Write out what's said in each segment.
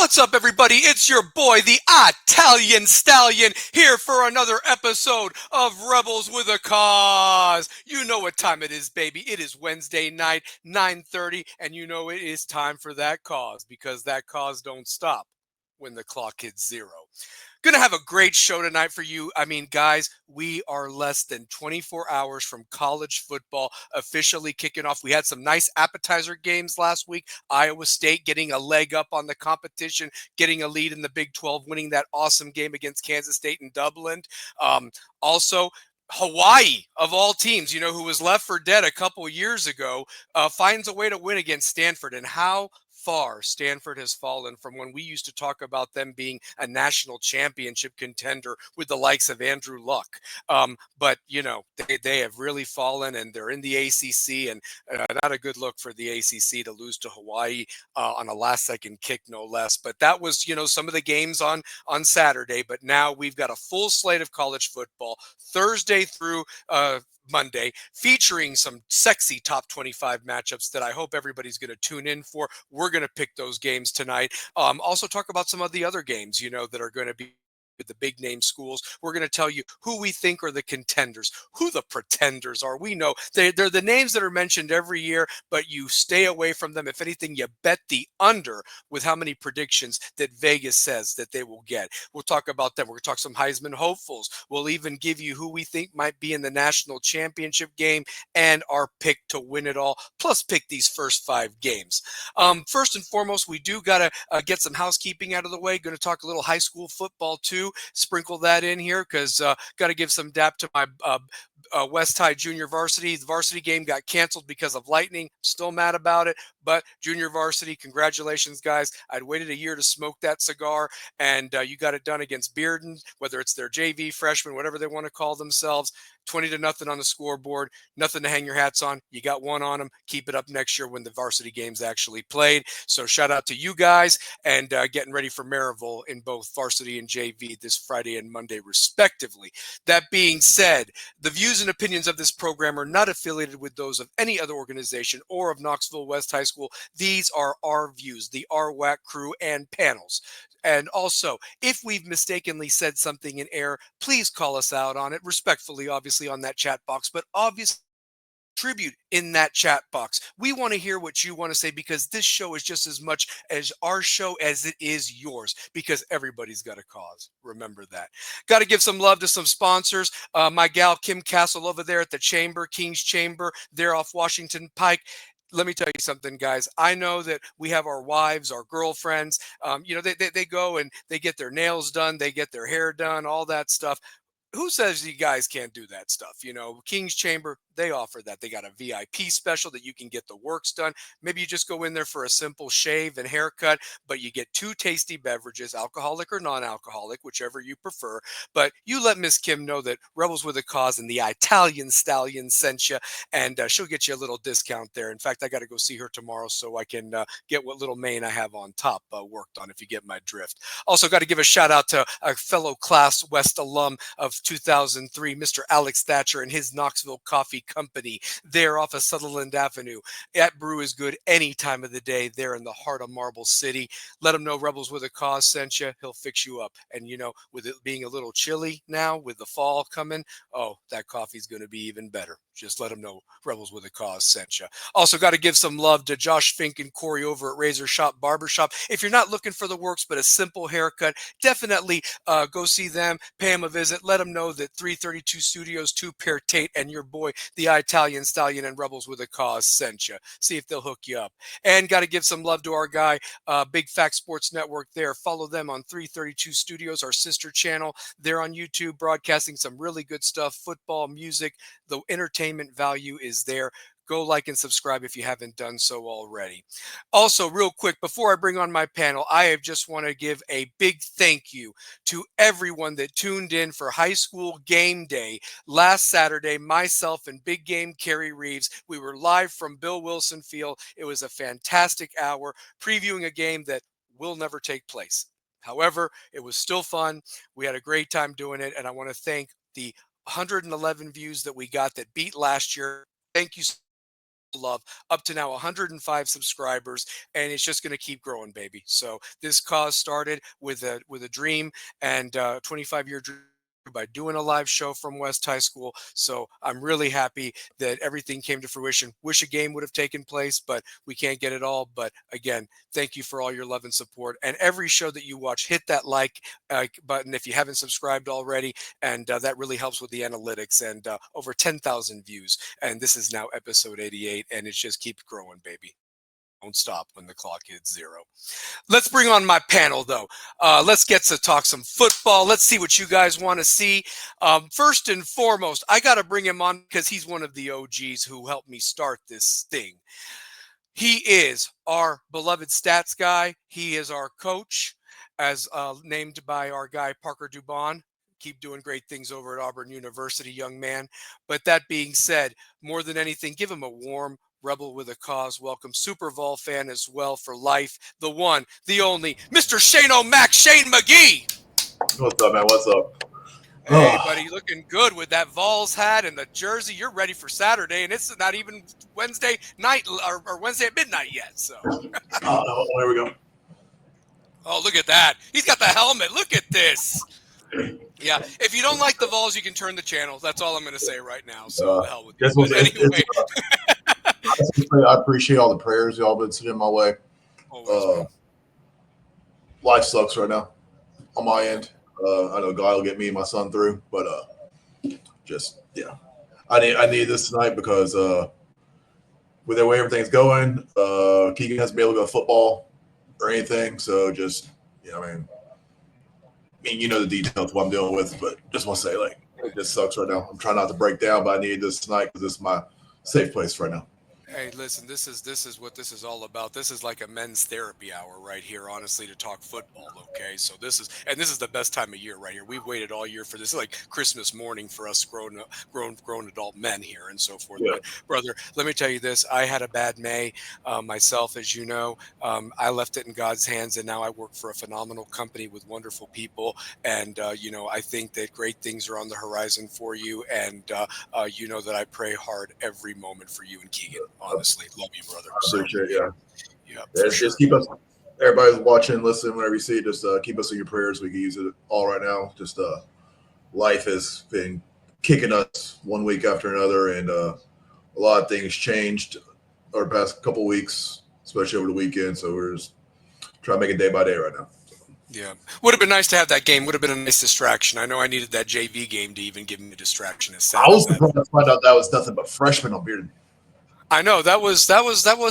What's up, everybody? It's your boy, the Italian Stallion, here for another episode of Rebels with a Cause. You know what time it is, baby. It is Wednesday night, 9:30, and you know it is time for that cause, because that cause don't stop when the clock hits zero. Gonna have a great show tonight for you. I mean, guys, we are less than 24 hours from college football officially kicking off. We had some nice appetizer games last week. Iowa State getting a leg up on the competition, getting a lead in the Big 12, winning that awesome game against Kansas State in Dublin. Also, Hawaii, of all teams, who was left for dead a couple years ago, finds a way to win against Stanford. And how far Stanford has fallen from when we used to talk about them being a national championship contender with the likes of Andrew Luck. But, they have really fallen, and they're in the ACC, and not a good look for the ACC to lose to Hawaii on a last-second kick, no less. But that was, some of the games on Saturday. But now we've got a full slate of college football Thursday through Monday, featuring some sexy top 25 matchups that I hope everybody's going to tune in for. We're going to pick those games tonight. Also talk about some of the other games, that are going to be with the big name schools. We're going to tell you who we think are the contenders, who the pretenders are. We know they're the names that are mentioned every year, but you stay away from them. If anything, you bet the under with how many predictions that Vegas says that they will get. We'll talk about them. We're going to talk some Heisman hopefuls. We'll even give you who we think might be in the national championship game and our pick to win it all, plus pick these first 5 games. First and foremost, we do got to get some housekeeping out of the way. Going to talk a little high school football too. Sprinkle that in here because got to give some dap to my West High Junior Varsity. The varsity game got canceled because of lightning. Still mad about it, but Junior Varsity, congratulations, guys. I'd waited a year to smoke that cigar, and you got it done against Bearden, whether it's their JV freshman, whatever they want to call themselves. 20-0 on the scoreboard. Nothing to hang your hats on. You got one on them. Keep it up next year when the varsity games actually played. So shout out to you guys, and getting ready for Maryville in both varsity and JV this Friday and Monday, respectively. That being said, the views and opinions of this program are not affiliated with those of any other organization or of Knoxville West High School. These are our views, the RWAC Crew and Panels. And also, if we've mistakenly said something in error, please call us out on it, respectfully, obviously, on that chat box, but obviously tribute in that chat box. We want to hear what you want to say, because this show is just as much as our show as it is yours, because everybody's got a cause. Remember that. Got to give some love to some sponsors. My gal Kim Castle over there at the Chamber, King's Chamber, they're off Washington Pike. Let me tell you something, guys. I know that we have our wives, our girlfriends, they go and they get their nails done, they get their hair done, all that stuff. Who says you guys can't do that stuff? King's Chamber, they offer that. They got a VIP special that you can get the works done. Maybe you just go in there for a simple shave and haircut, but you get 2 tasty beverages, alcoholic or non-alcoholic, whichever you prefer. But you let Miss Kim know that Rebels with a Cause and the Italian Stallion sent you, and she'll get you a little discount there. In fact, I got to go see her tomorrow so I can get what little mane I have on top worked on, if you get my drift. Also, got to give a shout out to a fellow Class West alum of 2003, Mr. Alex Thatcher and his Knoxville Coffee Company. They're off of Sutherland Avenue. That brew is good any time of the day. They're in the heart of Marble City. Let him know Rebels with a Cause sent you. He'll fix you up. And, with it being a little chilly now, with the fall coming, that coffee's going to be even better. Just let him know Rebels with a Cause sent you. Also, got to give some love to Josh Fink and Corey over at Razor Shop Barbershop. If you're not looking for the works but a simple haircut, definitely go see them, pay them a visit. Let them know that 332 Studios, 2 Pair Tate, and your boy, the Italian Stallion and Rebels with a Cause sent you. See if they'll hook you up. And got to give some love to our guy, Big Fact Sports Network there. Follow them on 332 Studios, our sister channel. They're on YouTube broadcasting some really good stuff, football, music. The entertainment value is there. Go like and subscribe if you haven't done so already. Also, real quick, before I bring on my panel, I just want to give a big thank you to everyone that tuned in for high school game day last Saturday. Myself and Big Game Kerry Reeves, we were live from Bill Wilson Field. It was a fantastic hour previewing a game that will never take place. However, it was still fun. We had a great time doing it, and I want to thank the 111 views that we got that beat last year. Thank you love, up to now 105 subscribers, and it's just going to keep growing, baby. So this cause started with a dream, and 25-year dream by doing a live show from West High School. So I'm really happy that everything came to fruition. Wish a game would have taken place, but we can't get it all. But again, thank you for all your love and support. And every show that you watch, hit that like button if you haven't subscribed already. And that really helps with the analytics. And over 10,000 views. And this is now episode 88, and it just keeps growing, baby. Don't stop when the clock hits 0. Let's bring on my panel, though. Let's get to talk some football. Let's see what you guys want to see. First and foremost, I got to bring him on because he's one of the OGs who helped me start this thing. He is our beloved stats guy. He is our coach, as named by our guy, Parker Dubon. Keep doing great things over at Auburn University, young man. But that being said, more than anything, give him a warm Rebel with a Cause welcome. Super Vol fan as well for life. The one, the only, Mr. Shane O'Mac, Shane McGee. What's up, man? What's up? Hey, buddy, looking good with that Vols hat and the jersey. You're ready for Saturday, and it's not even Wednesday night or Wednesday at midnight yet. So, oh, there we go. Oh, look at that. He's got the helmet. Look at this. Yeah, if you don't like the Vols, you can turn the channel. That's all I'm going to say right now. So, the hell with you. But anyway. I appreciate all the prayers y'all been sending my way. Life sucks right now on my end. I know God will get me and my son through, but I need this tonight because with the way everything's going, Keegan hasn't been able to go football or anything. So just I mean, you know the details of what I'm dealing with, but just want to say it just sucks right now. I'm trying not to break down, but I need this tonight because this is my safe place right now. Hey, listen, this is what this is all about. This is like a men's therapy hour right here, honestly, to talk football, okay? So this is the best time of year right here. We've waited all year for this. It's like Christmas morning for us grown adult men here and so forth. Yeah. But brother, let me tell you this. I had a bad May myself, as you know. I left it in God's hands, and now I work for a phenomenal company with wonderful people. And, I think that great things are on the horizon for you. And, you know that I pray hard every moment for you and Keegan. Honestly, love you, brother. I appreciate it. Yeah, just keep us. Everybody's watching, listening, whenever you see it. Just keep us in your prayers. We can use it all right now. Just life has been kicking us one week after another, and a lot of things changed over the past couple of weeks, especially over the weekend. So we're just trying to make it day by day right now. Yeah. Would have been nice to have that game. Would have been a nice distraction. I know I needed that JV game to even give me a distraction. I was surprised to find out that was nothing but freshmen on Bearden. I know that was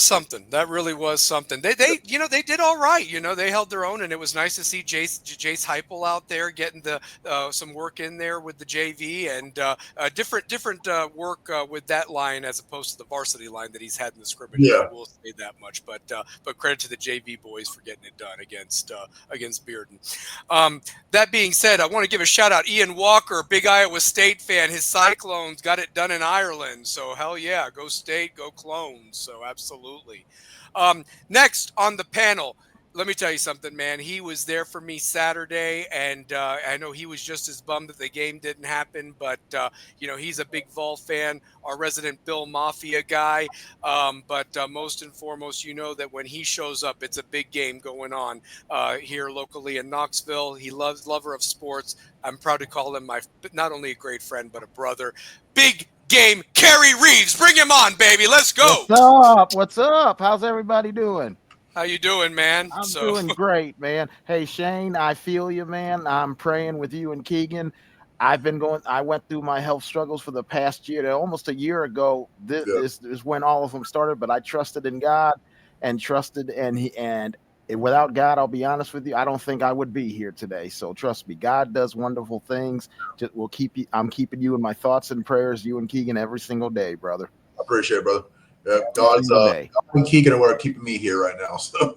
something. That really was something. They did all right. They held their own, and it was nice to see Jace Heupel out there getting the some work in there with the JV and different work with that line as opposed to the varsity line that he's had in the scrimmage. Yeah, we'll say that much. But credit to the JV boys for getting it done against Bearden. That being said, I want to give a shout out Ian Walker, big Iowa State fan. His Cyclones got it done in Ireland, so hell yeah, go State, go Clones. So absolutely. Next on the panel, let me tell you something, man. He was there for me Saturday, and I know he was just as bummed that the game didn't happen, but he's a big Vol fan, our resident Bill Mafia guy. But most and foremost, that when he shows up, it's a big game going on here locally in Knoxville. He lover of sports. I'm proud to call him not only a great friend, but a brother. Big game, Kerry Reeves. Bring him on, baby. Let's go. What's up? How's everybody doing? How you doing, man? I'm doing great, man. Hey, Shane, I feel you, man. I'm praying with you and Keegan. I went through my health struggles for the past year. Almost a year ago, this is when all of them started, but I trusted in God and without God, I'll be honest with you, I don't think I would be here today. So trust me, God does wonderful things. I'm keeping you in my thoughts and prayers, you and Keegan, every single day, brother. I appreciate it, brother. Yeah, God's Keegan and we're keeping me here right now. So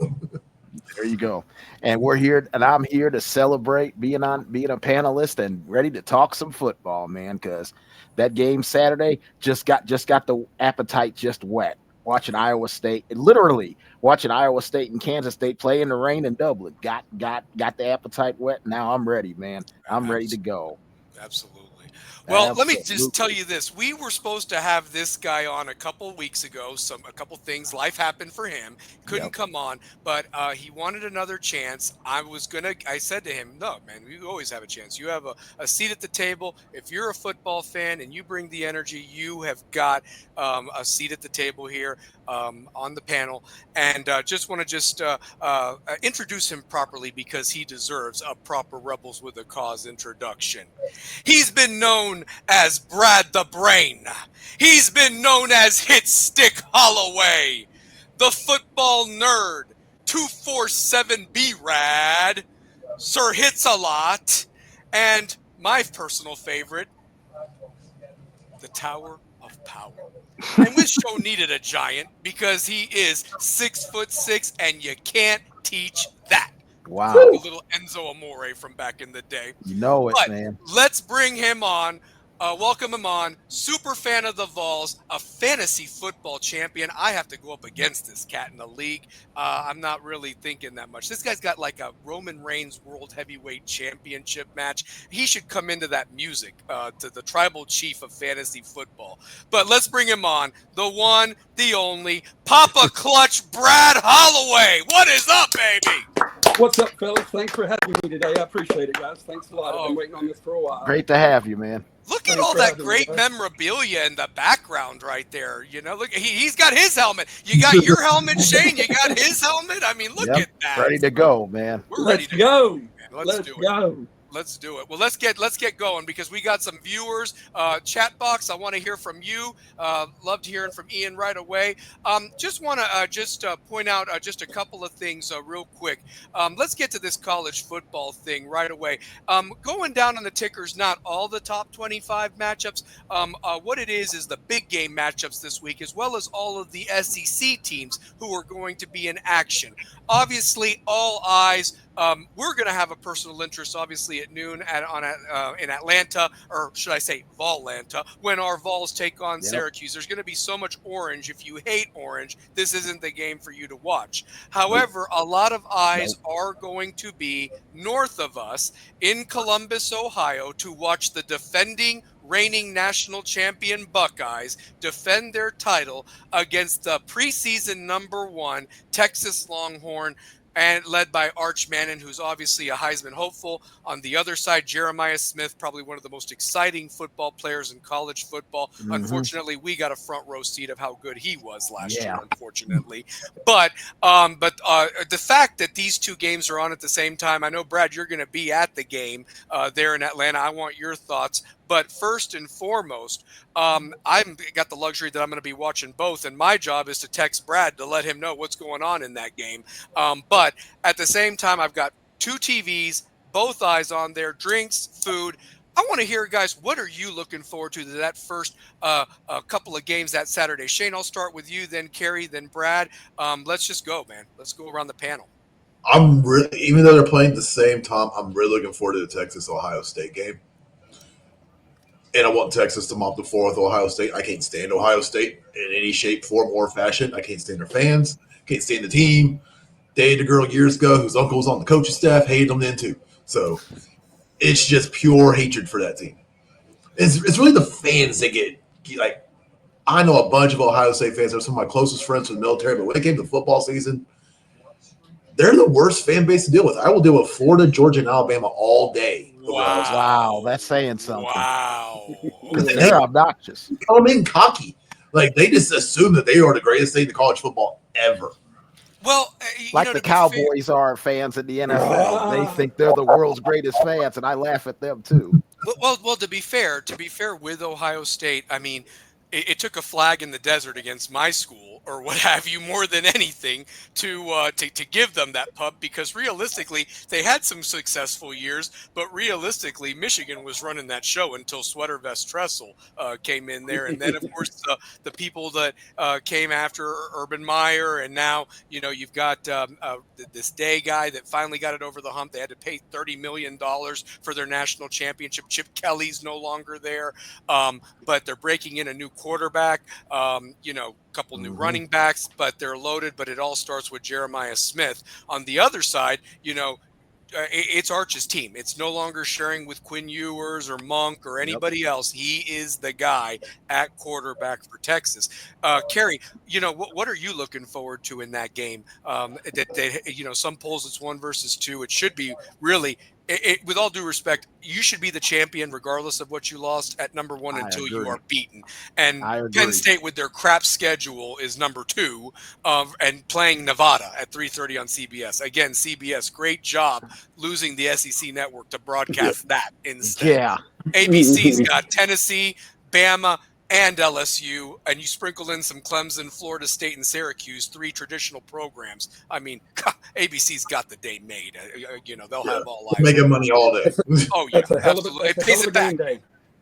there you go. And we're here, and I'm here to celebrate being a panelist and ready to talk some football, man, because that game Saturday just got the appetite just wet. Watching Iowa State and Kansas State play in the rain in Dublin got the appetite wet. Now I'm ready, man. I'm ready to go. Absolutely. Well, let me just tell you this. We were supposed to have this guy on a couple weeks ago. A couple things. Life happened for him. Couldn't come on, but he wanted another chance. I said to him, no, man, you always have a chance. You have a seat at the table. If you're a football fan and you bring the energy, you have got a seat at the table here on the panel. And just want to introduce him properly because he deserves a proper Rebels with a Cause introduction. He's been known as Brad the Brain. He's been known as Hit Stick Holloway, the football nerd, 247 B-Rad, Sir Hits a Lot, and my personal favorite, the Tower of Power. And this show needed a giant because he is 6'6", and you can't teach that. Wow. Like a little Enzo Amore from back in the day. You know it, but man. Let's bring him on. Welcome him on. Super fan of the Vols, a fantasy football champion. I have to go up against this cat in the league. I'm not really thinking that much. This guy's got like a Roman Reigns World Heavyweight Championship match. He should come into that music to the tribal chief of fantasy football. But let's bring him on. The one, the only, Papa Clutch Brad Holloway. What is up, baby? What's up, fellas? Thanks for having me today. I appreciate it, guys. Thanks a lot. I've been waiting on this for a while. Great to have you, man. Look at all that great memorabilia in the background right there. You know, look, he's got his helmet. You got your helmet, Shane. You got his helmet. I mean, look at that. Ready to go, man. We're ready to go. Let's do it. Let's do it. Well, let's get going because we got some viewers. Chat box, I want to hear from you. Loved hearing from Ian right away. Just want to point out just a couple of things real quick. Let's get to this college football thing right away. Going down on the tickers, not all the top 25 matchups. What it is the big game matchups this week, as well as all of the SEC teams who are going to be in action. Obviously, all eyes. We're going to have a personal interest, obviously, at noon in Atlanta, or should I say Volanta, when our Vols take on Syracuse. There's going to be so much orange. If you hate orange, this isn't the game for you to watch. However, a lot of eyes are going to be north of us in Columbus, Ohio, to watch the defending reigning national champion Buckeyes defend their title against the preseason #1 Texas Longhorn, and led by Arch Manning, who's obviously a Heisman hopeful. On the other side, Jeremiah Smith, probably one of the most exciting football players in college football. Mm-hmm. Unfortunately, we got a front row seat of how good he was last year, unfortunately. But the fact that these two games are on at the same time, I know, Brad, you're going to be at the game there in Atlanta. I want your thoughts. But first and foremost, I've got the luxury that I'm going to be watching both, and my job is to text Brad to let him know what's going on in that game. But at the same time, I've got two TVs, both eyes on there, drinks, food. I want to hear, guys, what are you looking forward to that first couple of games that Saturday? Shane, I'll start with you, then Kerry, then Brad. Let's just go, man. Let's go around the panel. I'm really, even though they're playing at the same time, I'm really looking forward to the Texas-Ohio State game. And I want Texas to mop the floor with Ohio State. I can't stand Ohio State in any shape, form, or fashion. I can't stand their fans. Can't stand the team. Dated a girl years ago whose uncle was on the coaching staff. Hated them then too. So it's just pure hatred for that team. It's really the fans that get like. I know a bunch of Ohio State fans. They're some of my closest friends from the military. But when it came to football season, they're the worst fan base to deal with. I will deal with Florida, Georgia, and Alabama all day. Wow, that's saying something. Wow. They're obnoxious. I mean, cocky. Like, they just assume that they are the greatest thing in college football ever. Well, like the Cowboys are fans in the NFL. They think they're the world's greatest fans, and I laugh at them too. Well, to be fair with Ohio State, I mean, it took a flag in the desert against my school or what have you more than anything to give them that pub, because realistically they had some successful years, but realistically Michigan was running that show until Sweater Vest Tressel came in there, and then of course the people that came after Urban Meyer, and now you've got this Day guy that finally got it over the hump. They had to pay $30 million for their national championship. Chip Kelly's no longer there, but they're breaking in a new quarterback, couple new running backs, but they're loaded. But it all starts with Jeremiah Smith. On the other side, it's Arch's team. It's no longer sharing with Quinn Ewers or Monk or anybody else. He is the guy at quarterback for Texas. Kerry, what are you looking forward to in that game? Some polls it's 1 versus 2. It should be really. With all due respect, you should be the champion regardless of what you lost at number 1 until you are beaten. And Penn State, with their crap schedule, is number 2, and playing Nevada at 3:30 on CBS. Again, CBS, great job losing the SEC network to broadcast that instead. Yeah. ABC's got Tennessee, Bama, and LSU, and you sprinkle in some Clemson, Florida State, and Syracuse, 3 traditional programs. I mean, ABC's got the day made. They'll have all eyes. Making money all day. Oh, yeah, absolutely. It pays it back.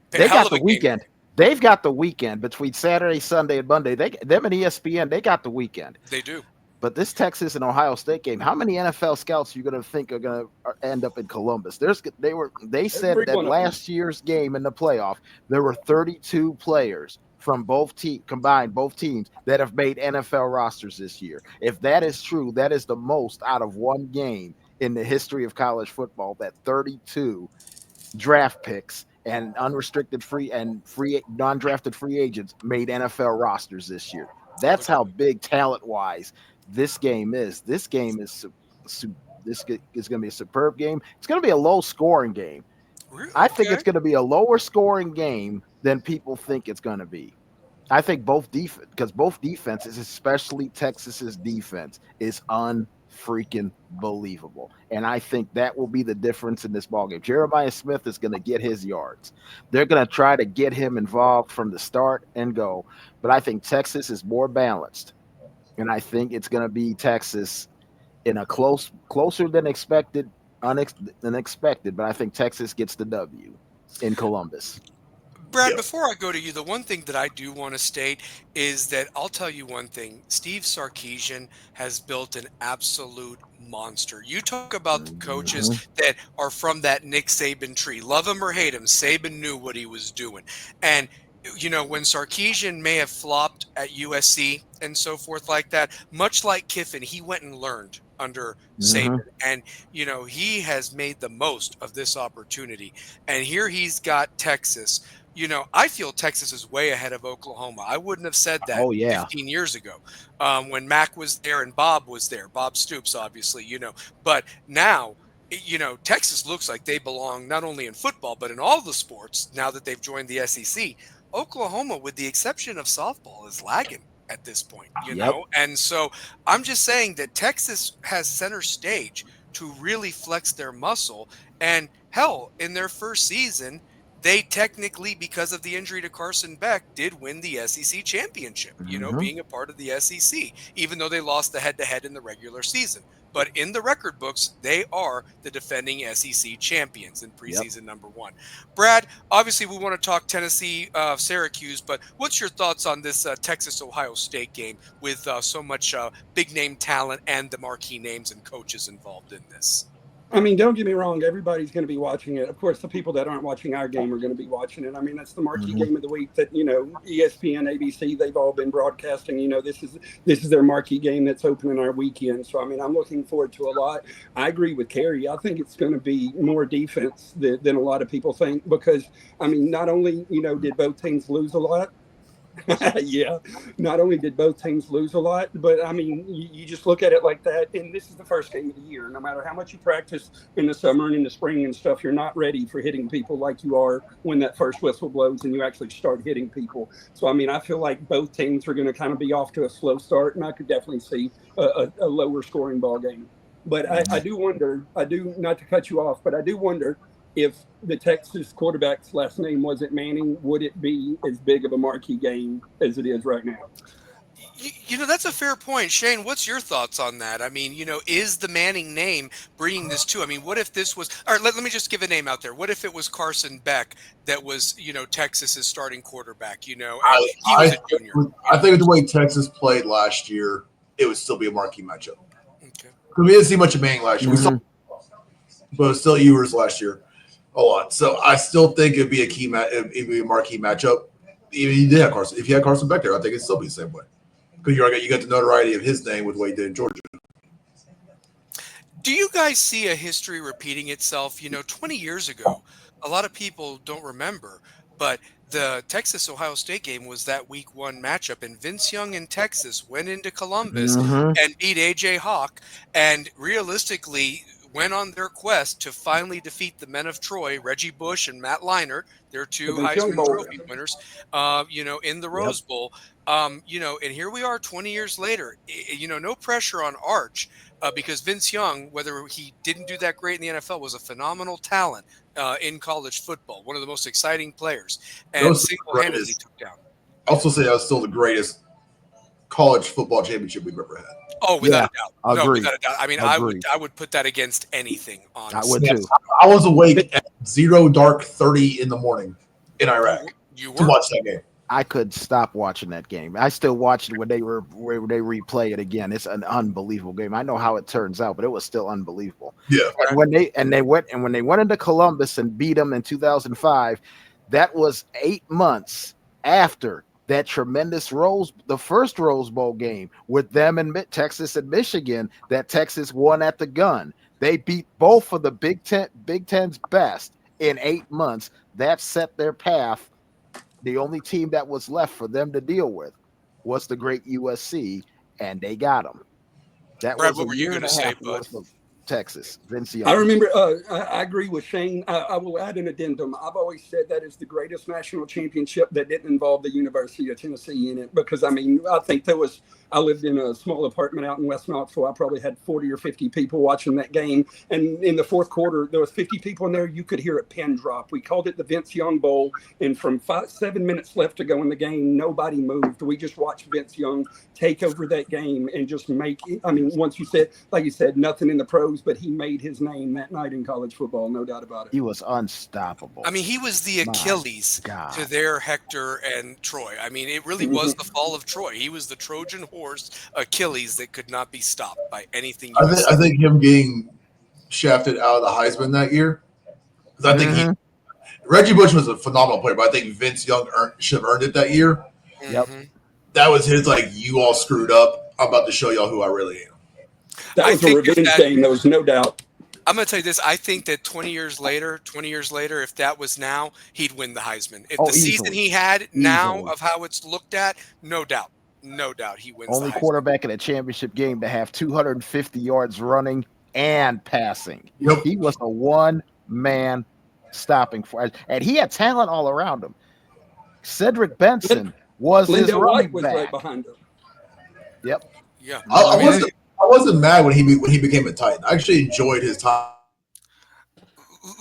They got the weekend. They've got the weekend between Saturday, Sunday, and Monday. Them and ESPN, they got the weekend. They do. But this Texas and Ohio State game, how many NFL scouts are you going to think are going to end up in Columbus? They said that last year's game in the playoff, there were 32 players from combined both teams that have made NFL rosters this year. If that is true, that is the most out of one game in the history of college football, that 32 draft picks and unrestricted free non-drafted free agents made NFL rosters this year. That's how big talent-wise this game is. This game is going to be a superb game. It's going to be a low-scoring game. Really? I think it's going to be a lower-scoring game than people think it's going to be. I think both defenses, especially Texas's defense, is unfreaking believable. And I think that will be the difference in this ballgame. Jeremiah Smith is going to get his yards. They're going to try to get him involved from the start and go. But I think Texas is more balanced. And I think it's going to be Texas in a closer than expected, but I think Texas gets the W in Columbus. Brad, before I go to you, the one thing that I do want to state is that I'll tell you one thing. Steve Sarkisian has built an absolute monster. You talk about the coaches that are from that Nick Saban tree. Love him or hate him, Saban knew what he was doing. And when Sarkisian may have flopped at USC and so forth like that, much like Kiffin, he went and learned under Saban. And, he has made the most of this opportunity. And here he's got Texas. I feel Texas is way ahead of Oklahoma. I wouldn't have said that 15 years ago when Mac was there and Bob was there. Bob Stoops, obviously, But now, Texas looks like they belong not only in football, but in all the sports now that they've joined the SEC. Oklahoma, with the exception of softball, is lagging at this point, And so I'm just saying that Texas has center stage to really flex their muscle. And hell, in their first season, they technically, because of the injury to Carson Beck, did win the SEC championship, being a part of the SEC, even though they lost the head-to-head in the regular season. But in the record books, they are the defending SEC champions in preseason number 1. Brad, obviously we want to talk Tennessee, Syracuse, but what's your thoughts on this Texas-Ohio State game with so much big-name talent and the marquee names and coaches involved in this? I mean, don't get me wrong. Everybody's going to be watching it. Of course, the people that aren't watching our game are going to be watching it. I mean, that's the marquee game of the week that, ESPN, ABC, they've all been broadcasting. This is their marquee game that's opening our weekend. So, I mean, I'm looking forward to a lot. I agree with Kerry. I think it's going to be more defense than a lot of people think because, I mean, not only, did both teams lose a lot, not only did both teams lose a lot, but I mean, you just look at it like that. And this is the first game of the year. No matter how much you practice in the summer and in the spring and stuff, you're not ready for hitting people like you are when that first whistle blows and you actually start hitting people. So, I mean, I feel like both teams are going to kind of be off to a slow start, and I could definitely see a lower scoring ball game. But I do wonder, not to cut you off, but I do wonder if the Texas quarterback's last name wasn't Manning, would it be as big of a marquee game as it is right now? That's a fair point. Shane, what's your thoughts on that? I mean, is the Manning name bringing this to? I mean, what if this was – all right, let me just give a name out there. What if it was Carson Beck that was, Texas's starting quarterback, and he was a junior? I think the way Texas played last year, it would still be a marquee matchup. Okay. We didn't see much of Manning last year. We saw, but it was still Ewers last year. A lot. So I still think it'd be a marquee matchup. Even if you had Carson Beck there, I think it'd still be the same way. Because you got the notoriety of his name with what he did in Georgia. Do you guys see a history repeating itself? 20 years ago, a lot of people don't remember, but the Texas-Ohio State game was that week 1 matchup, and Vince Young in Texas went into Columbus and beat A.J. Hawk, and realistically went on their quest to finally defeat the men of Troy, Reggie Bush and Matt Leinart, their 2 Heisman Trophy winners, in the Rose Bowl. And here we are 20 years later. No pressure on Arch, because Vince Young, whether he didn't do that great in the NFL, was a phenomenal talent in college football, one of the most exciting players, and single-handedly took down. I also say that was still the greatest college football championship we've ever had. Oh, without a doubt. Agreed. No, without a doubt. I mean, I would put that against anything, honestly. I would too. I was awake at 0:30 in the morning in Iraq to watch that game. I could stop watching that game. I still watch it when they replay it again. It's an unbelievable game. I know how it turns out, but it was still unbelievable. Yeah. And when they went into Columbus and beat them in 2005, that was 8 months after that tremendous the first Rose Bowl game with them and Texas and Michigan that Texas won at the gun. They beat both of the Big Ten's best in 8 months. That set their path. The only team that was left for them to deal with was the great USC, and they got them. That Brad, was what were you going to say, bud? Texas, Vince Young. I remember. I agree with Shane. I will add an addendum. I've always said that is the greatest national championship that didn't involve the University of Tennessee in it, because I think I lived in a small apartment out in West Knoxville. I probably had 40 or 50 people watching that game, and in the fourth quarter, there was 50 people in there. You could hear a pin drop. We called it the Vince Young Bowl, and from 7 minutes left to go in the game, nobody moved. We just watched Vince Young take over that game and just make it. Once you said, like you said, nothing in the pros, but he made his name that night in college football, no doubt about it. He was unstoppable. He was the Achilles to their Hector and Troy. It really was the fall of Troy. He was the Trojan horse Achilles that could not be stopped by anything. I think him getting shafted out of the Heisman that year, because I think Reggie Bush was a phenomenal player, but I think Vince Young should have earned it that year. Yep. That was his, you all screwed up. I'm about to show y'all who I really am. That was a revenge game. There was no doubt. I'm going to tell you this. I think that 20 years later, if that was now, he'd win the Heisman. If the season he had now of how it's looked at, no doubt he wins. Only the Heisman. Quarterback in a championship game to have 250 yards running and passing. Yep. He was a one-man stopping force, and he had talent all around him. Cedric Benson was his running back. Right behind him. Yep. Yeah. I wasn't mad when he became a Titan. I actually enjoyed his time.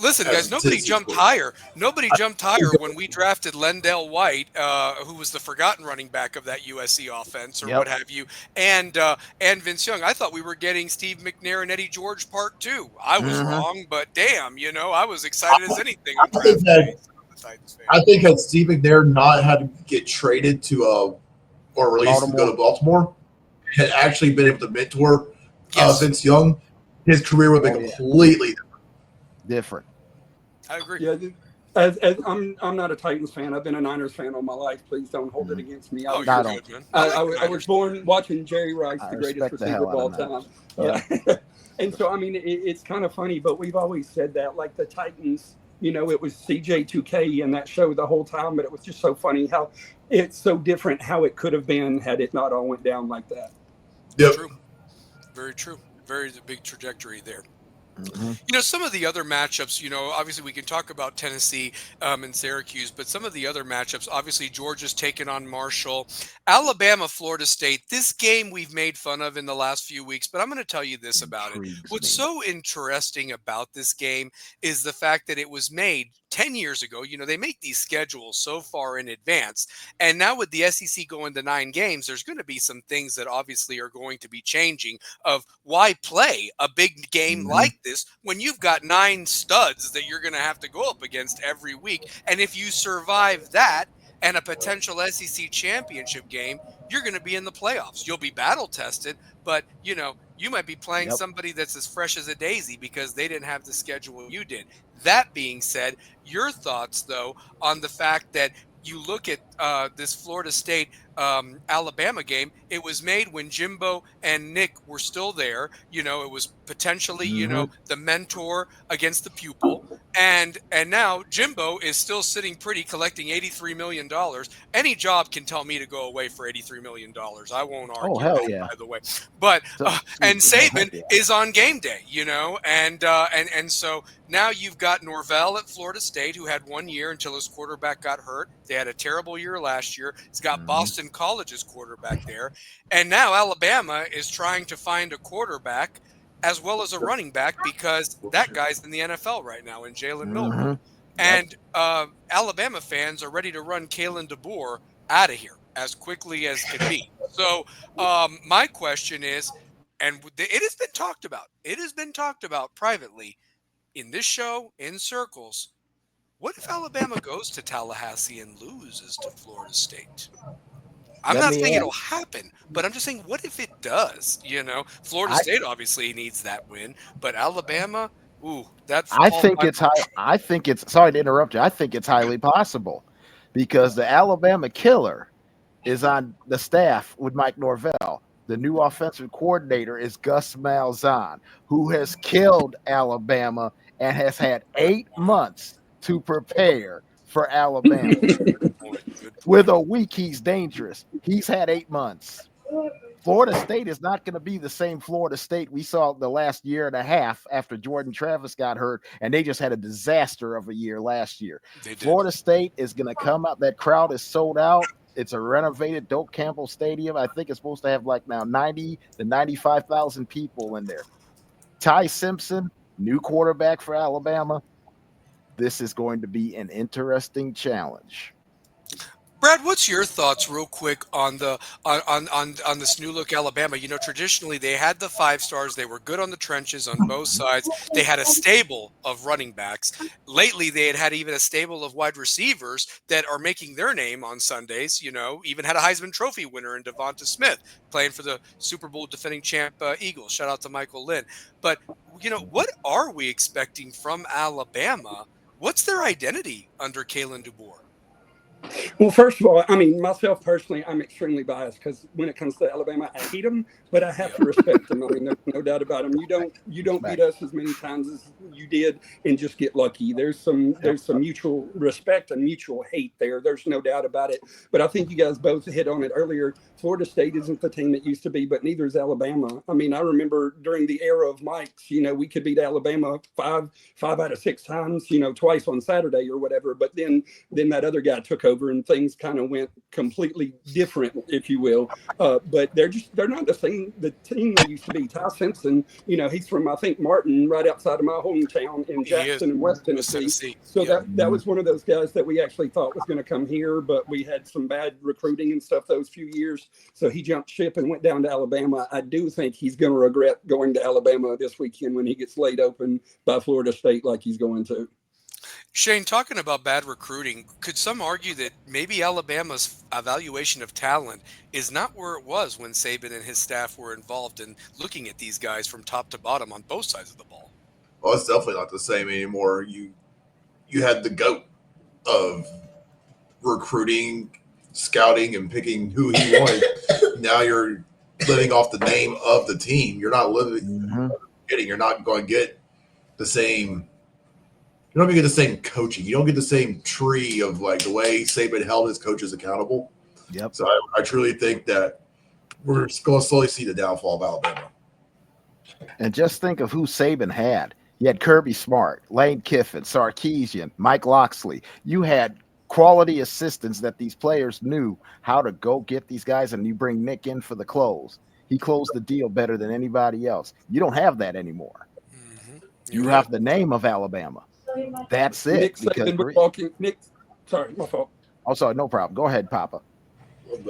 Listen, guys, nobody jumped higher. Nobody jumped higher when we drafted Lendell White, who was the forgotten running back of that USC offense or what have you, and Vince Young. I thought we were getting Steve McNair and Eddie George Part 2. I was wrong, but damn, I was excited as anything. I think had Steve McNair not had to get traded to or released to go to Baltimore, had actually been able to mentor Vince Young, his career would have been completely different. I agree. Yeah, as I'm not a Titans fan. I've been a Niners fan all my life. Please don't hold it against me. I was born watching Jerry Rice, the greatest receiver of all time. Yeah. And so, it's kind of funny, but we've always said that, like the Titans, it was CJ2K in that show the whole time, but it was just so funny how it's so different how it could have been had it not all went down like that. Yep. True. Very true. Very big trajectory there. Some of the other matchups, obviously we can talk about Tennessee and Syracuse, but some of the other matchups, obviously Georgia's taken on Marshall, Alabama, Florida State. This game we've made fun of in the last few weeks, but I'm going to tell you this about it. What's so interesting about this game is the fact that it was made 10 years ago. They make these schedules so far in advance. And now with the SEC going to 9 games, there's going to be some things that obviously are going to be changing of why play a big game like this when you've got 9 studs that you're going to have to go up against every week. And if you survive that and a potential SEC championship game, you're going to be in the playoffs. You'll be battle tested, but you might be playing somebody that's as fresh as a daisy because they didn't have the schedule you did. That being said, your thoughts, though, on the fact that you look at this Florida State Alabama game, it was made when Jimbo and Nick were still there. You know, it was potentially, you know, the mentor against the pupil. And now Jimbo is still sitting pretty, collecting $83 million. Any job can tell me to go away for $83 million. I won't argue. Oh, hell that, yeah. by the way. But and Saban is on game day, you know, and so now you've got Norvell at Florida State, who had 1 year until his quarterback got hurt. They had a terrible year last year. He's got Boston College's quarterback there, and now Alabama is trying to find a quarterback as well as a running back, because that guy's in the NFL right now, in Jalen Milroe. And Alabama fans are ready to run Kalen DeBoer out of here as quickly as can be. So my question is, and it has been talked about. It has been talked about privately in this show, in circles. What if Alabama goes to Tallahassee and loses to Florida State? I'm not saying it'll happen, but I'm just saying, what if it does? You know, Florida State obviously needs that win, but Alabama, that's. I think it's. Sorry to interrupt you. I think it's highly possible, because the Alabama killer is on the staff with Mike Norvell. The new offensive coordinator is Gus Malzahn, who has killed Alabama and has had 8 months to prepare for Alabama. With a week, he's dangerous. He's had 8 months. Florida State is not going to be the same Florida State we saw the last year and a half after Jordan Travis got hurt, and they just had a disaster of a year last year. Florida State is going to come out. That crowd is sold out. It's a renovated Doak Campbell Stadium. I think it's supposed to have like now 90 to 95,000 people in there. Ty Simpson, new quarterback for Alabama. This is going to be an interesting challenge. Brad, what's your thoughts, real quick, on the on this new look Alabama? You know, traditionally they had the 5 stars. They were good on the trenches on both sides. They had a stable of running backs. Lately, they had even a stable of wide receivers that are making their name on Sundays. You know, even had a Heisman Trophy winner in Devonta Smith playing for the Super Bowl defending champ Eagles. Shout out to Michael Lynn. But you know, what are we expecting from Alabama? What's their identity under Kalen DeBoer? Well, first of all, I mean, myself personally, I'm extremely biased, because when it comes to Alabama, I hate them, but I have to respect them. I mean, there's no doubt about them. You don't beat us as many times as you did and just get lucky. There's some mutual respect and mutual hate there. There's no doubt about it. But I think you guys both hit on it earlier. Florida State isn't the team it used to be, but neither is Alabama. I mean, I remember during the era of Mike's, you know, we could beat Alabama five out of 6 times, you know, twice on Saturday or whatever. But then that other guy took over and things kind of went completely different, if you will. But they're not the team they used to be. Ty Simpson, you know, he's from, I think, Martin, right outside of my hometown in Jackson in West Tennessee. So that was one of those guys that we actually thought was going to come here, but we had some bad recruiting and stuff those few years. So he jumped ship and went down to Alabama. I do think he's going to regret going to Alabama this weekend when he gets laid open by Florida State like he's going to. Shane, talking about bad recruiting, could some argue that maybe Alabama's evaluation of talent is not where it was when Saban and his staff were involved in looking at these guys from top to bottom on both sides of the ball? Well, it's definitely not the same anymore. You had the GOAT of recruiting, scouting, and picking who he wanted. Now you're living off the name of the team. You're not you're not going to get the same. You don't even get the same coaching. You don't get the same tree of like the way Saban held his coaches accountable. Yep. So I truly think that we're going to slowly see the downfall of Alabama. And just think of who Saban had. You had Kirby Smart, Lane Kiffin, Sarkisian, Mike Loxley. You had quality assistants that these players knew how to go get these guys, and you bring Nick in for the close. He closed the deal better than anybody else. You don't have that anymore. You have the name of Alabama. That's it. Nick Saban would walk in. Sorry, my fault. Oh, sorry, no problem. Go ahead, Papa.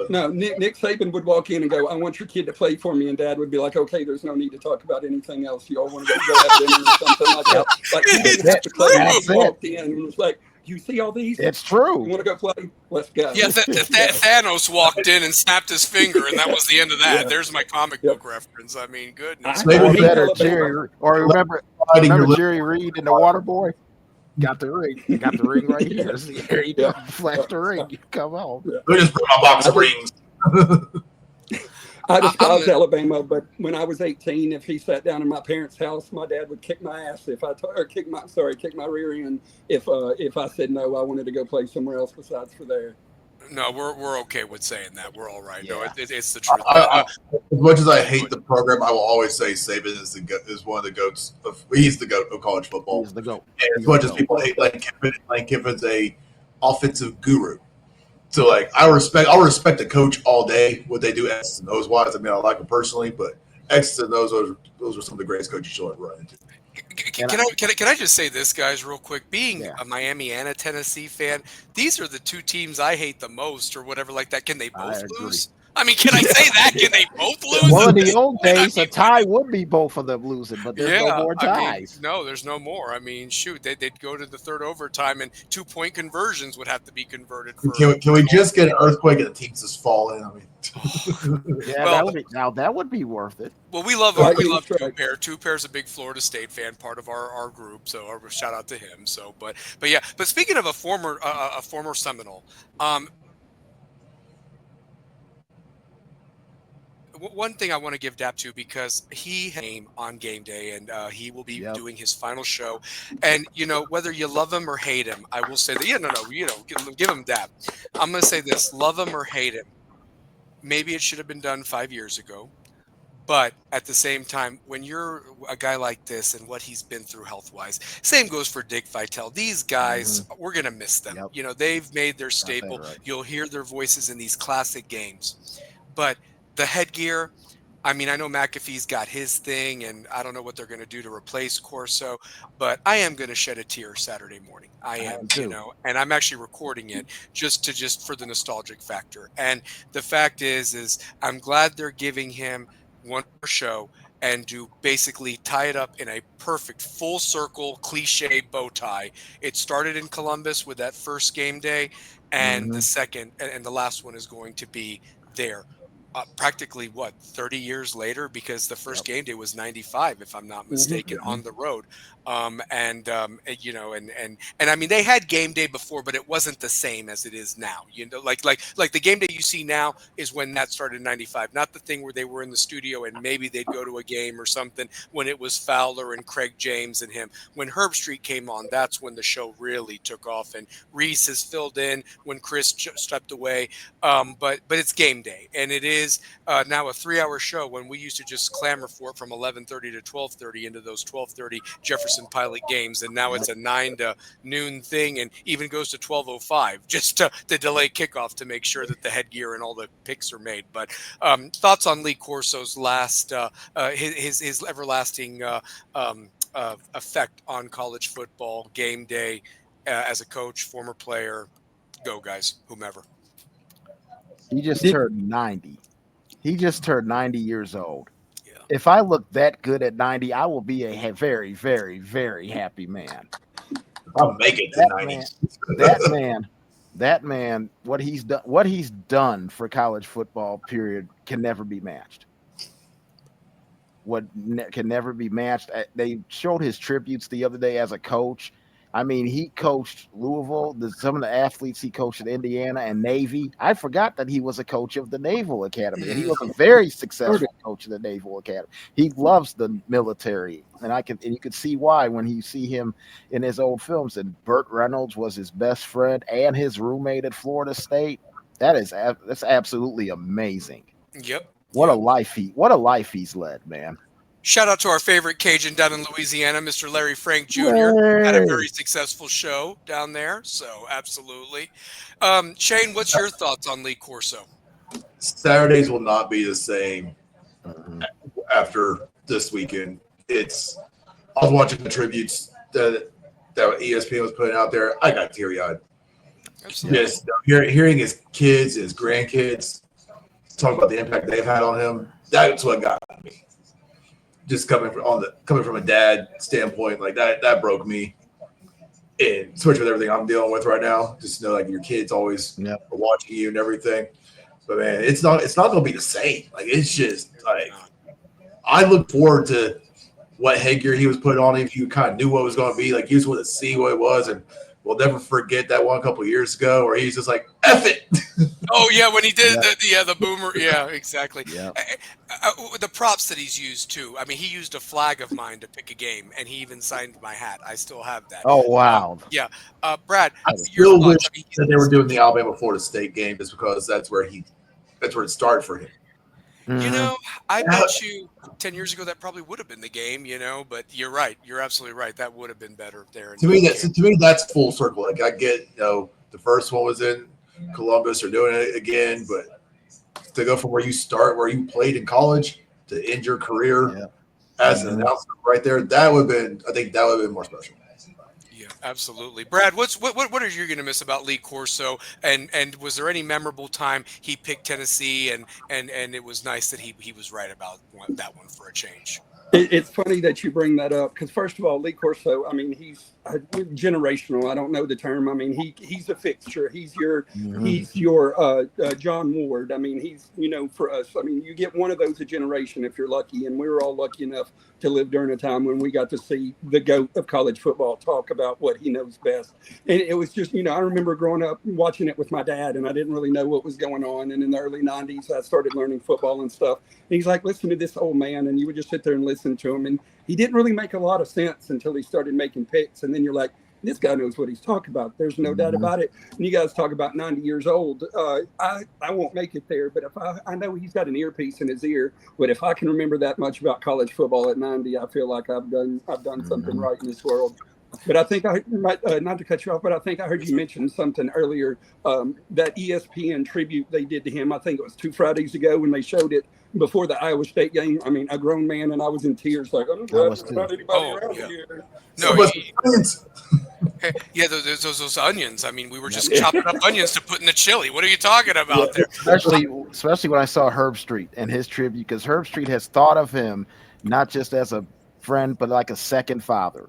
No, Nick Saban would walk in and go, "I want your kid to play for me," and Dad would be like, "Okay, there's no need to talk about anything else. You all want to go have dinner or something like that." Like he didn't have to play. He walked in and was like, "You see all these? It's true. You want to go play? Let's go." Yeah, Thanos walked in and snapped his finger, and that was the end of that. There's my comic book reference. I mean, goodness. Or remember Jerry Reed and the Water Boy? Got the ring. You got the ring right here. See, here you go. Flash the ring. You come on. Let me just bring my box of rings. I despise Alabama, but when I was 18, if he sat down in my parents' house, my dad would kick my ass if kick my rear end if I said no, I wanted to go play somewhere else besides for there. No, we're okay with saying that. We're all right. Yeah. No, it's the truth. As much as I hate the program, I will always say Saban is one of the goats. He's the goat of college football. He's the goat. And as much as people hate Lane Kiffin's a offensive guru. So like I'll respect the coach all day. What they do X's and O's wise. I mean, I like them personally, but X's and O's those are some of the greatest coaches you'll ever run into. Can I just say this, guys, real quick? Being a Miami and a Tennessee fan, these are the two teams I hate the most, or whatever like that. Can they both lose? I mean, can I say that? Can they both lose? Well, in the old days, a tie would be both of them losing, but there's no more ties. No, there's no more. I mean, shoot, they'd go to the third overtime, and 2-point conversions would have to be converted. Can we just get an earthquake and the teams just fall in? I mean, that would be worth it. Well, we love Two Pair. Two Pair's a big Florida State fan, part of our group. So shout out to him. So, but speaking of a former Seminole, one thing I want to give Dap to, because he came on game day and he will be doing his final show. And, whether you love him or hate him, I will say that, give him Dap. I'm going to say this, love him or hate him. Maybe it should have been done 5 years ago. But at the same time, when you're a guy like this and what he's been through health-wise, same goes for Dick Vitale. These guys, we're going to miss them. Yep. They've made their staple. Right. You'll hear their voices in these classic games. But the headgear, I mean, I know McAfee's got his thing, and I don't know what they're going to do to replace Corso, but I am going to shed a tear Saturday morning. I am, and I'm actually recording it just for the nostalgic factor. And the fact is I'm glad they're giving him one more show and to basically tie it up in a perfect full circle cliche bow tie. It started in Columbus with that first game day, and the second and the last one is going to be there. Practically 30 years later, because the first game day was 95, if I'm not mistaken, on the road. And I mean, they had game day before, but it wasn't the same as it is now. Like the game day you see now is when that started in 95, not the thing where they were in the studio and maybe they'd go to a game or something when it was Fowler and Craig James and him. When Herb Street came on, that's when the show really took off, and Reese has filled in when Chris stepped away. But it's game day, and it is now a 3-hour show when we used to just clamor for it from 11:30 to 12:30 into those 12:30 Jefferson Pilot games, and now it's a 9 to noon thing, and even goes to 12:05 just to delay kickoff to make sure that the headgear and all the picks are made. But thoughts on Lee Corso's last his everlasting effect on college football, game day, as a coach, former player, go guys, whomever. He just turned 90. He just turned 90 years old. Yeah. If I look that good at 90, I will be a very, very, very happy man. I'll make it to 90. That man, what he's done for college football, period, can never be matched. Can never be matched. They showed his tributes the other day as a coach. I mean, he coached Louisville. Some of the athletes he coached at Indiana and Navy. I forgot that he was a coach of the Naval Academy, and he was a very successful coach of the Naval Academy. He loves the military, and you could see why when you see him in his old films. And Burt Reynolds was his best friend and his roommate at Florida State. That's absolutely amazing. Yep. What a life he's led, man. Shout out to our favorite Cajun down in Louisiana, Mr. Larry Frank Jr. Had a very successful show down there, so absolutely. Shane, what's your thoughts on Lee Corso? Saturdays will not be the same after this weekend. I was watching the tributes that ESPN was putting out there. I got teary-eyed. Just hearing his kids, his grandkids talk about the impact they've had on him. That's what got me. Just coming from a dad standpoint, like that broke me. And especially with everything I'm dealing with right now, just know like your kids always are watching you and everything. But man, it's not gonna be the same. Like it's just like I look forward to what headgear he was putting on, if you kind of knew what it was going to be. Like, you just want to see what it was. And we'll never forget that one a couple of years ago where he's just like, F it. Oh, yeah, when he did the boomer. Yeah, exactly. Yeah. The props that he's used, too. I mean, he used a flag of mine to pick a game, and he even signed my hat. I still have that. Oh, wow. Yeah. Brad, I still wish that they were doing the Alabama-Florida State game just because that's where it started for him. You know, I bet you 10 years ago that probably would have been the game, you know, but you're right. You're absolutely right. That would have been better there. To me, that's full circle. Like, I get, you know, the first one was in Columbus, or doing it again, but to go from where you start, where you played in college, to end your career as an announcer right there, that would have been, I think that would have been more special. Yeah, absolutely. Brad, what are you going to miss about Lee Corso? And was there any memorable time he picked Tennessee, and it was nice that he was right about that one for a change? It's funny that you bring that up, because first of all, Lee Corso, I mean, he's generational. I don't know the term. I mean, he's a fixture. He's your John Ward. I mean, he's, you know, for us, I mean, you get one of those a generation if you're lucky, and we were all lucky enough to live during a time when we got to see the GOAT of college football talk about what he knows best. And it was just, you know, I remember growing up watching it with my dad, and I didn't really know what was going on. And in the early 90s, I started learning football and stuff. And he's like, listen to this old man, and you would just sit there and listen to him. And he didn't really make a lot of sense until he started making picks. And then you're like, this guy knows what he's talking about. There's no doubt about it. And you guys talk about 90 years old. I won't make it there, but if I know he's got an earpiece in his ear, but if I can remember that much about college football at 90, I feel like I've done something right in this world. But I think I might, not to cut you off, but I think I heard you mention something earlier, that ESPN tribute they did to him. I think it was 2 Fridays ago when they showed it before the Iowa State game. I mean, a grown man, and I was in tears, like, I'm glad there's not anybody around here. No, yeah, those onions. I mean, we were just chopping up onions to put in the chili. What are you talking about there? Especially when I saw Herb Street and his tribute, because Herb Street has thought of him not just as a friend, but like a second father.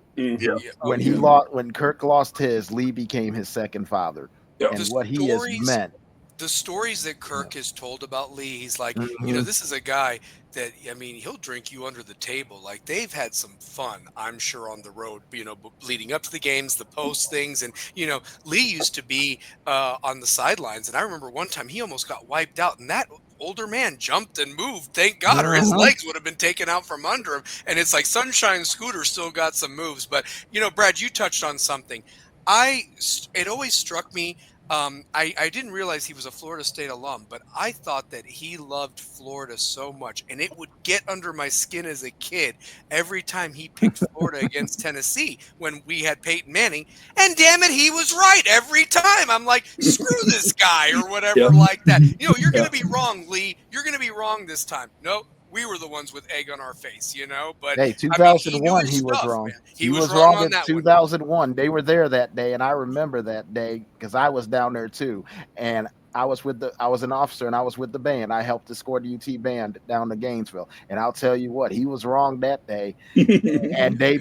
When Kirk lost his, Lee became his second father, and what he has meant. The stories that Kirk has told about Lee, he's like, you know, this is a guy that, I mean, he'll drink you under the table. Like, they've had some fun, I'm sure, on the road, you know, leading up to the games, the post things. And, you know, Lee used to be on the sidelines. And I remember one time he almost got wiped out, and that older man jumped and moved, thank God, or his legs would have been taken out from under him. And it's like Sunshine Scooter still got some moves. But, you know, Brad, you touched on something. It always struck me. I didn't realize he was a Florida State alum, but I thought that he loved Florida so much, and it would get under my skin as a kid every time he picked Florida against Tennessee when we had Peyton Manning. And damn it, he was right every time. I'm like, screw this guy or whatever like that. You know, you're going to be wrong, Lee. You're going to be wrong this time. Nope. We were the ones with egg on our face, you know. But hey, 2001, he was wrong. Man. He was wrong in 2001. They were there that day, and I remember that day because I was down there too. And I was an officer, and I was with the band. I helped escort the UT band down to Gainesville. And I'll tell you what, he was wrong that day. and they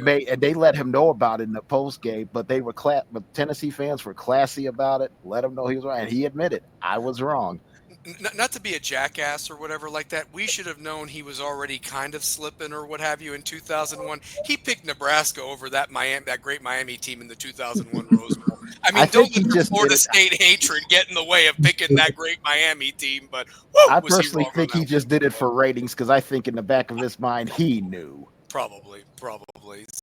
let him know about it in the post game. But they were but Tennessee fans were classy about it. Let him know he was wrong, and he admitted, I was wrong. Not to be a jackass or whatever like that, we should have known he was already kind of slipping or what have you in 2001. He picked Nebraska over that great Miami team in the 2001 Rose Bowl. I mean, don't let your Florida State hatred get in the way of picking that great Miami team. But I personally think he just did it for ratings, because I think in the back of his mind he knew. Probably.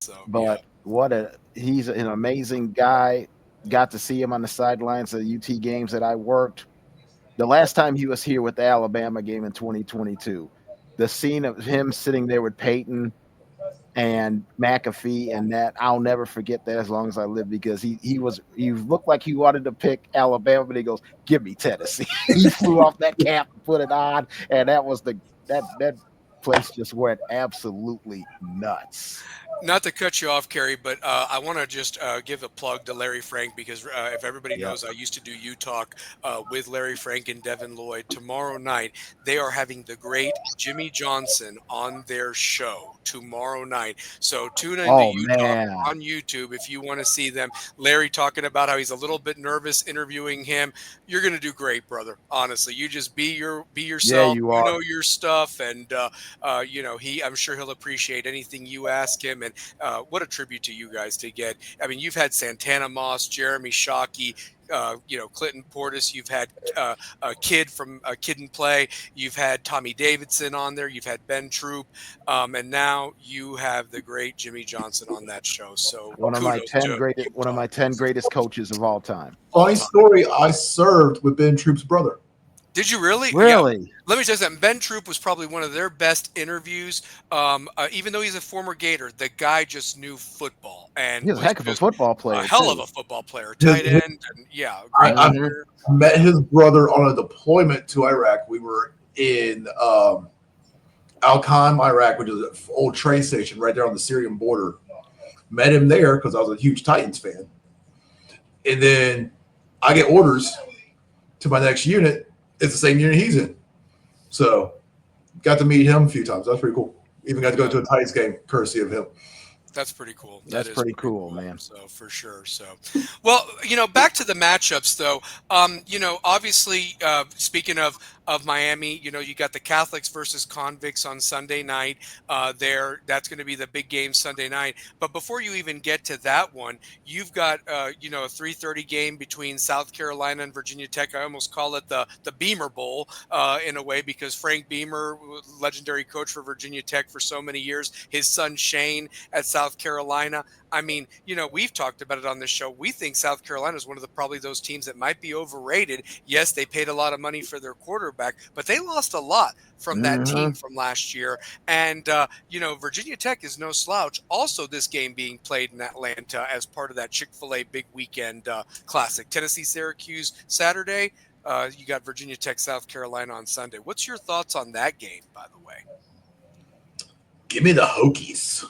So, but he's an amazing guy. Got to see him on the sidelines of the UT games that I worked. The last time he was here with the Alabama game in 2022, the scene of him sitting there with Peyton and McAfee, and that, I'll never forget that as long as I live, because he looked like he wanted to pick Alabama, but he goes, give me Tennessee. He flew off that cap and put it on, and that was that place just went absolutely nuts. Not to cut you off, Kerry, but I want to just give a plug to Larry Frank because if everybody knows, I used to do U Talk with Larry Frank and Devin Lloyd. Tomorrow night, they are having the great Jimmy Johnson on their show tomorrow night. So tune in to U Talk on YouTube if you want to see them. Larry talking about how he's a little bit nervous interviewing him. You're going to do great, brother. Honestly, you just be yourself. Yeah, you are. Know your stuff, and I'm sure he'll appreciate anything you ask him. And what a tribute to you guys to get. I mean, you've had Santana Moss, Jeremy Shockey, Clinton Portis. You've had a kid from Kid and Play. You've had Tommy Davidson on there. You've had Ben Troop, and now you have the great Jimmy Johnson on that show. So one of my 10 greatest coaches of all time. Funny story. I served with Ben Troop's brother. Did you really? Really? Yeah. Let me tell you something. Ben Troop was probably one of their best interviews. Even though he's a former Gator, the guy just knew football and he's a heck of a football player. A hell of a football player, tight end. And I met his brother on a deployment to Iraq. We were in Al-Qaim, Iraq, which is an old train station right there on the Syrian border. Met him there because I was a huge Titans fan. And then I get orders to my next unit. It's the same unit he's in. So got to meet him a few times. That's pretty cool. Even got to go to a Titans game courtesy of him. That's pretty cool. That's pretty cool, man. So for sure. So, well, back to the matchups though. Obviously, speaking of Miami, you got the Catholics versus Convicts on Sunday night. That's going to be the big game Sunday night. But before you even get to that one, you've got a 3:30 game between South Carolina and Virginia Tech. I almost call it the Beamer Bowl in a way because Frank Beamer, legendary coach for Virginia Tech for so many years, his son Shane at South Carolina. I mean, we've talked about it on this show. We think South Carolina is one of probably those teams that might be overrated. Yes, they paid a lot of money for their quarterback, but they lost a lot from that team from last year. And, Virginia Tech is no slouch. Also, this game being played in Atlanta as part of that Chick-fil-A big weekend classic. Tennessee, Syracuse Saturday. You got Virginia Tech, South Carolina on Sunday. What's your thoughts on that game, by the way? Give me the Hokies.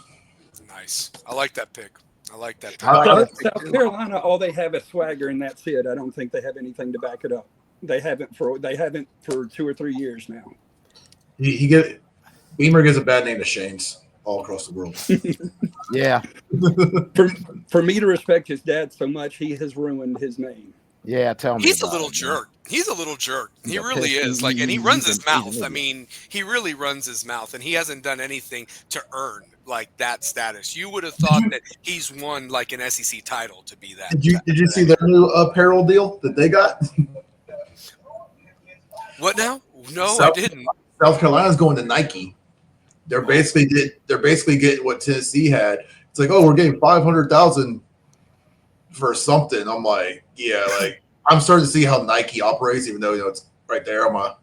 Nice. I like that pick. South Carolina, all they have is swagger, and that's it. I don't think they have anything to back it up. They haven't for 2 or 3 years now. Beamer gives a bad name to Shane's all across the world. Yeah. For me to respect his dad so much, he has ruined his name. Yeah, tell me. He's a little jerk. He's a little jerk. He really is. And he runs his mouth. I mean, he really runs his mouth, and he hasn't done anything to earn that status. You would have thought that he's won an SEC title to be that. Did you see their new apparel deal that they got? What now? No, I didn't. South Carolina's going to Nike. They're basically getting what Tennessee had. It's like, oh, we're getting $500,000 for something. I'm like, yeah, I'm starting to see how Nike operates, even though it's right there on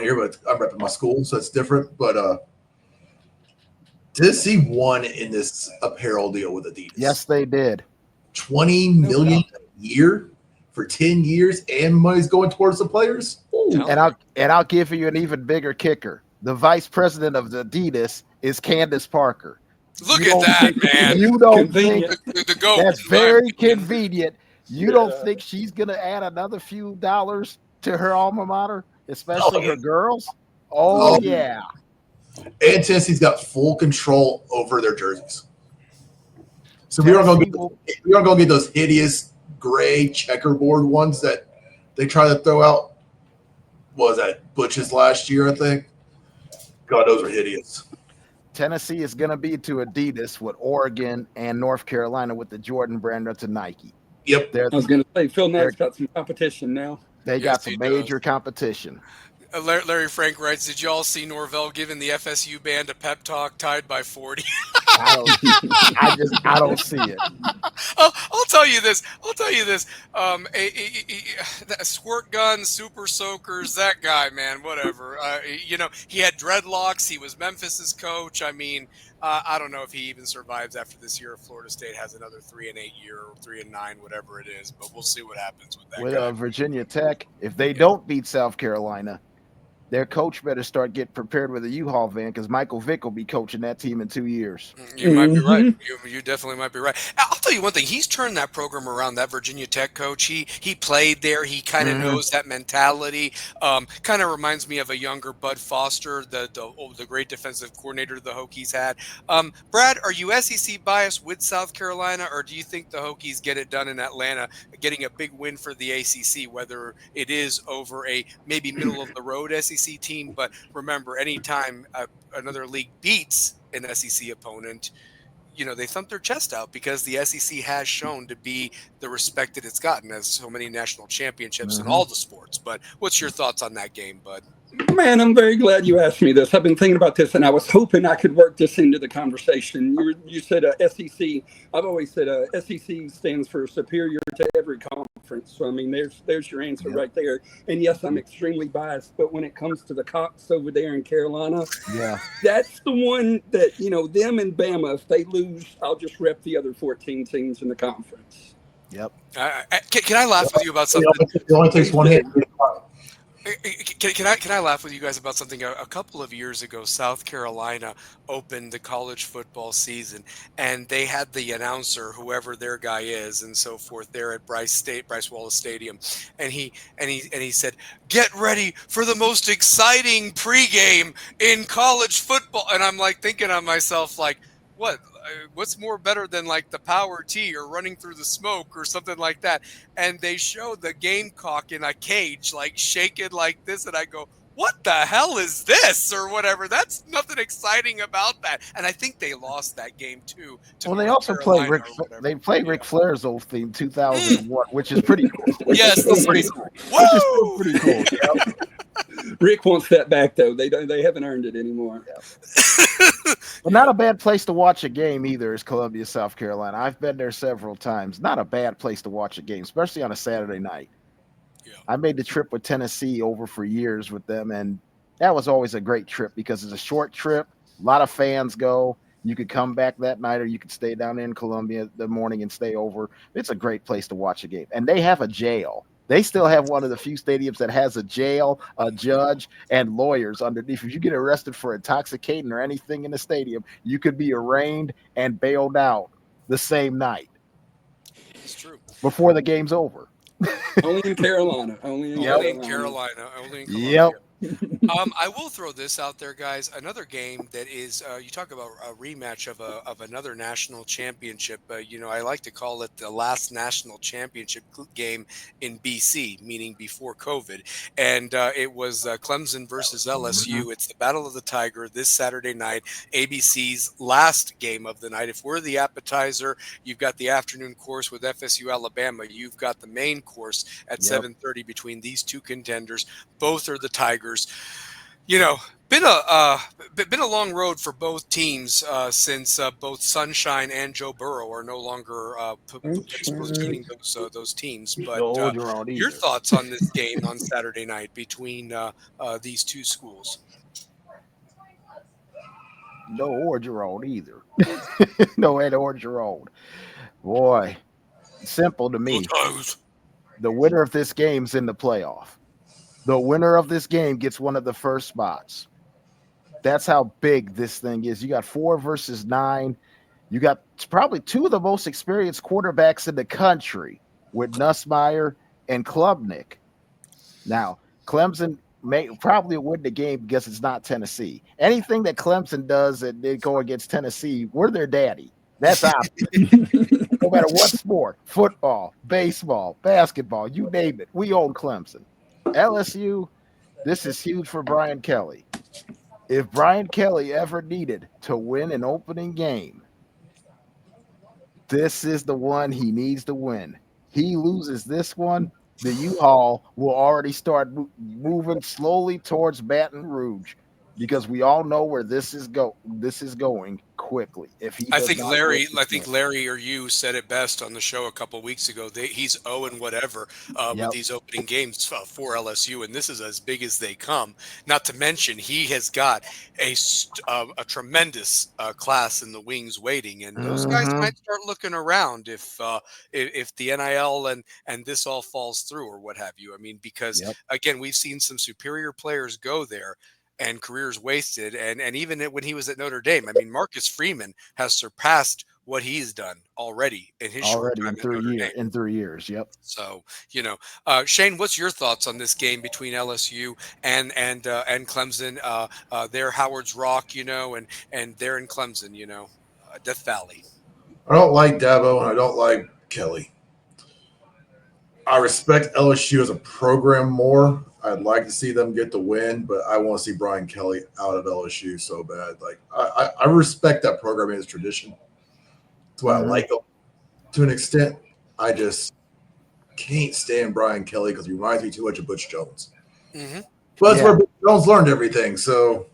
here, but I'm repping my school, so it's different. But Tennessee won in this apparel deal with Adidas. Yes, they did. $20 million a year for 10 years, and money's going towards the players. Ooh. And I'll give you an even bigger kicker. The vice president of the Adidas is Candace Parker. Look at that, man. You don't think that's very convenient. You don't think she's going to add another few dollars to her alma mater, especially her girls? Oh, yeah. And Tennessee's got full control over their jerseys. So we aren't going to get those hideous gray checkerboard ones that they try to throw out. What was that? Butch's last year, I think. God, those are hideous. Tennessee is going to be to Adidas with Oregon and North Carolina with the Jordan brand to Nike. Yep. I was going to say, Phil Knights got some competition now. They got some major competition. Larry Frank writes, did y'all see Norvell giving the FSU band a pep talk tied by 40? I don't see it. I'll tell you this. Squirt guns, super soakers, that guy, man, whatever. He had dreadlocks. He was Memphis's coach. I mean, I don't know if he even survives after this year if Florida State has another 3-8 year or 3-9, whatever it is. But we'll see what happens with that guy. Virginia Tech, if they don't beat South Carolina, their coach better start getting prepared with a U-Haul van because Michael Vick will be coaching that team in 2 years. You might be right. You definitely might be right. I'll tell you one thing. He's turned that program around. That Virginia Tech coach. He played there. He kind of knows that mentality. Kind of reminds me of a younger Bud Foster, the great defensive coordinator the Hokies had. Brad, are you SEC biased with South Carolina, or do you think the Hokies get it done in Atlanta, getting a big win for the ACC, whether it is over a maybe middle of the road SEC team? But remember, anytime another league beats an SEC opponent, they thump their chest out because the SEC has shown to be the respect that it's gotten as so many national championships in all the sports. But what's your thoughts on that game, Bud? Man, I'm very glad you asked me this. I've been thinking about this, and I was hoping I could work this into the conversation. You said SEC. I've always said SEC stands for superior to every conference. So, I mean, there's your answer right there. And, yes, I'm extremely biased. But when it comes to the Cox over there in Carolina, that's the one that, them and Bama, if they lose, I'll just rep the other 14 teams in the conference. Yep. Can I laugh with you about something? It only takes one hit. Can I laugh with you guys about something? A couple of years ago, South Carolina opened the college football season, and they had the announcer, whoever their guy is, and so forth, there at Bryce Wallace Stadium, and he said, "Get ready for the most exciting pregame in college football." And I'm like thinking on myself, like, what's more better than like the power tee or running through the smoke or something like that? And they show the gamecock in a cage, like shaking like this. And I go, what the hell is this or whatever? That's nothing exciting about that. And I think they lost that game too. Well, they also play Ric Flair's old theme 2001, which is pretty cool. Yes, pretty cool. Which is still pretty cool. Rick wants that back though. They haven't earned it anymore. But not a bad place to watch a game either is Columbia, South Carolina. I've been there several times. Not a bad place to watch a game, especially on a Saturday night. Yeah. I made the trip with Tennessee over for years with them, and that was always a great trip because it's a short trip. A lot of fans go. You could come back that night, or you could stay down in Columbia the morning and stay over. It's a great place to watch a game. And they have a jail. They still have one of the few stadiums that has a jail, a judge, and lawyers underneath. If you get arrested for intoxicating or anything in the stadium, you could be arraigned and bailed out the same night. It's true. Before the game's over. Only in Carolina. Only in Carolina. Only in Columbia. Yep. I will throw this out there, guys. Another game that is, you talk about a rematch of another national championship. I like to call it the last national championship game in BC, meaning before COVID. And it was Clemson versus LSU. It's the Battle of the Tiger this Saturday night, ABC's last game of the night. If we're the appetizer, you've got the afternoon course with FSU Alabama. You've got the main course at 7:30 between these two contenders. Both are the Tigers. Been a long road for both teams since both Sunshine and Joe Burrow are no longer platooning those teams. But your thoughts on this game on Saturday night between these two schools? No Orgeron either. No Ed Orgeron. Boy, simple to me. The winner of this game's in the playoff. The winner of this game gets one of the first spots. That's how big this thing is. You got 4 versus 9. You got probably 2 of the most experienced quarterbacks in the country with Nussmeier and Klubnik. Now, Clemson may probably win the game because it's not Tennessee. Anything that Clemson does and they go against Tennessee, we're their daddy. That's obvious. No matter what sport, football, baseball, basketball, you name it, we own Clemson. LSU, this is huge for Brian Kelly. If Brian Kelly ever needed to win an opening game, this is the one he needs to win. He loses this one, the U-Haul will already start moving slowly towards Baton Rouge because we all know where this is going quickly. If he, I think Larry or you said it best on the show a couple of weeks ago. He's 0 and whatever with these opening games for LSU, and this is as big as they come. Not to mention he has got a tremendous class in the wings waiting, and those guys might start looking around if the NIL and this all falls through or what have you. I mean, because again, we've seen some superior players go there and careers wasted. And even when he was at Notre Dame, I mean, Marcus Freeman has surpassed what he's done already in his short time in 3 years. Yep. So, Shane, what's your thoughts on this game between LSU and Clemson? They're Howard's Rock, and they're in Clemson, Death Valley. I don't like Dabo and I don't like Kelly. I respect LSU as a program more. I'd like to see them get the win, but I want to see Brian Kelly out of LSU so bad. Like I respect that program and its tradition. That's why I like them to an extent. I just can't stand Brian Kelly because he reminds me too much of Butch Jones. But that's where Butch Jones learned everything. So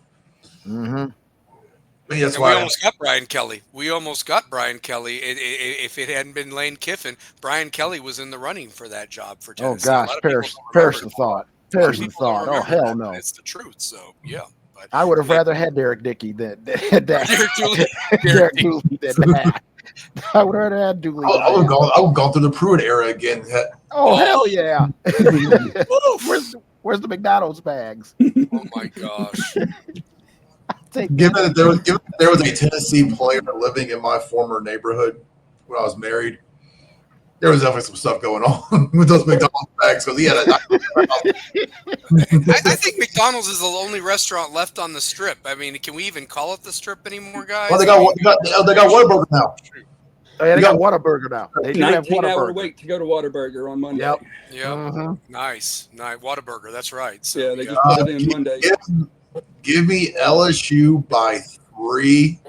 that's why we almost got Brian Kelly. If it hadn't been Lane Kiffin, Brian Kelly was in the running for that job for Tennessee. Oh gosh, perish the thought. Oh hell no! It's the truth. So yeah, but I would have rather had Derek Dickey than Derek Dooley than that. I would have rather had Dooley. I would have gone through the Pruitt era again. Oh hell yeah! Where's the McDonald's bags? Oh my gosh! Given that there was a Tennessee player living in my former neighborhood when I was married, there was definitely some stuff going on with those McDonald's bags because he had I think McDonald's is the only restaurant left on the Strip. I mean, can we even call it the Strip anymore, guys? Well, they got Whataburger now. Oh, yeah, they got Whataburger now. They do have 19-hour wait to go to Whataburger on Monday. Yep. Nice. Whataburger. That's right. So, yeah, they just put it in Monday. Give me LSU by 3.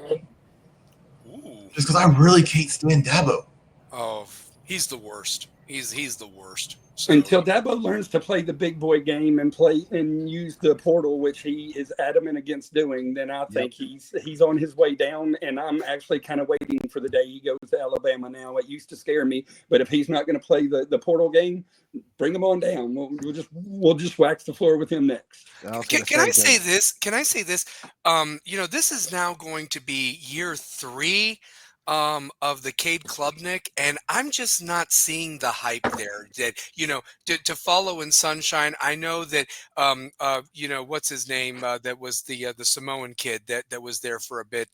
Just because I really can't stand Dabo. Oh, he's the worst. He's the worst. So, until Dabo learns to play the big boy game and use the portal, which he is adamant against doing, then I think he's on his way down. And I'm actually kind of waiting for the day he goes to Alabama now. It used to scare me, but if he's not going to play the portal game, bring him on down. We'll just wax the floor with him next. Can I say this? This is now going to be year 3 of the Cade Klubnik, and I'm just not seeing the hype there. That to follow in Sunshine. I know that what's his name? That was the Samoan kid that was there for a bit.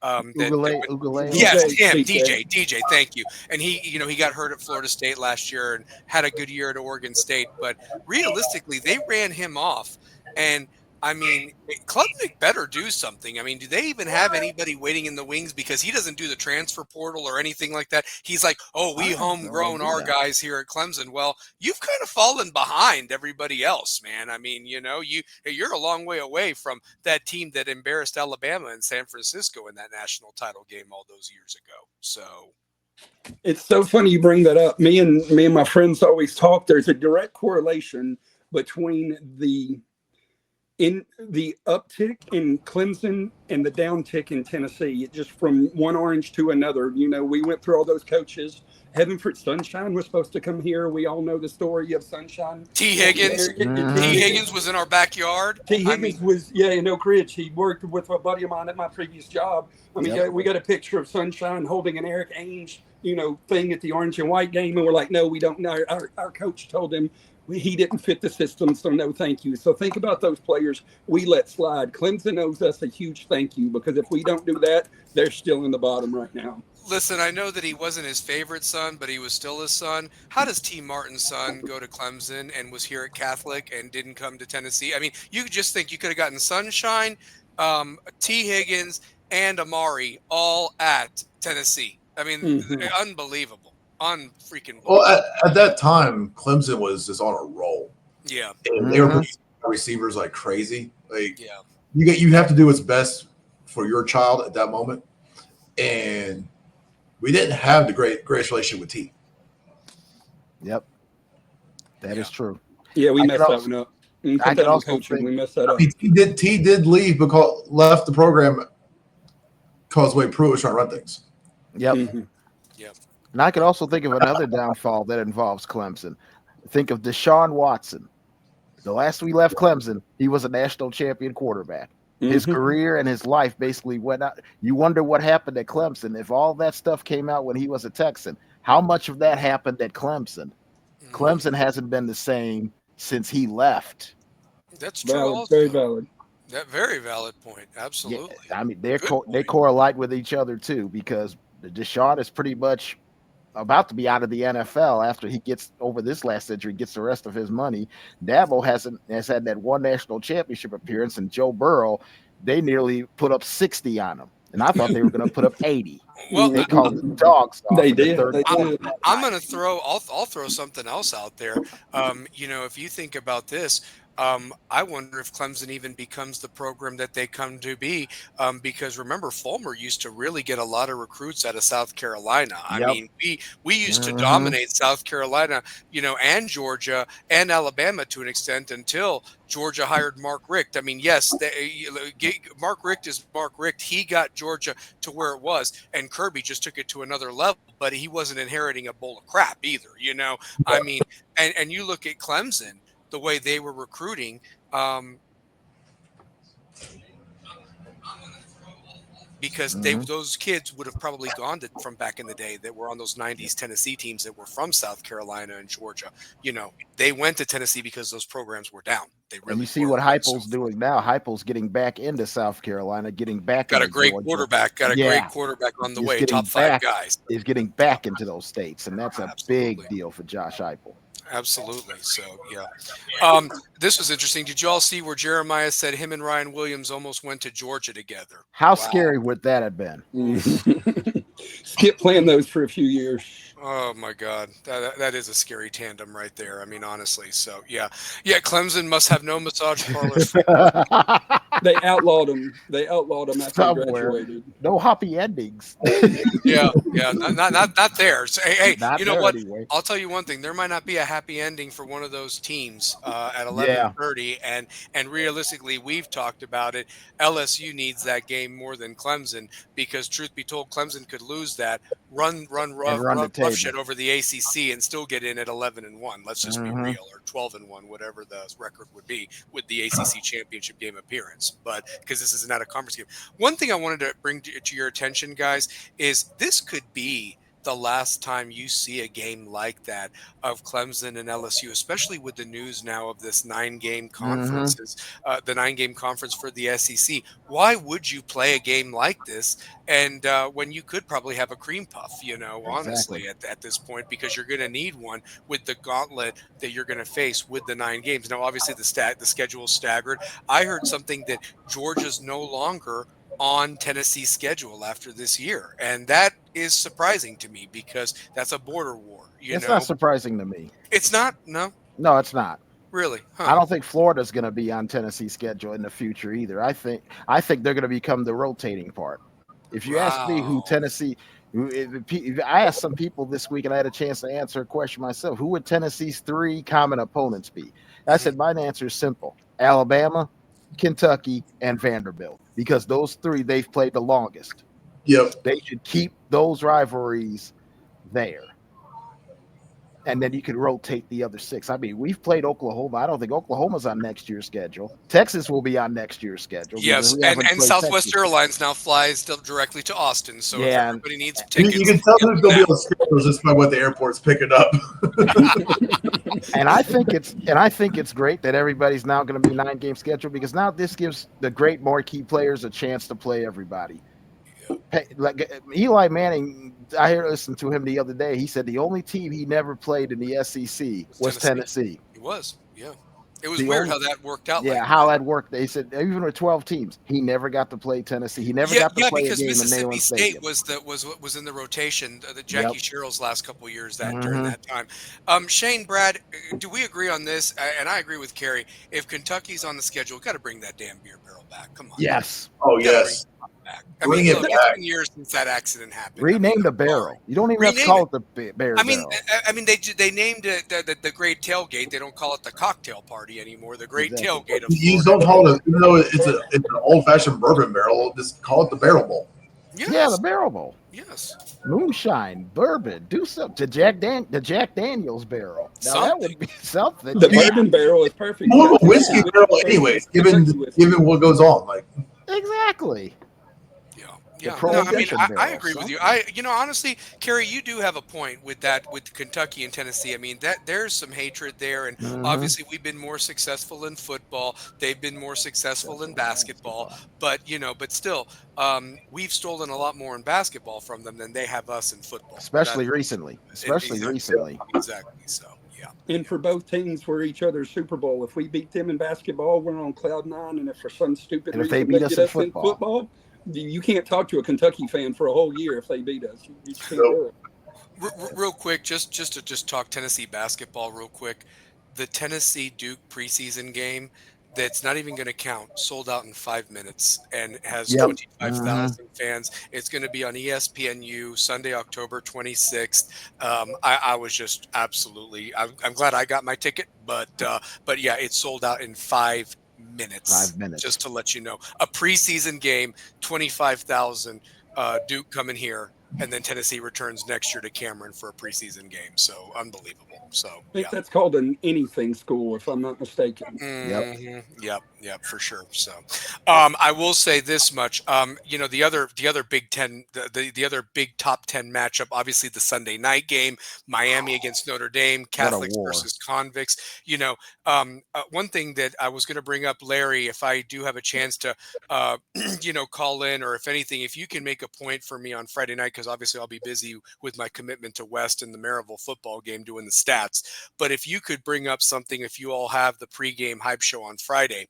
Ugale. Yes, him, DJ. Thank you. And he got hurt at Florida State last year and had a good year at Oregon State. But realistically, they ran him off, and I mean, Klubnik better do something. I mean, do they even have anybody waiting in the wings? Because he doesn't do the transfer portal or anything like that. He's like, we homegrown our guys here at Clemson. Well, you've kind of fallen behind everybody else, man. I mean, you're a long way away from that team that embarrassed Alabama and San Francisco in that national title game all those years ago. So it's so funny you bring that up. Me and my friends always talk. There's a direct correlation between the uptick in Clemson and the downtick in Tennessee. It just from one orange to another. We went through all those coaches. Heavenford Sunshine was supposed to come here. We all know the story of Sunshine. T. Higgins. T. Higgins was in our backyard. T. Higgins was in Oak Ridge. He worked with a buddy of mine at my previous job. I mean, we got a picture of Sunshine holding an Eric Ainge, thing at the orange and white game, and we're like, no, we don't know. Our coach told him he didn't fit the system, so no thank you. So think about those players we let slide. Clemson owes us a huge thank you, because if we don't do that, they're still in the bottom right now. Listen, I know that he wasn't his favorite son, but he was still his son. How does T. Martin's son go to Clemson and was here at Catholic and didn't come to Tennessee? I mean, you just think you could have gotten Sunshine, T. Higgins, and Amari all at Tennessee. I mean, unbelievable. Unfreaking. Well, at that time, Clemson was just on a roll. Yeah. And they were producing receivers like crazy. You have to do what's best for your child at that moment. And we didn't have the greatest relationship with T. Yep. That is true. Yeah, we messed that one up. I could also think we messed that up. T did leave left the program Causeway Pruitt was trying to run things. Yep. Mm-hmm. Yep. And I could also think of another downfall that involves Clemson. Think of Deshaun Watson. The last we left Clemson, he was a national champion quarterback. His career and his life basically went out. You wonder what happened at Clemson. If all that stuff came out when he was a Texan, how much of that happened at Clemson? Clemson hasn't been the same since he left. That's true. Valid, Also. very valid. That very valid point. Absolutely. Yeah, I mean, they correlate with each other too, because Deshaun is pretty much about to be out of the NFL after he gets over this last injury, gets the rest of his money. Dabo has had that one national championship appearance, and Joe Burrow, they nearly put up 60 on him. And I thought they were going to put up 80. Well, they called it dogs. They did. I'm going to throw. I'll throw something else out there. If you think about this, I wonder if Clemson even becomes the program that they come to be, because remember, Fulmer used to really get a lot of recruits out of South Carolina. I mean, we used to dominate South Carolina, and Georgia and Alabama to an extent until Georgia hired Mark Richt. I mean, yes, Mark Richt is Mark Richt. He got Georgia to where it was, and Kirby just took it to another level. But he wasn't inheriting a bowl of crap either. I mean, and you look at Clemson. The way they were recruiting, because those kids would have probably gone from back in the day that were on those 90s Tennessee teams that were from South Carolina and Georgia. They went to Tennessee because those programs were down. And you see what Heupel's doing now. Heupel's getting back into South Carolina, getting back. Got a great quarterback. Great quarterback on the way. Top 5 guys. He's getting back into those states, and that's a big deal for Josh Heupel. Absolutely. So, yeah. This was interesting. Did you all see where Jeremiah said him and Ryan Williams almost went to Georgia together? How scary would that have been? Skip playing those for a few years. Oh my God, that is a scary tandem right there. I mean, honestly. So yeah. Clemson must have no massage parlors. They outlawed them. After they graduated. No happy endings. yeah, not theirs. Hey, not you know what? Anyway. I'll tell you one thing. There might not be a happy ending for one of those teams at 11:30, and realistically, we've talked about it. LSU needs that game more than Clemson because, truth be told, Clemson could lose that. Run rough shit over the ACC and still get in at 11-1. Let's just be real, or 12-1, whatever the record would be with the ACC championship game appearance. But because this is not a conference game, one thing I wanted to bring to your attention, guys, is this could be the last time you see a game like that of Clemson and LSU, especially with the news now of this 9-game conferences, the 9-game conference for the SEC. Why would you play a game like this? And when you could probably have a cream puff, honestly, at this point, because you're going to need one with the gauntlet that you're going to face with the 9 games. Now, obviously, the schedule is staggered. I heard something that Georgia's no longer on Tennessee's schedule after this year, and that is surprising to me because that's a border war. It's not surprising to me. It's not. No, it's not. Really? Huh. I don't think Florida's going to be on Tennessee's schedule in the future either. I think they're going to become the rotating part. If you ask me who Tennessee, I asked some people this week, and I had a chance to answer a question myself. Who would Tennessee's 3 common opponents be? I said my answer is simple: Alabama, Kentucky, and Vanderbilt, because those 3 they've played the longest. Yep. They should keep those rivalries there. And then you could rotate the other 6. I mean, we've played Oklahoma. I don't think Oklahoma's on next year's schedule. Texas will be on next year's schedule. Yes, and Southwest Airlines now flies directly to Austin. So if everybody needs tickets, you can tell who's going to be on schedules just by what the airport's picking up. And I think it's great that everybody's now going to be 9-game schedule, because now this gives the great marquee players a chance to play everybody. Like Eli Manning, I listened to him the other day. He said the only team he never played in the SEC was Tennessee. It was, yeah. It was weird how that worked out. Yeah, how that worked. They said even with 12 teams, he never got to play Tennessee. He never got to play a game in Neyland Stadium. was in the rotation. The Jackie Sherrill's last couple of years during that time. Shane, Brad, do we agree on this? And I agree with Kerry. If Kentucky's on the schedule, got to bring that damn beer barrel back. Come on. Yes. Oh yes. Bring it back. It's been years since that accident happened. Rename the barrel. You don't even have to call it the barrel. I mean, they named it the Great Tailgate. They don't call it the cocktail party anymore. The Great Tailgate of You don't call it, even though it's an old-fashioned bourbon barrel, just call it the Barrel Bowl. Yes. Yeah, the Barrel Bowl. Yes. Moonshine, bourbon, do something. The Jack Daniels barrel. Now Something. that would be something. The Yeah, bourbon barrel is perfect. More of a Yeah, whiskey Kentucky barrel, whiskey, anyways. Kentucky whiskey. Given what goes on, like exactly. Yeah. The Yeah. No, I Prohibition mean, I barrel. agree with you. something. Honestly, Kerry, you do have a point with that, with Kentucky and Tennessee. I mean, that there's some hatred there, and Mhm. obviously we've been more successful in football. They've been more successful in basketball, but but still, we've stolen a lot more in basketball from them than they have us in football. Especially recently. Especially recently. Exactly. So, yeah. And for both teams, we're each other's Super Bowl. If we beat them in basketball, we're on cloud nine. And if for some stupid And if they reason beat they us get in us in football. football, you can't talk to a Kentucky fan for a whole year if they beat us. You just can't do it. Real quick, just to talk Tennessee basketball real quick. The Tennessee Duke preseason game that's not even going to count sold out in 5 minutes and has Yep. 25,000 fans. It's going to be on ESPNU Sunday, October 26th. I was just absolutely. I'm glad I got my ticket, but yeah, it sold out in 5 minutes. 5 minutes. Just to let you know, a preseason game, 25,000. Duke coming here, and then Tennessee returns next year to Cameron for a preseason game. So unbelievable. So I think that's called an anything school, if I'm not mistaken. Yep, for sure. So, I will say this much. The other Big Ten, the other big top 10 matchup, obviously the Sunday night game, Miami against Notre Dame, Catholics war. versus convicts. One thing that I was going to bring up, Larry, if I do have a chance to, call in, or if anything, if you can make a point for me on Friday night, because obviously I'll be busy with my commitment to West and the Maryville football game doing the stats. But if you could bring up something, if you all have the pregame hype show on Friday.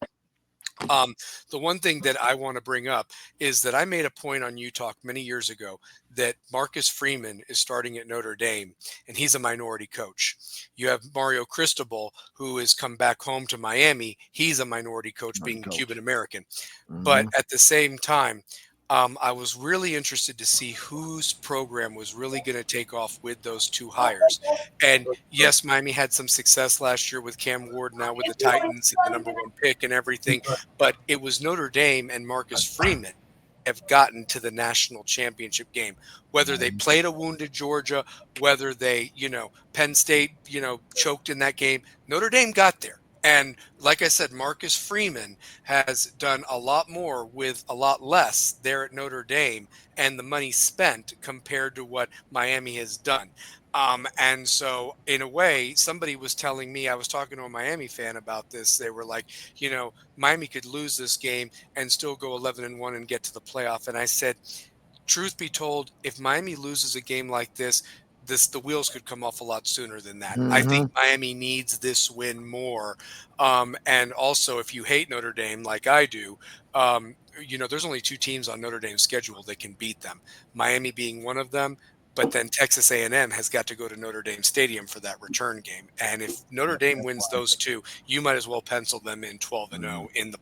The one thing that I want to bring up is that I made a point on U-Talk many years ago that Marcus Freeman is starting at Notre Dame, and he's a minority coach. You have Mario Cristobal, who has come back home to Miami. He's a minority coach, being Cuban American. But at the same time, I was really interested to see whose program was really going to take off with those two hires. And yes, Miami had some success last year with Cam Ward, now with the Titans and the number one pick and everything. But it was Notre Dame and Marcus Freeman have gotten to the national championship game, whether they played a wounded Georgia, whether they, Penn State, choked in that game. Notre Dame got there. And like I said, Marcus Freeman has done a lot more with a lot less there at Notre Dame, and the money spent compared to what Miami has done. And so in a way, somebody was telling me, I was talking to a Miami fan about this. They were like, Miami could lose this game and still go 11-1 and get to the playoff. And I said, truth be told, if Miami loses a game like this, the wheels could come off a lot sooner than that. I think Miami needs this win more. And also, if you hate Notre Dame like I do, there's only two teams on Notre Dame's schedule that can beat them, Miami being one of them. But then Texas A&M has got to go to Notre Dame Stadium for that return game. And if Notre Dame wins those two, you might as well pencil them in 12-0 in the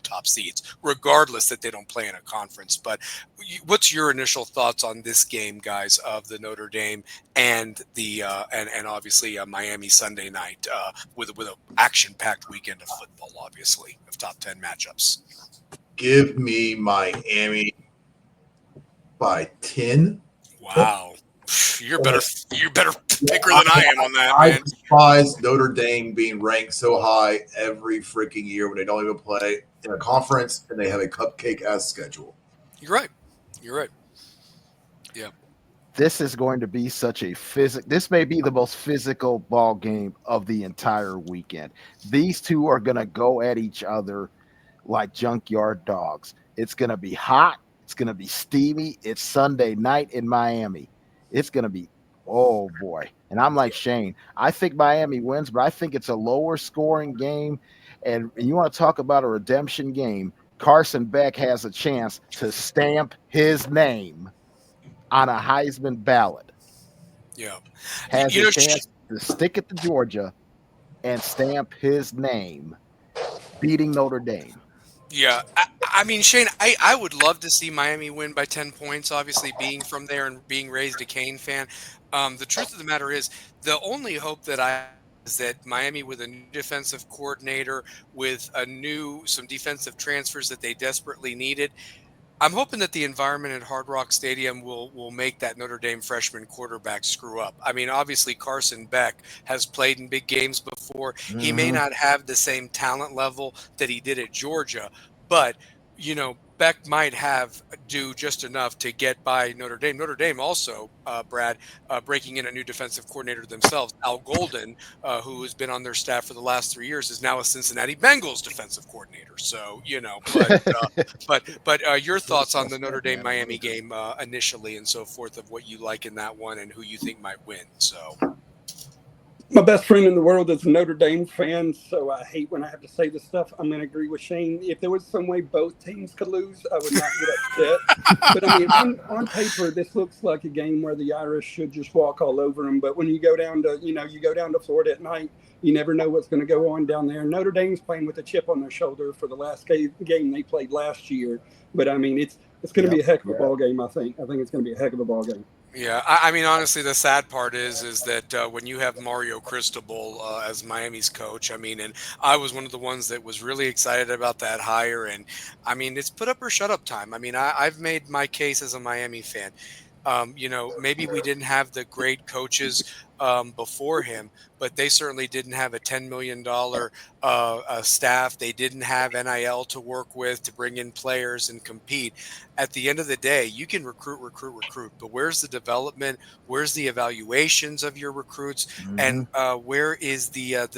top seeds, regardless that they don't play in a conference. But what's your initial thoughts on this game, guys, of the Notre Dame and the and obviously Miami Sunday night with an action-packed weekend of football, obviously, of top 10 matchups? Give me Miami by 10. Wow. You're better picker than I am on that, man. I despise Notre Dame being ranked so high every freaking year when they don't even play in a conference and they have a cupcake-ass schedule. You're right. Yeah. This is going to be such a this may be the most physical ball game of the entire weekend. These two are going to go at each other like junkyard dogs. It's going to be hot. It's going to be steamy. It's Sunday night in Miami. It's going to be, oh boy. And I'm like Shane. I think Miami wins, but I think it's a lower scoring game. And you want to talk about a redemption game? Carson Beck has a chance to stamp his name on a Heisman ballot. Yeah. Has a chance to stick it to Georgia and stamp his name, beating Notre Dame. Yeah, I mean, Shane, I would love to see Miami win by 10 points, obviously being from there and being raised a Kane fan. The truth of the matter is the only hope that I have is that Miami, with a new defensive coordinator, with some defensive transfers that they desperately needed, I'm hoping that the environment at Hard Rock Stadium will make that Notre Dame freshman quarterback screw up. I mean, obviously Carson Beck has played in big games before. He may not have the same talent level that he did at Georgia, but Beck might do just enough to get by Notre Dame. Notre Dame also, Brad, breaking in a new defensive coordinator themselves. Al Golden, who has been on their staff for the last 3 years, is now a Cincinnati Bengals defensive coordinator. So, but your thoughts on the Notre Dame Miami game initially and so forth, of what you like in that one and who you think might win. So. My best friend in the world is a Notre Dame fan, so I hate when I have to say this stuff. I'm going to agree with Shane. If there was some way both teams could lose, I would not get upset. But I mean, on paper, this looks like a game where the Irish should just walk all over them. But when you go down to Florida at night, you never know what's going to go on down there. Notre Dame's playing with a chip on their shoulder for the last game they played last year. But I mean, it's going to be a heck of a ball game. I think it's going to be a heck of a ball game. Yeah, I mean, honestly, the sad part is that when you have Mario Cristobal as Miami's coach, I mean, and I was one of the ones that was really excited about that hire, and I mean, it's put up or shut up time. I mean, I've made my case as a Miami fan. Maybe we didn't have the great coaches before him, but they certainly didn't have a $10 million staff. They didn't have NIL to work with to bring in players and compete. At the end of the day, you can recruit, but where's the development? Where's the evaluations of your recruits? And where is the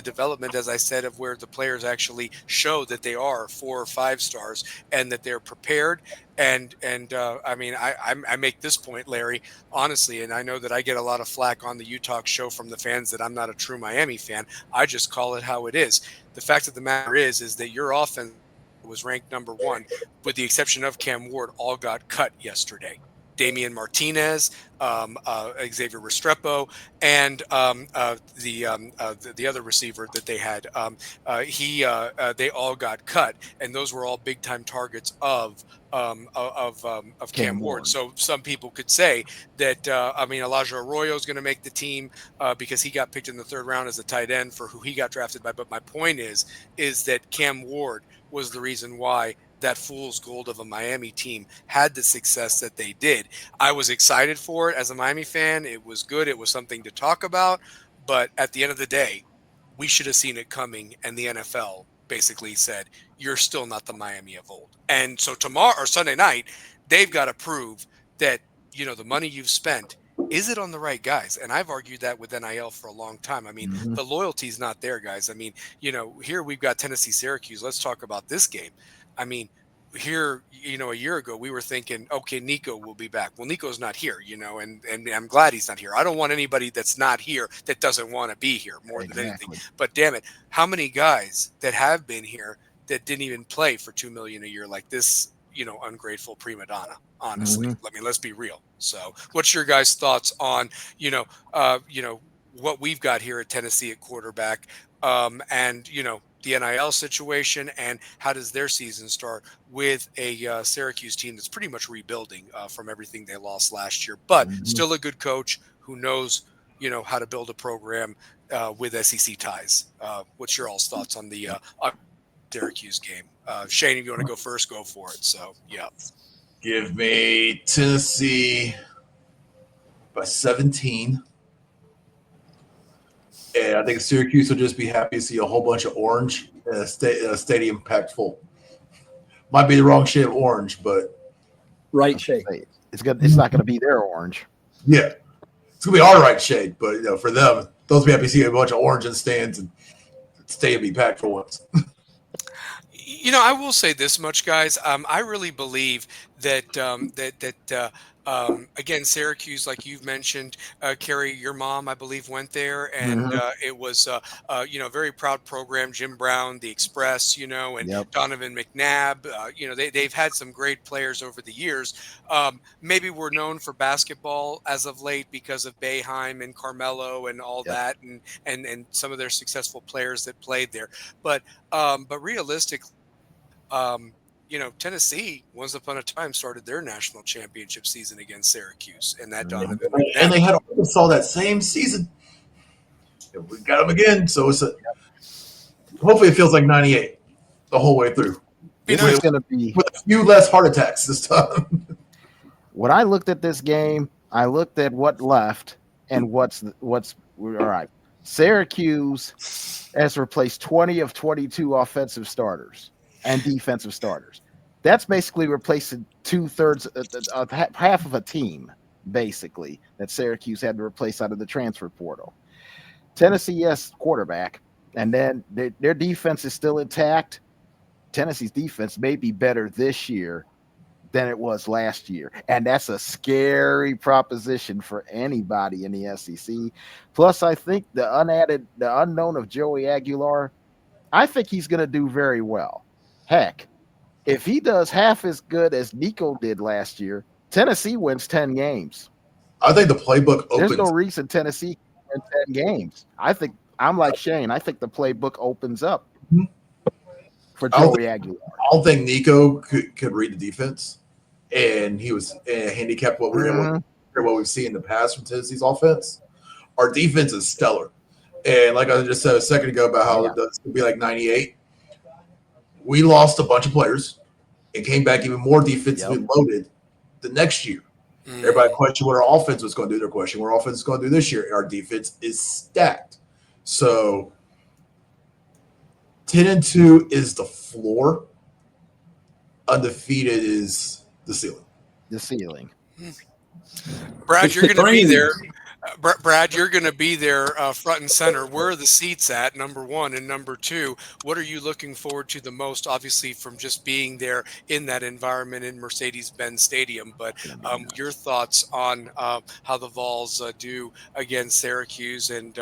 development, as I said, of where the players actually show that they are 4 or 5 stars and that they're prepared? And I mean, I make this point, Larry, honestly, and I know that I get a lot of flack on the Utah show from the fans that I'm not a true Miami fan. I just call it how it is. The fact of the matter is that your offense was ranked number 1, with the exception of Cam Ward, all got cut yesterday. Damian Martinez, Xavier Restrepo, and the other receiver that they had, they all got cut, and those were all big time targets of Cam Ward. So some people could say that Elijah Arroyo is going to make the team because he got picked in the 3rd round as a tight end for who he got drafted by. But my point is that Cam Ward was the reason why that fool's gold of a Miami team had the success that they did. I was excited for it as a Miami fan. It was good. It was something to talk about. But at the end of the day, we should have seen it coming. And the NFL basically said, you're still not the Miami of old. And so tomorrow or Sunday night, they've got to prove that, the money you've spent, is it on the right guys? And I've argued that with NIL for a long time. I mean, the loyalty's not there, guys. I mean, here we've got Tennessee, Syracuse. Let's talk about this game. I mean, here, a year ago, we were thinking, okay, Nico will be back. Well, Nico's not here, and I'm glad he's not here. I don't want anybody that's not here that doesn't want to be here more than anything. But damn it, how many guys that have been here that didn't even play for $2 million a year like this, ungrateful prima donna, honestly. Let's be real. So what's your guys' thoughts on, what we've got here at Tennessee at quarterback, and, the NIL situation, and how does their season start with a Syracuse team that's pretty much rebuilding from everything they lost last year, but still a good coach who knows, how to build a program with SEC ties. What's your all's thoughts on the Syracuse game? Shane, if you want to go first, go for it. So, yeah. Give me Tennessee by 17. And I think Syracuse will just be happy to see a whole bunch of orange and a stadium packed full. Might be the wrong shade of orange, but right shade. It's good. It's not going to be their orange. Yeah, it's gonna be our right shade. But for them, they'll be happy to see a bunch of orange in stands and stadium be packed for once. I will say this much, guys. I really believe that again, Syracuse, like you've mentioned, Carrie, your mom, I believe, went there, and it was a very proud program. Jim Brown, the Express, and Donovan McNabb. They've had some great players over the years. Maybe we're known for basketball as of late because of Boeheim and Carmelo and all that, and some of their successful players that played there. But realistically, Tennessee once upon a time started their national championship season against Syracuse, and that Donovan McNabb. And they had saw that same season. We got them again, so hopefully it feels like 98 the whole way through. This is going to be with a few less heart attacks this time. When I looked at this game, I looked at what left and what's all right. Syracuse has replaced 20 of 22 offensive starters and defensive starters. That's basically replacing 2/3 of half of a team, basically, that Syracuse had to replace out of the transfer portal. Tennessee, yes, quarterback, and then their defense is still intact. Tennessee's defense may be better this year than it was last year, and that's a scary proposition for anybody in the SEC. Plus, I think the unknown of Joey Aguilar, I think he's going to do very well. Heck, if he does half as good as Nico did last year, Tennessee wins 10 games. I think the playbook opens. There's no reason Tennessee can win 10 games. I think I'm like Shane. I think the playbook opens up for Joey Aguilar. I don't think Nico could read the defense, and he was handicapped what we've seen in the past from Tennessee's offense. Our defense is stellar, and like I just said a second ago about how it's going to be like 98. We lost a bunch of players and came back even more defensively loaded the next year. Everybody questioned what our offense was going to do. They're questioning what our offense is going to do this year. Our defense is stacked. So 10-2 is the floor. Undefeated is the ceiling. The ceiling. Brad, you're going to be there. Brad, you're going to be there front and center. Where are the seats at, number one? And number two, what are you looking forward to the most, obviously, from just being there in that environment in Mercedes-Benz Stadium? But your thoughts on how the Vols do against Syracuse, and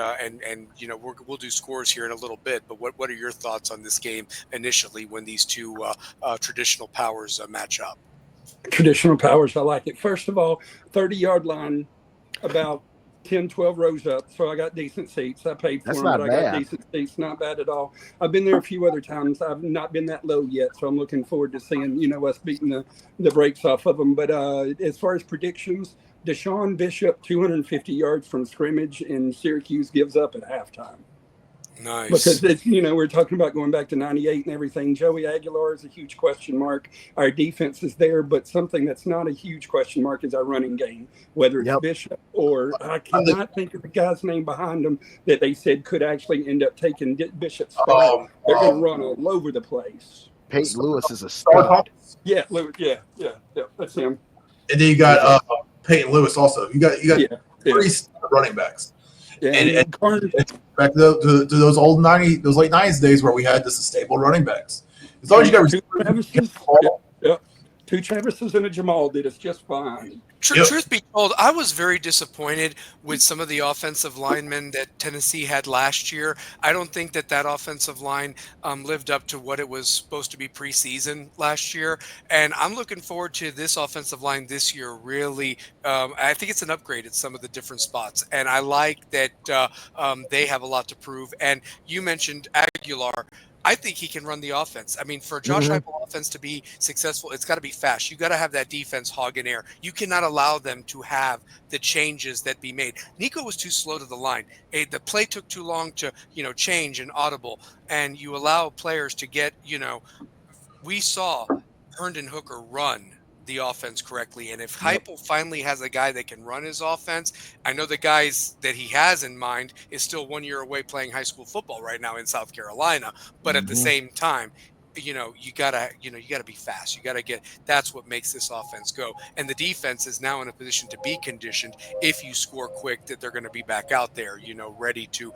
you know, we'll do scores here in a little bit. But what are your thoughts on this game initially when these two traditional powers match up? Traditional powers, I like it. First of all, 30-yard line, about 10, 12 rows up, so I got decent seats. I paid for them, but I got decent seats. Not bad at all. I've been there a few other times. I've not been that low yet, so I'm looking forward to seeing, you know, us beating the brakes off of them. But as far as predictions, Deshaun Bishop, 250 yards from scrimmage, and Syracuse gives up at halftime. Nice. Because, it's, you know, we're talking about going back to 98 and everything. Joey Aguilar is a huge question mark. Our defense is there, but something that's not a huge question mark is our running game, whether it's Bishop or I cannot think of the guy's name behind him that they said could actually end up taking Bishop's spot. They're going to run all over the place. Peyton Lewis is a star. Yeah, that's him. And then you got Peyton Lewis also. You got three running backs. Yeah, and back to those old late 90s days where we had this stable running backs. As long as you got two Travises and a Jamal did us just fine. Truth be told, I was very disappointed with some of the offensive linemen that Tennessee had last year. I don't think that offensive line lived up to what it was supposed to be preseason last year. And I'm looking forward to this offensive line this year. Really, I think it's an upgrade at some of the different spots. And I like that they have a lot to prove. And you mentioned Aguilar. I think he can run the offense. I mean, for a Josh Heupel offense to be successful, it's got to be fast. You got to have that defense hogging air. You cannot allow them to have the changes that be made. Nico was too slow to the line. The play took too long to, change and audible. And you allow players to get, we saw Herndon Hooker run the offense correctly. And if Heupel finally has a guy that can run his offense, I know the guys that he has in mind is still 1 year away playing high school football right now in South Carolina. But at the same time, you gotta be fast. You gotta that's what makes this offense go. And the defense is now in a position to be conditioned. If you score quick, that they're going to be back out there, ready to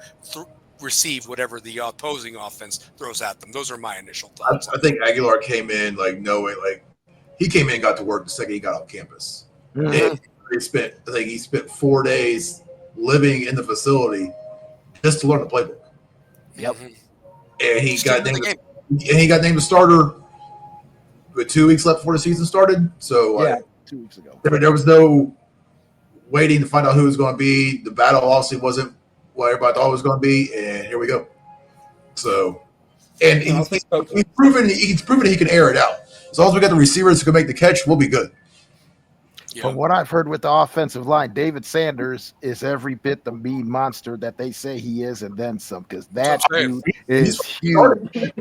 receive whatever the opposing offense throws at them. Those are my initial thoughts. I think Aguilar came in he came in and got to work the second he got off campus. And he spent 4 days living in the facility just to learn the playbook. And he got named the starter with 2 weeks left before the season started. So 2 weeks ago. There was no waiting to find out who it was going to be. The battle obviously wasn't what everybody thought it was going to be, and here we go. So, and he's proven he can air it out. As long as we got the receivers who can make the catch, we'll be good. From what I've heard with the offensive line, David Sanders is every bit the mean monster that they say he is, and then some, because that dude is huge.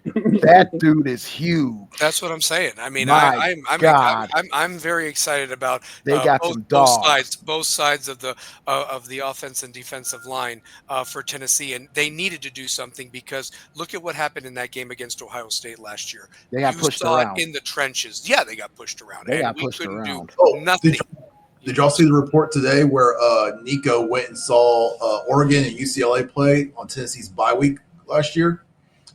That dude is huge. That's what I'm saying. I mean, My God. I'm very excited about They got both some dogs. both sides of the offense and defensive line for Tennessee, and they needed to do something because look at what happened in that game against Ohio State last year. They got You pushed saw around. it in the trenches. Yeah, they got pushed around, They and got we pushed couldn't around. do nothing. Did y'all see the report today where Nico went and saw Oregon and UCLA play on Tennessee's bye week last year?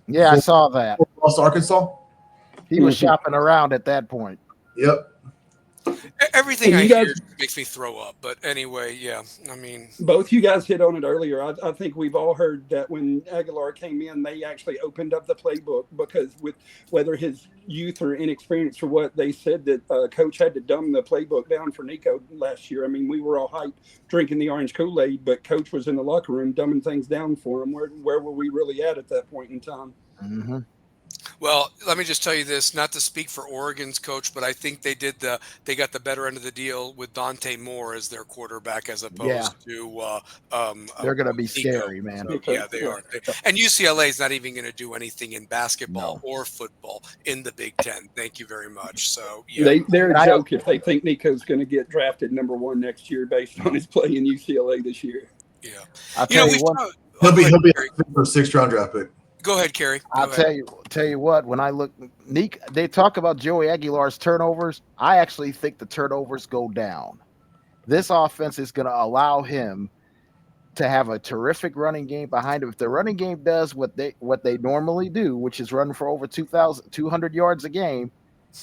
Yeah, I saw that. Lost to Arkansas. He was shopping around at that point. Yep. Everything I hear makes me throw up. But anyway, yeah, I mean, both you guys hit on it earlier. I think we've all heard that when Aguilar came in, they actually opened up the playbook because with whether his youth or inexperience or what, they said that Coach had to dumb the playbook down for Nico last year. I mean, we were all hyped drinking the orange Kool-Aid, but Coach was in the locker room dumbing things down for him. Where were we really at that point in time? Mm-hmm. Well, let me just tell you this, not to speak for Oregon's coach, but I think they got the better end of the deal with Dante Moore as their quarterback as opposed to they're going to be Nico. scary, man. So, yeah, they are. And UCLA is not even going to do anything in basketball or football in the Big Ten. Thank you very much. So yeah, they're a joke if they think Nico's going to get drafted #1 next year based on his play in UCLA this year. Yeah, I'll tell you what, he'll be a 6th round draft pick. Go ahead, Kerry. I'll tell you what, when I look, they talk about Joey Aguilar's turnovers. I actually think the turnovers go down. This offense is going to allow him to have a terrific running game behind him. If the running game does what they normally do, which is run for over 200 yards a game,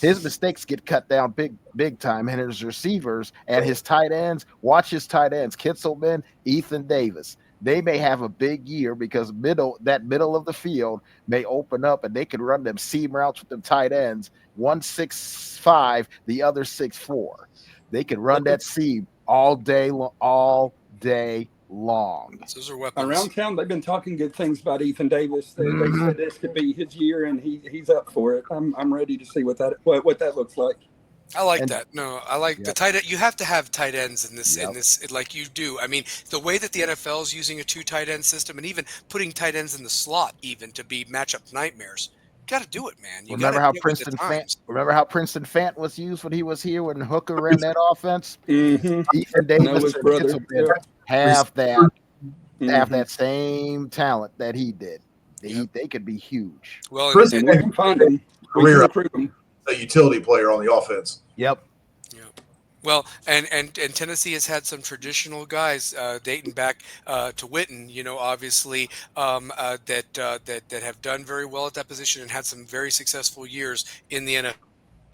his mistakes get cut down big time. And his receivers and his tight ends, watch his tight ends, Kitzelman, Ethan Davis. They may have a big year because that middle of the field may open up and they can run them seam routes with them tight ends, 1 6'5", the other 6'4". They can run that seam all day long. Those are weapons. Around town, they've been talking good things about Ethan Davis. They said this could be his year, and he's up for it. I'm ready to see what that looks like. I like that. No, I like the tight end. You have to have tight ends in this, like you do. I mean, the way that the NFL is using a 2 tight end system, and even putting tight ends in the slot, even to be matchup nightmares. Got to do it, man. Remember how Princeton Fant was used when he was here when Hooker ran that offense? Mm-hmm. Ethan Davis have that same talent that he did. They could be huge. Well, Princeton, we can find him. We can recruit him. A utility player on the offense. Yep. Well, and Tennessee has had some traditional guys dating back to Witten, obviously that have done very well at that position and had some very successful years in the NFL.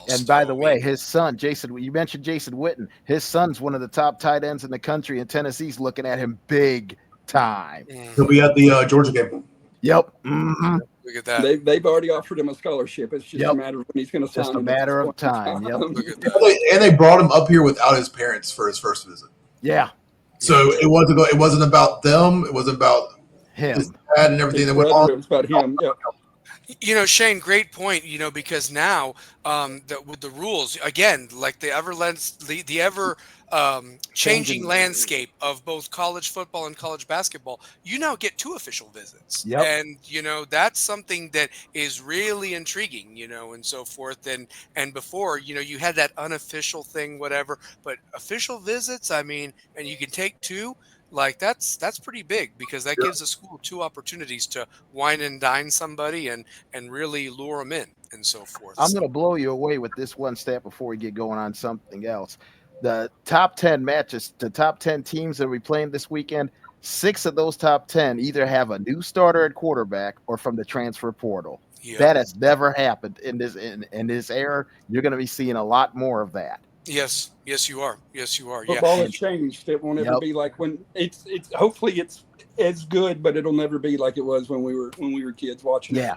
And by the way, his son, Jason, you mentioned Jason Witten. His son's one of the top tight ends in the country, and Tennessee's looking at him big time. He'll be at the Georgia game. Yep. Mm-hmm. Look at that. They've already offered him a scholarship. It's just a matter of when he's going to sign. Just a matter of time. Yep. Look at that. And they brought him up here without his parents for his first visit. Yeah. So it wasn't about them. It was about him, his dad and everything that went on. It was about him. Yeah. Shane, great point. Because now with the rules again, like the ever changing landscape of both college football and college basketball, you now get 2 official visits. Yep. And that's something that is really intriguing, and so forth. And before, you had that unofficial thing, whatever, but official visits, I mean, and you can take 2. Like that's pretty big because that gives a school 2 opportunities to wine and dine somebody and really lure them in and so forth. I'm going to blow you away with this one stat before we get going on something else. The top 10 matches, the top 10 teams that we playing this weekend, 6 of those top 10 either have a new starter at quarterback or from the transfer portal. Yeah. That has never happened in this era. You're going to be seeing a lot more of that. Yes, you are. Football has changed. It won't ever be like when it's hopefully it's as good, but it'll never be like it was when we were kids watching it.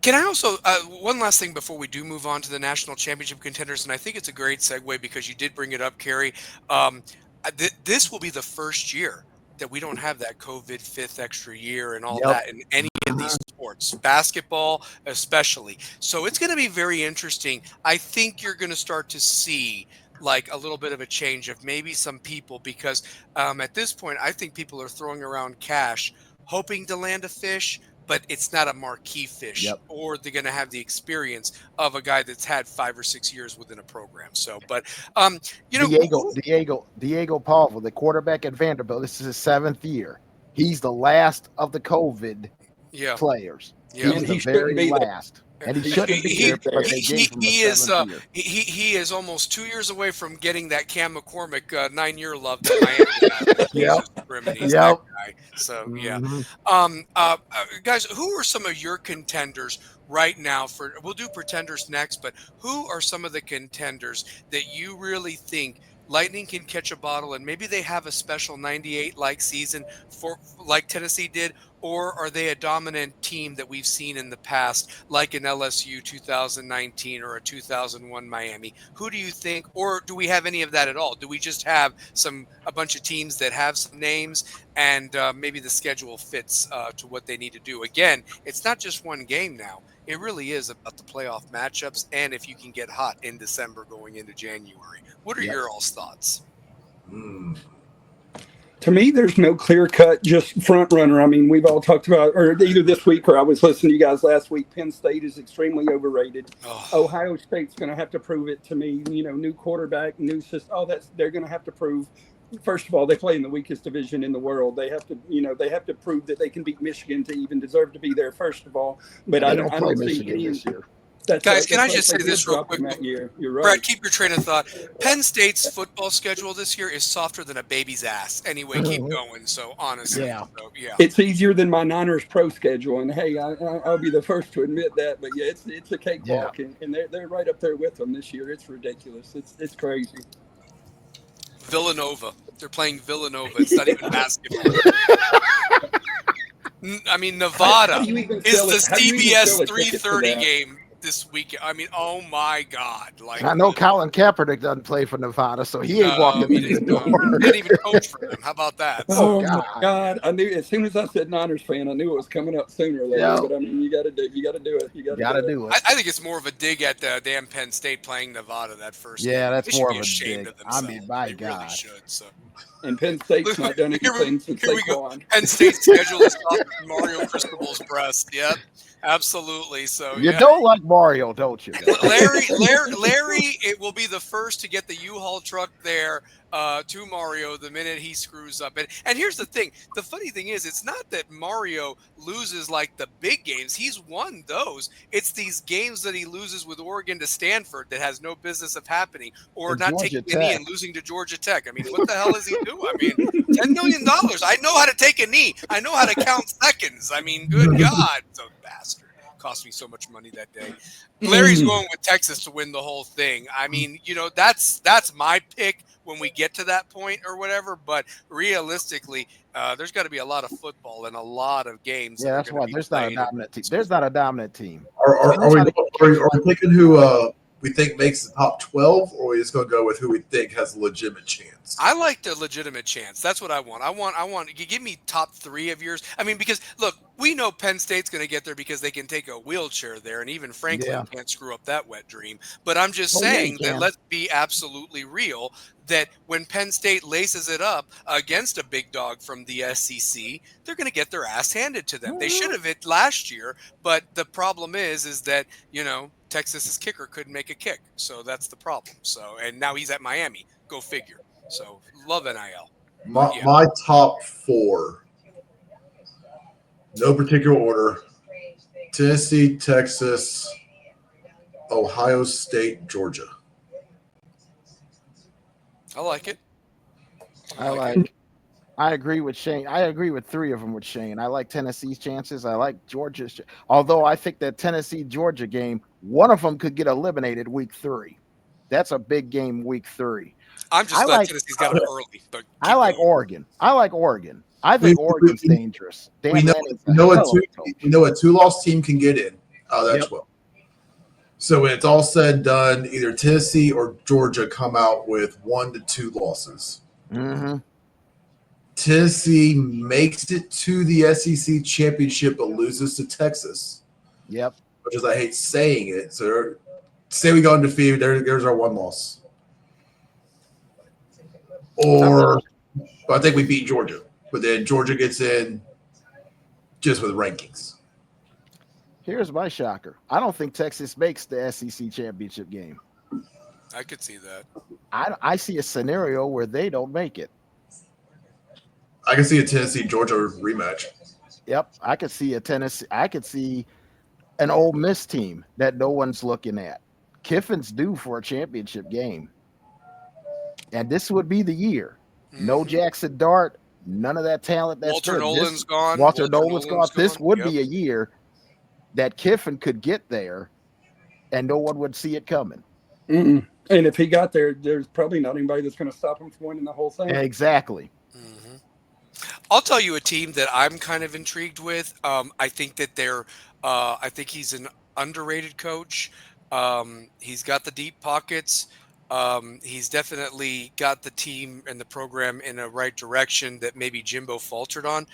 Can I also one last thing before we do move on to the national championship contenders, and I think it's a great segue because you did bring it up, Kerry. This will be the first year that we don't have that COVID 5th extra year and all that in any of these sports, basketball especially. So it's going to be very interesting. I think you're going to start to see like a little bit of a change of maybe some people because at this point, I think people are throwing around cash, hoping to land a fish, but it's not a marquee fish, or they're going to have the experience of a guy that's had 5 or 6 years within a program. So, but you know, Diego Pavlo, the quarterback at Vanderbilt, this is his 7th year. He's the last of the COVID players. Yeah. He's the very last. And he shouldn't be there, but they gave him he the is 7th year. he is almost 2 years away from getting that Cam McCormick 9-year love that Miami has. He's that guy. So guys, who are some of your contenders right now? We'll do pretenders next, but who are some of the contenders that you really think Lightning can catch a bottle and maybe they have a special 98-like season like Tennessee did? Or are they a dominant team that we've seen in the past, like an LSU 2019 or a 2001 Miami? Who do you think, or do we have any of that at all? Do we just have a bunch of teams that have some names and maybe the schedule fits to what they need to do? Again, it's not just one game now. It really is about the playoff matchups and if you can get hot in December going into January. What are your all's thoughts? To me, there's no clear-cut just front runner. I mean, we've all talked about, or either this week or I was listening to you guys last week, Penn State is extremely overrated. Ohio State's going to have to prove it to me. You know, new quarterback, new system. They're going to have to prove. First of all, they play in the weakest division in the world. They have to prove that they can beat Michigan to even deserve to be there. First of all, but I don't see Michigan this year. Guys, can I just say this real quick? You're right. Brad, keep your train of thought. Penn State's football schedule this year is softer than a baby's ass. Anyway, keep going. So, honestly. It's easier than my Niners pro schedule. And, hey, I'll be the first to admit that. But, yeah, it's a cakewalk. And they're right up there with them this year. It's ridiculous. It's crazy. Villanova. They're playing Villanova. It's not even basketball. I mean, Nevada is the CBS 3:30 game this weekend. I mean, oh my God! Like, I know Colin Kaepernick doesn't play for Nevada, so he ain't walking in the door. Didn't even coach for them. How about that? Oh my God! I knew as soon as I said Niners fan, I knew it was coming up sooner or later. But I mean, you got to do it. You got to do it. I think it's more of a dig at damn Penn State playing Nevada that first. Yeah, game. that's more of a dig. I mean, my God. Really should, so. And Penn State's not done anything since they gone. Penn State's schedule is softer than Mario Cristobal's breast. Yep, absolutely. So you don't like Mario, don't you? Larry, it will be the first to get the U-Haul truck there to Mario the minute he screws up. And here's the thing. The funny thing is, it's not that Mario loses like the big games. He's won those. It's these games that he loses with Oregon to Stanford that has no business of happening, or and not Georgia taking a knee and losing to Georgia Tech. I mean, what the hell is he doing? I mean, $10 million. I know how to take a knee. I know how to count seconds. I mean, good God. So bastard. Cost me so much money that day. Larry's going with Texas to win the whole thing. I mean, you know, that's my pick when we get to that point or whatever. But realistically, there's got to be a lot of football and a lot of games. Yeah, that's why there's not a dominant team. There's not a dominant team. Are we picking who we think makes the top 12, or are we just going to go with who we think has a legitimate chance? I like the legitimate chance. That's what I want. I want you give me top 3 of yours. I mean, because look, we know Penn State's going to get there because they can take a wheelchair there, and even Franklin can't screw up that wet dream. But I'm just saying that let's be absolutely real, that when Penn State laces it up against a big dog from the SEC, they're going to get their ass handed to them. They should have it last year, but the problem is that, you know, Texas's kicker couldn't make a kick. So that's the problem. So, and now he's at Miami. Go figure. So love NIL. My top 4, no particular order: Tennessee, Texas, Ohio State, Georgia. I like it. I agree with Shane. I agree with 3 of them with Shane. I like Tennessee's chances. I like Georgia's. Although I think that Tennessee-Georgia game, one of them could get eliminated week 3. That's a big game week 3. I'm just glad Tennessee's got it early. But I like Oregon. I think Oregon's dangerous. We know a 2-loss team can get in. That's well. So when it's all said and done, either Tennessee or Georgia come out with 1 to 2 losses. Mm-hmm. Tennessee makes it to the SEC championship but loses to Texas. Yep. Which is, I hate saying it. So say we go undefeated, there's our 1 loss. Or I think we beat Georgia, but then Georgia gets in just with rankings. Here's my shocker. I don't think Texas makes the SEC championship game. I could see that. I see a scenario where they don't make it. I can see a Tennessee-Georgia rematch. Yep, I could see a Tennessee. I could see an Ole Miss team that no one's looking at. Kiffin's due for a championship game, and this would be the year. No Jackson Dart, none of that talent. That's Walter Nolan's gone. Walter Nolan's gone. This would Yep. be a year that Kiffin could get there, and no one would see it coming. Mm-mm. And if he got there, there's probably not anybody that's going to stop him from winning the whole thing. Exactly. Mm-hmm. I'll tell you a team that I'm kind of intrigued with. I think that I think he's an underrated coach. He's got the deep pockets. He's definitely got the team and the program in a right direction that maybe Jimbo faltered on.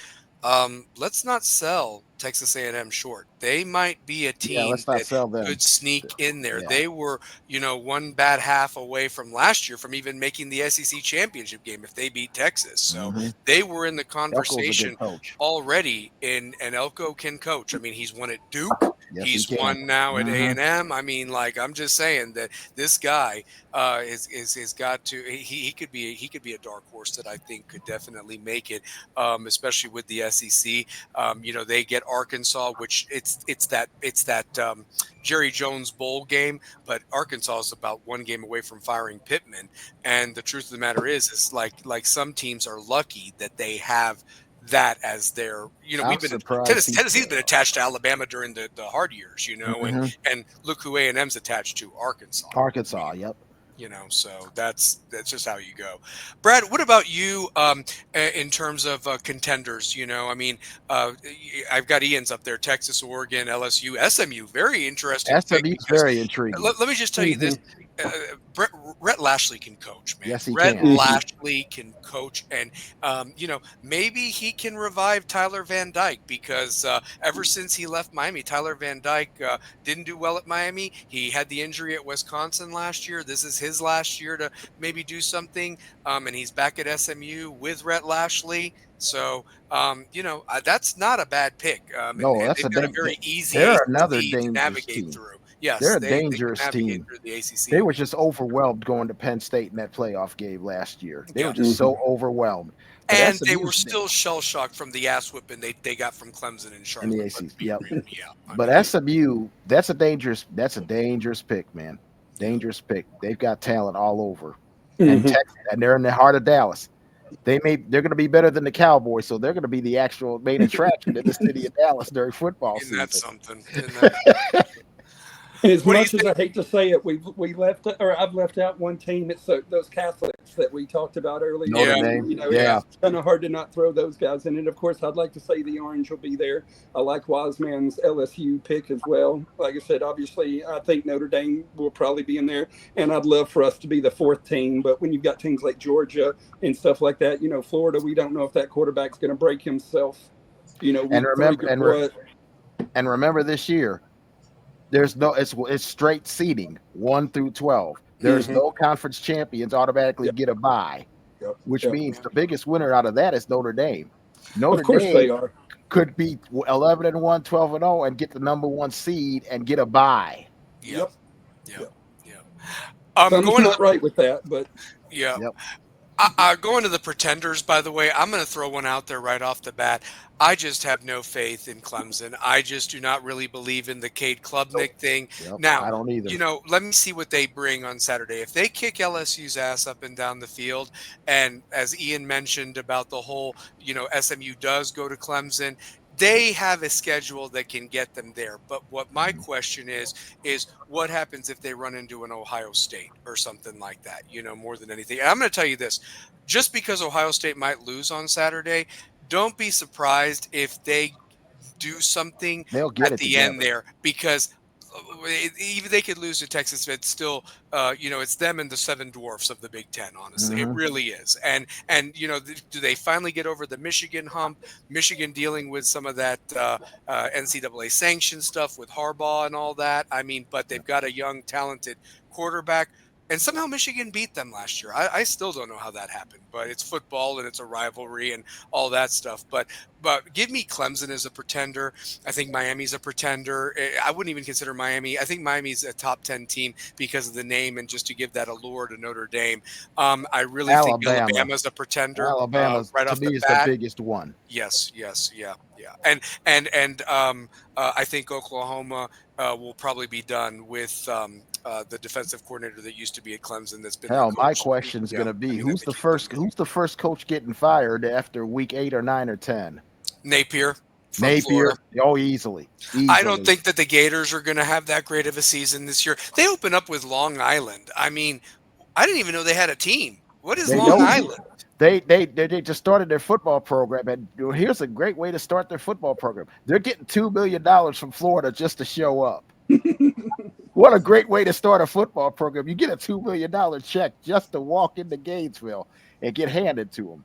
Let's not sell Texas A&M short. They might be a team let's not that sell them. could sneak in there. Yeah. They were, one bad half away from last year from even making the SEC championship game if they beat Texas. So they were in the conversation already. And Elko can coach. I mean, he's won at Duke. Yes, he's won now at A&M. I mean, like, I'm just saying that this guy is got to. He could be a dark horse that I think could definitely make it, especially with the SEC. They get Arkansas, which it's that Jerry Jones Bowl game, but Arkansas is about one game away from firing Pittman. And the truth of the matter is like some teams are lucky that they have that as their, Tennessee's been attached to Alabama during the hard years, and look who A&M's attached to, Arkansas. Yep. So that's just how you go. Brad, what about you in terms of contenders? I've got Ian's up there: Texas, Oregon, LSU, SMU. Very interesting. SMU's very intriguing. Let me just tell you this: Rhett Lashley can coach, man. Yes, he Rhett can. Lashley can coach, and maybe he can revive Tyler Van Dyke, because ever since he left Miami, Tyler Van Dyke didn't do well at Miami. He had the injury at Wisconsin last year. This is his last year to maybe do something, and he's back at SMU with Rhett Lashley. So, that's not a bad pick. No, and that's they've got a very easy they're another ACC to dangerous navigate team. through. Yes, they're a they dangerous can navigate team. through the ACC. They were just overwhelmed going to Penn State in that playoff game last year. They were just so overwhelmed. But and they were still shell shocked from the ass whipping they got from Clemson and Charlotte. In the ACC, but SMU, that's a dangerous pick, man. Dangerous pick. They've got talent all over, and Texas, and they're in the heart of Dallas. They're going to be better than the Cowboys, so they're going to be the actual main attraction in the city of Dallas during football season. That's something. As much as I hate to say it, I've left out one team. It's those Catholics that we talked about earlier. Notre Dame. It's kind of hard to not throw those guys in. And of course, I'd like to say the Orange will be there. I like Wiseman's LSU pick as well. Like I said, obviously, I think Notre Dame will probably be in there, and I'd love for us to be the fourth team. But when you've got teams like Georgia and stuff like that, Florida, we don't know if that quarterback's going to break himself. And remember this year. There's no, it's straight seeding 1 through 12. There's no conference champions automatically get a bye, which means the biggest winner out of that is Notre Dame. Notre Dame they are. Could be 11-1, 12-0, and get the number 1 seed and get a bye. Yep. I'm going not right with that, but going to the pretenders, by the way, I'm going to throw one out there right off the bat. I just have no faith in Clemson. I just do not really believe in the Cade Klubnik thing. Now, I don't either. Let me see what they bring on Saturday. If they kick LSU's ass up and down the field, and as Ian mentioned about the whole, SMU does go to Clemson, they have a schedule that can get them there. But what my question is what happens if they run into an Ohio State or something like that, more than anything. And I'm going to tell you this, just because Ohio State might lose on Saturday, don't be surprised if they do something at the end there, because even they could lose to Texas, but still, it's them and the 7 dwarfs of the Big Ten. Honestly, it really is. And do they finally get over the Michigan hump? Michigan dealing with some of that NCAA sanction stuff with Harbaugh and all that. I mean, but they've got a young, talented quarterback. And somehow Michigan beat them last year. I still don't know how that happened, but it's football and it's a rivalry and all that stuff. But give me Clemson as a pretender. I think Miami's a pretender. I wouldn't even consider Miami. I think Miami's a top 10 team because of the name and just to give that allure to Notre Dame. I really think Alabama's a pretender. Alabama's right to off me the is bat. the biggest one. Yes, yeah. And I think Oklahoma will probably be done with the defensive coordinator that used to be at Clemson. That's been Hell, my question's going to be who's the first coach getting fired after week 8 or 9 or 10? Napier. Florida. Oh, easily. I don't think that the Gators are going to have that great of a season this year. They open up with Long Island. I mean, I didn't even know they had a team. What is Long Island? They just started their football program, and here's a great way to start their football program. They're getting $2 million from Florida just to show up. What a great way to start a football program. You get a $2 million check just to walk into Gainesville and get handed to them.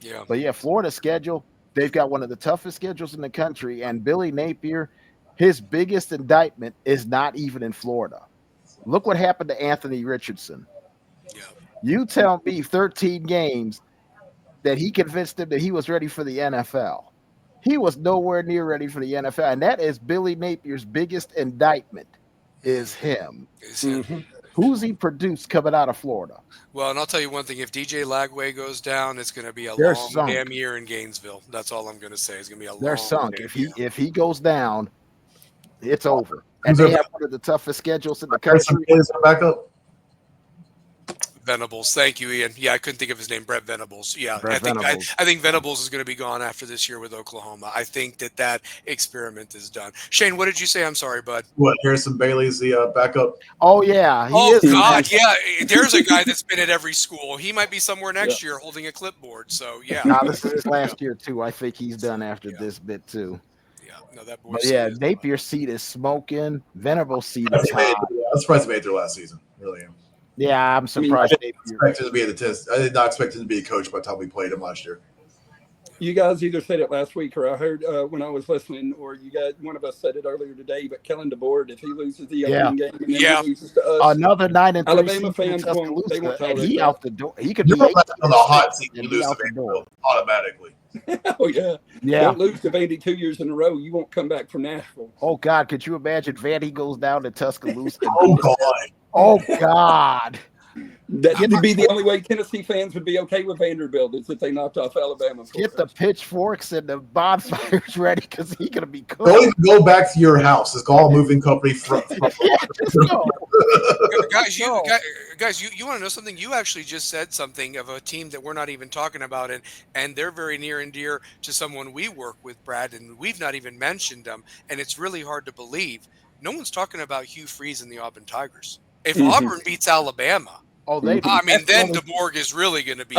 Yeah. But yeah, Florida's schedule, they've got one of the toughest schedules in the country. And Billy Napier, his biggest indictment is not even in Florida. Look what happened to Anthony Richardson. Yeah. You tell me 13 games that he convinced him that he was ready for the NFL. He was nowhere near ready for the NFL. And that is Billy Napier's biggest indictment. Is him. Mm-hmm. Who's he produced coming out of Florida? Well, and I'll tell you one thing. If DJ Lagway goes down, it's going to be a long damn year in Gainesville. That's all I'm going to say. It's going to be a long They're sunk. If he goes down, it's over. And they have one of the toughest schedules in the country. Back up. Venables. Thank you, Ian. Yeah, I couldn't think of his name. Brett Venables. Yeah, I think Venables is going to be gone after this year with Oklahoma. I think that experiment is done. Shane, what did you say? I'm sorry, bud. What, Harrison Bailey's the backup? Oh, yeah. God, yeah. There's a guy that's been at every school. He might be somewhere next year holding a clipboard. So, yeah. Nah, this is his last year, too. I think he's done after this bit, too. Yeah, no, that boy. But yeah, Napier's seat is smoking. Venables' seat is hot. I'm surprised he made it through last season. Really am. Yeah, I'm surprised. I did not expect him to be a coach by the time we played him last year. You guys either said it last week or I heard when I was listening, or you guys, one of us said it earlier today, but Kellen DeBoer, if he loses the opening game and then he loses to us, another 9-3 Alabama fans won't and he out the door. He could be on the hot seat and lose to Vanderbilt automatically. Oh, yeah. Don't lose to Vandy 2 years in a row. You won't come back from Nashville. Oh, God. Could you imagine Vandy goes down to Tuscaloosa? Oh, God. Oh, God. That would be the only way Tennessee fans would be okay with Vanderbilt is if they knocked off Alabama. Get the pitchforks and the bonfires ready because he's going to be cooked. Go back to your house. It's called moving company. Just go. Guys, you want to know something? You actually just said something of a team that we're not even talking about, and they're very near and dear to someone we work with, Brad, and we've not even mentioned them, and it's really hard to believe. No one's talking about Hugh Freeze and the Auburn Tigers. If Auburn beats Alabama, then DeBorg is really going to be,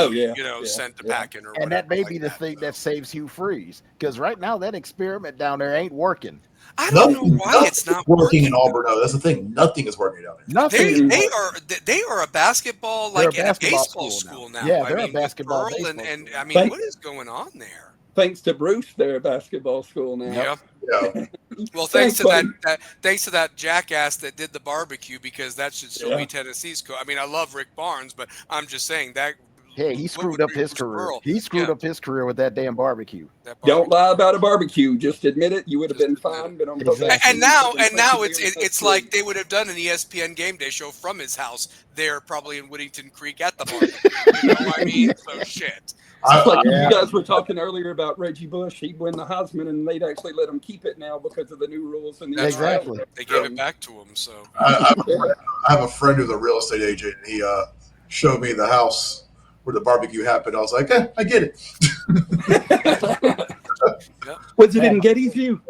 sent to packing or whatever. And that may be the thing that saves Hugh Freeze, because right now that experiment down there ain't working. I don't know why it's not working in Auburn. No, that's the thing. Nothing is working down there. Nothing. They are a basketball baseball school now. Yeah, they're a basketball school. And I mean, what is going on there? Thanks to Bruce, they're a basketball school now. Yeah. Well, thanks to that jackass that did the barbecue, because that should still be Tennessee's coach. I mean, I love Rick Barnes, but I'm just saying that. Hey, he screwed up his career. He screwed up his career with that damn barbecue. Don't lie about a barbecue. Just admit it. You would have been fine. But and now it's like they would have done an ESPN game day show from his house there, probably in Whittington Creek at the barbecue. You know what I mean? So shit. You guys were talking earlier about Reggie Bush. He'd win the Heisman, and they'd actually let him keep it now because of the new rules. And exactly, they gave it back to him. So I have a friend who's a real estate agent, and he showed me the house where the barbecue happened. I was like, I get it. Was it in Gettysview?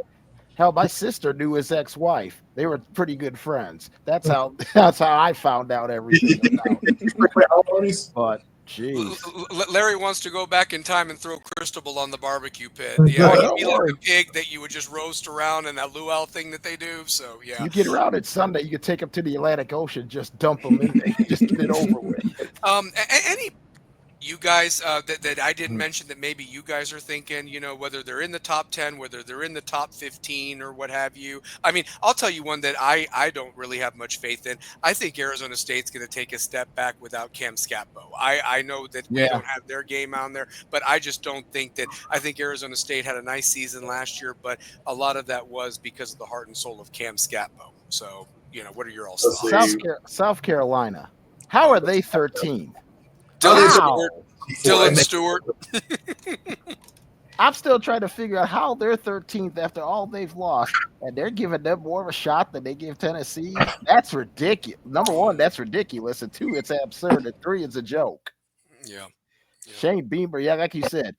Hell, my sister knew his ex-wife. They were pretty good friends. That's how I found out everything. But jeez. Larry wants to go back in time and throw Cristobal on the barbecue pit. Yeah, he'd be like a pig that you would just roast around in that luau thing that they do. So yeah, you get around it Sunday, you could take them to the Atlantic Ocean, just dump them in there, just get it over with. you guys that I didn't mention that maybe you guys are thinking, whether they're in the top 10, whether they're in the top 15 or what have you. I mean, I'll tell you one that I don't really have much faith in. I think Arizona State's going to take a step back without Cam Scatbo. I know that we don't have their game on there, but I just don't think that. I think Arizona State had a nice season last year, but a lot of that was because of the heart and soul of Cam Scatbo. So, what are your all thoughts? South Carolina. How are they 13th? Dylan Stewart. I'm still trying to figure out how they're 13th after all they've lost, and they're giving them more of a shot than they give Tennessee. That's ridiculous. Number one, that's ridiculous. And two, it's absurd. And three, it's a joke. Yeah. Shane Beamer, like you said,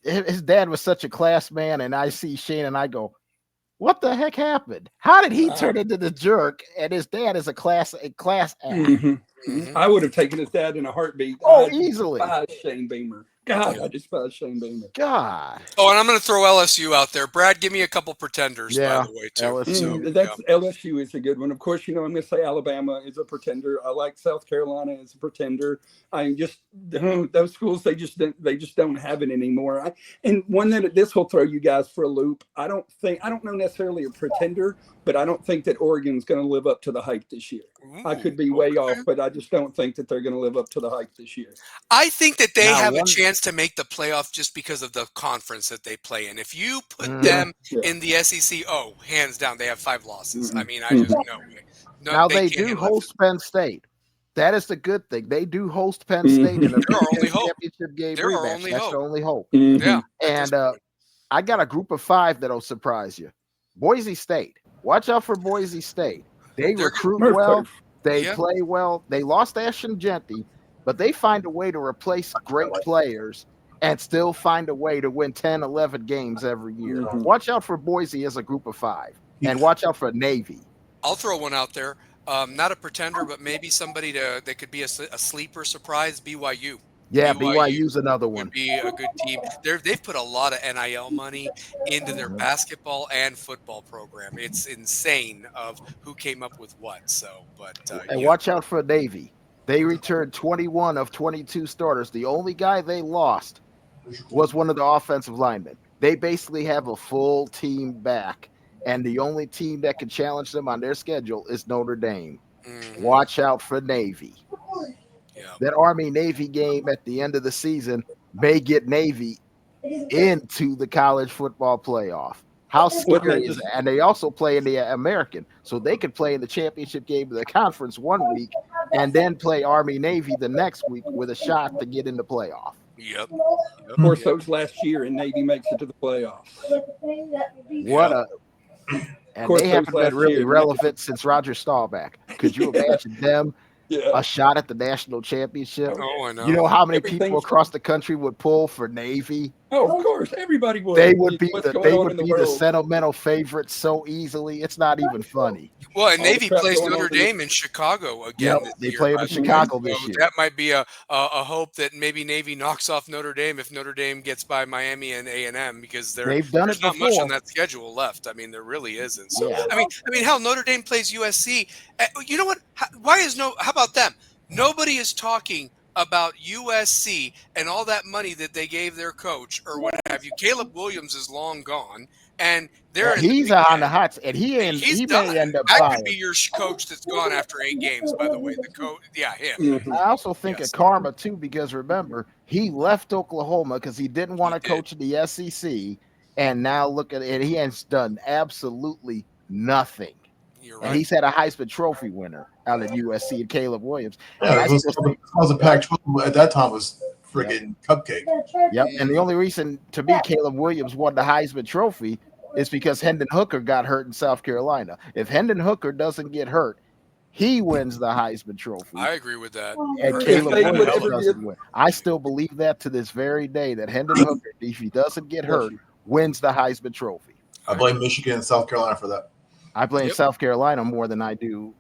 his dad was such a class man, and I see Shane and I go, what the heck happened? How did he turn into the jerk? And his dad is a class act. Mm-hmm. I would have taken his dad in a heartbeat. Easily. Shane Beamer. God, I despise Shane Beamer. God. Oh, and I'm going to throw LSU out there. Brad, give me a couple pretenders, by the way, too. LSU is a good one. Of course, I'm going to say Alabama is a pretender. I like South Carolina as a pretender. I just those schools they just don't have it anymore. And one that this will throw you guys for a loop. I don't know necessarily a pretender, but I don't think that Oregon's going to live up to the hype this year. I could be way off, but I just don't think that they're going to live up to the hype this year. I think that they have a chance to make the playoff just because of the conference that they play in. If you put them in the SEC, hands down, they have 5 losses. I mean, I just know. Now they do host Penn State. That is the good thing. They do host Penn State in a championship game rematch. That's the only hope. Yeah. And I got a group of 5 that'll surprise you. Boise State. Watch out for Boise State. They recruit well. They play well. They lost Ashton Genty, but they find a way to replace great players and still find a way to win 10, 11 games every year. Watch out for Boise as a group of 5, and watch out for Navy. I'll throw one out there. Not a pretender, but maybe somebody that could be a sleeper surprise, BYU. Yeah, BYU's another one. Would be a good team. They've put a lot of NIL money into their basketball and football program. It's insane of who came up with what. So, and watch out for Navy. They returned 21 of 22 starters. The only guy they lost was one of the offensive linemen. They basically have a full team back, and the only team that can challenge them on their schedule is Notre Dame. Watch out for Navy. That Army-Navy game at the end of the season may get Navy into the college football playoff. How scary is that? And they also play in the American, so they could play in the championship game of the conference one week and then play Army-Navy the next week with a shot to get in the playoff. Yep. Of course, those last year, and Navy makes it to the playoffs. And they haven't been really relevant since Roger Staubach. Could you imagine them? A shot at the national championship. Oh, I know. You know how many people across the country would pull for Navy? Oh, of course, everybody would. They would be the sentimental favorites so easily. It's not even funny. Well, and Navy plays Notre Dame in Chicago again. They play in Chicago this year. That might be a hope that maybe Navy knocks off Notre Dame if Notre Dame gets by Miami and A&M, because there's not much on that schedule left. I mean, there really isn't. So I mean, hell, Notre Dame plays USC. You know what? How about them? Nobody is talking about USC and all that money that they gave their coach or what have you. Caleb Williams is long gone, and he's on the hot, and he may end up. That could be your coach that's gone after 8 games. By the way, the coach, him. I also think of karma too, because remember, he left Oklahoma because he didn't want to coach the SEC, and now look at it, he has done absolutely nothing. And he's had a Heisman Trophy winner out of USC, and Caleb Williams. Yeah, it was a Pac-12 at that time was friggin' cupcake. Yep, and the only reason to me Caleb Williams won the Heisman Trophy is because Hendon Hooker got hurt in South Carolina. If Hendon Hooker doesn't get hurt, he wins the Heisman Trophy. I agree with that. And Caleb Williams doesn't win. I still believe that to this very day, that Hendon Hooker, if he doesn't get hurt, wins the Heisman Trophy. I blame Michigan and South Carolina for that. I blame South Carolina more than I do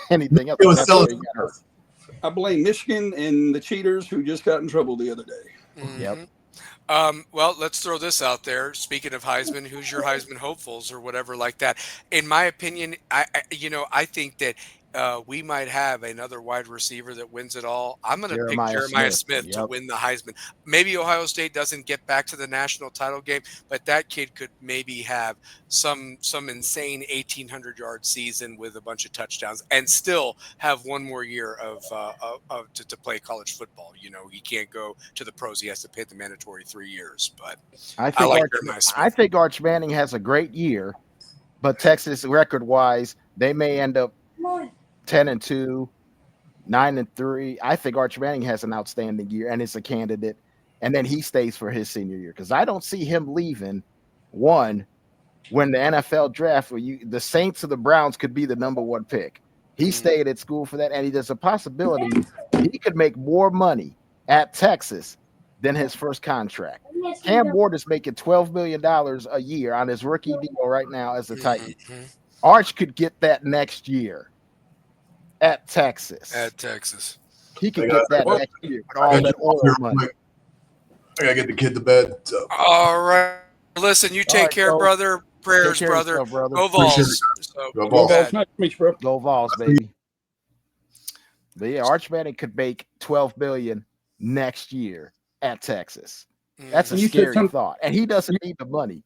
anything else. I blame Michigan and the cheaters who just got in trouble the other day. Yep. Well, let's throw this out there. Speaking of Heisman, who's your Heisman hopefuls or whatever like that? In my opinion, I think that we might have another wide receiver that wins it all. I'm going to pick Jeremiah Jeremiah Smith Smith. to Yep. win the Heisman. Maybe Ohio State doesn't get back to the national title game, but that kid could maybe have some insane 1,800-yard season with a bunch of touchdowns and still have one more year to play college football. You know, he can't go to the pros. He has to pay the mandatory 3 years. But I think Arch Manning has a great year, but Texas record-wise, they may end up 10-2, 9-3. I think Arch Manning has an outstanding year and is a candidate, and then he stays for his senior year because I don't see him leaving. One, when the NFL draft, the Saints or the Browns could be the number 1 pick. He stayed at school for that, and there's a possibility he could make more money at Texas than his first contract. Cam Ward is making $12 million a year on his rookie deal right now as a Titan. Arch could get that next year at Texas. He could get that next year with all that oil money. I gotta get the kid to bed. So. All right. Listen, you take care, brother. Prayers, brother. Go Vols. Go Vols. Go Vols, baby. But yeah, Arch Manning could make $12 million next year at Texas. That's a scary thought. And he doesn't need the money.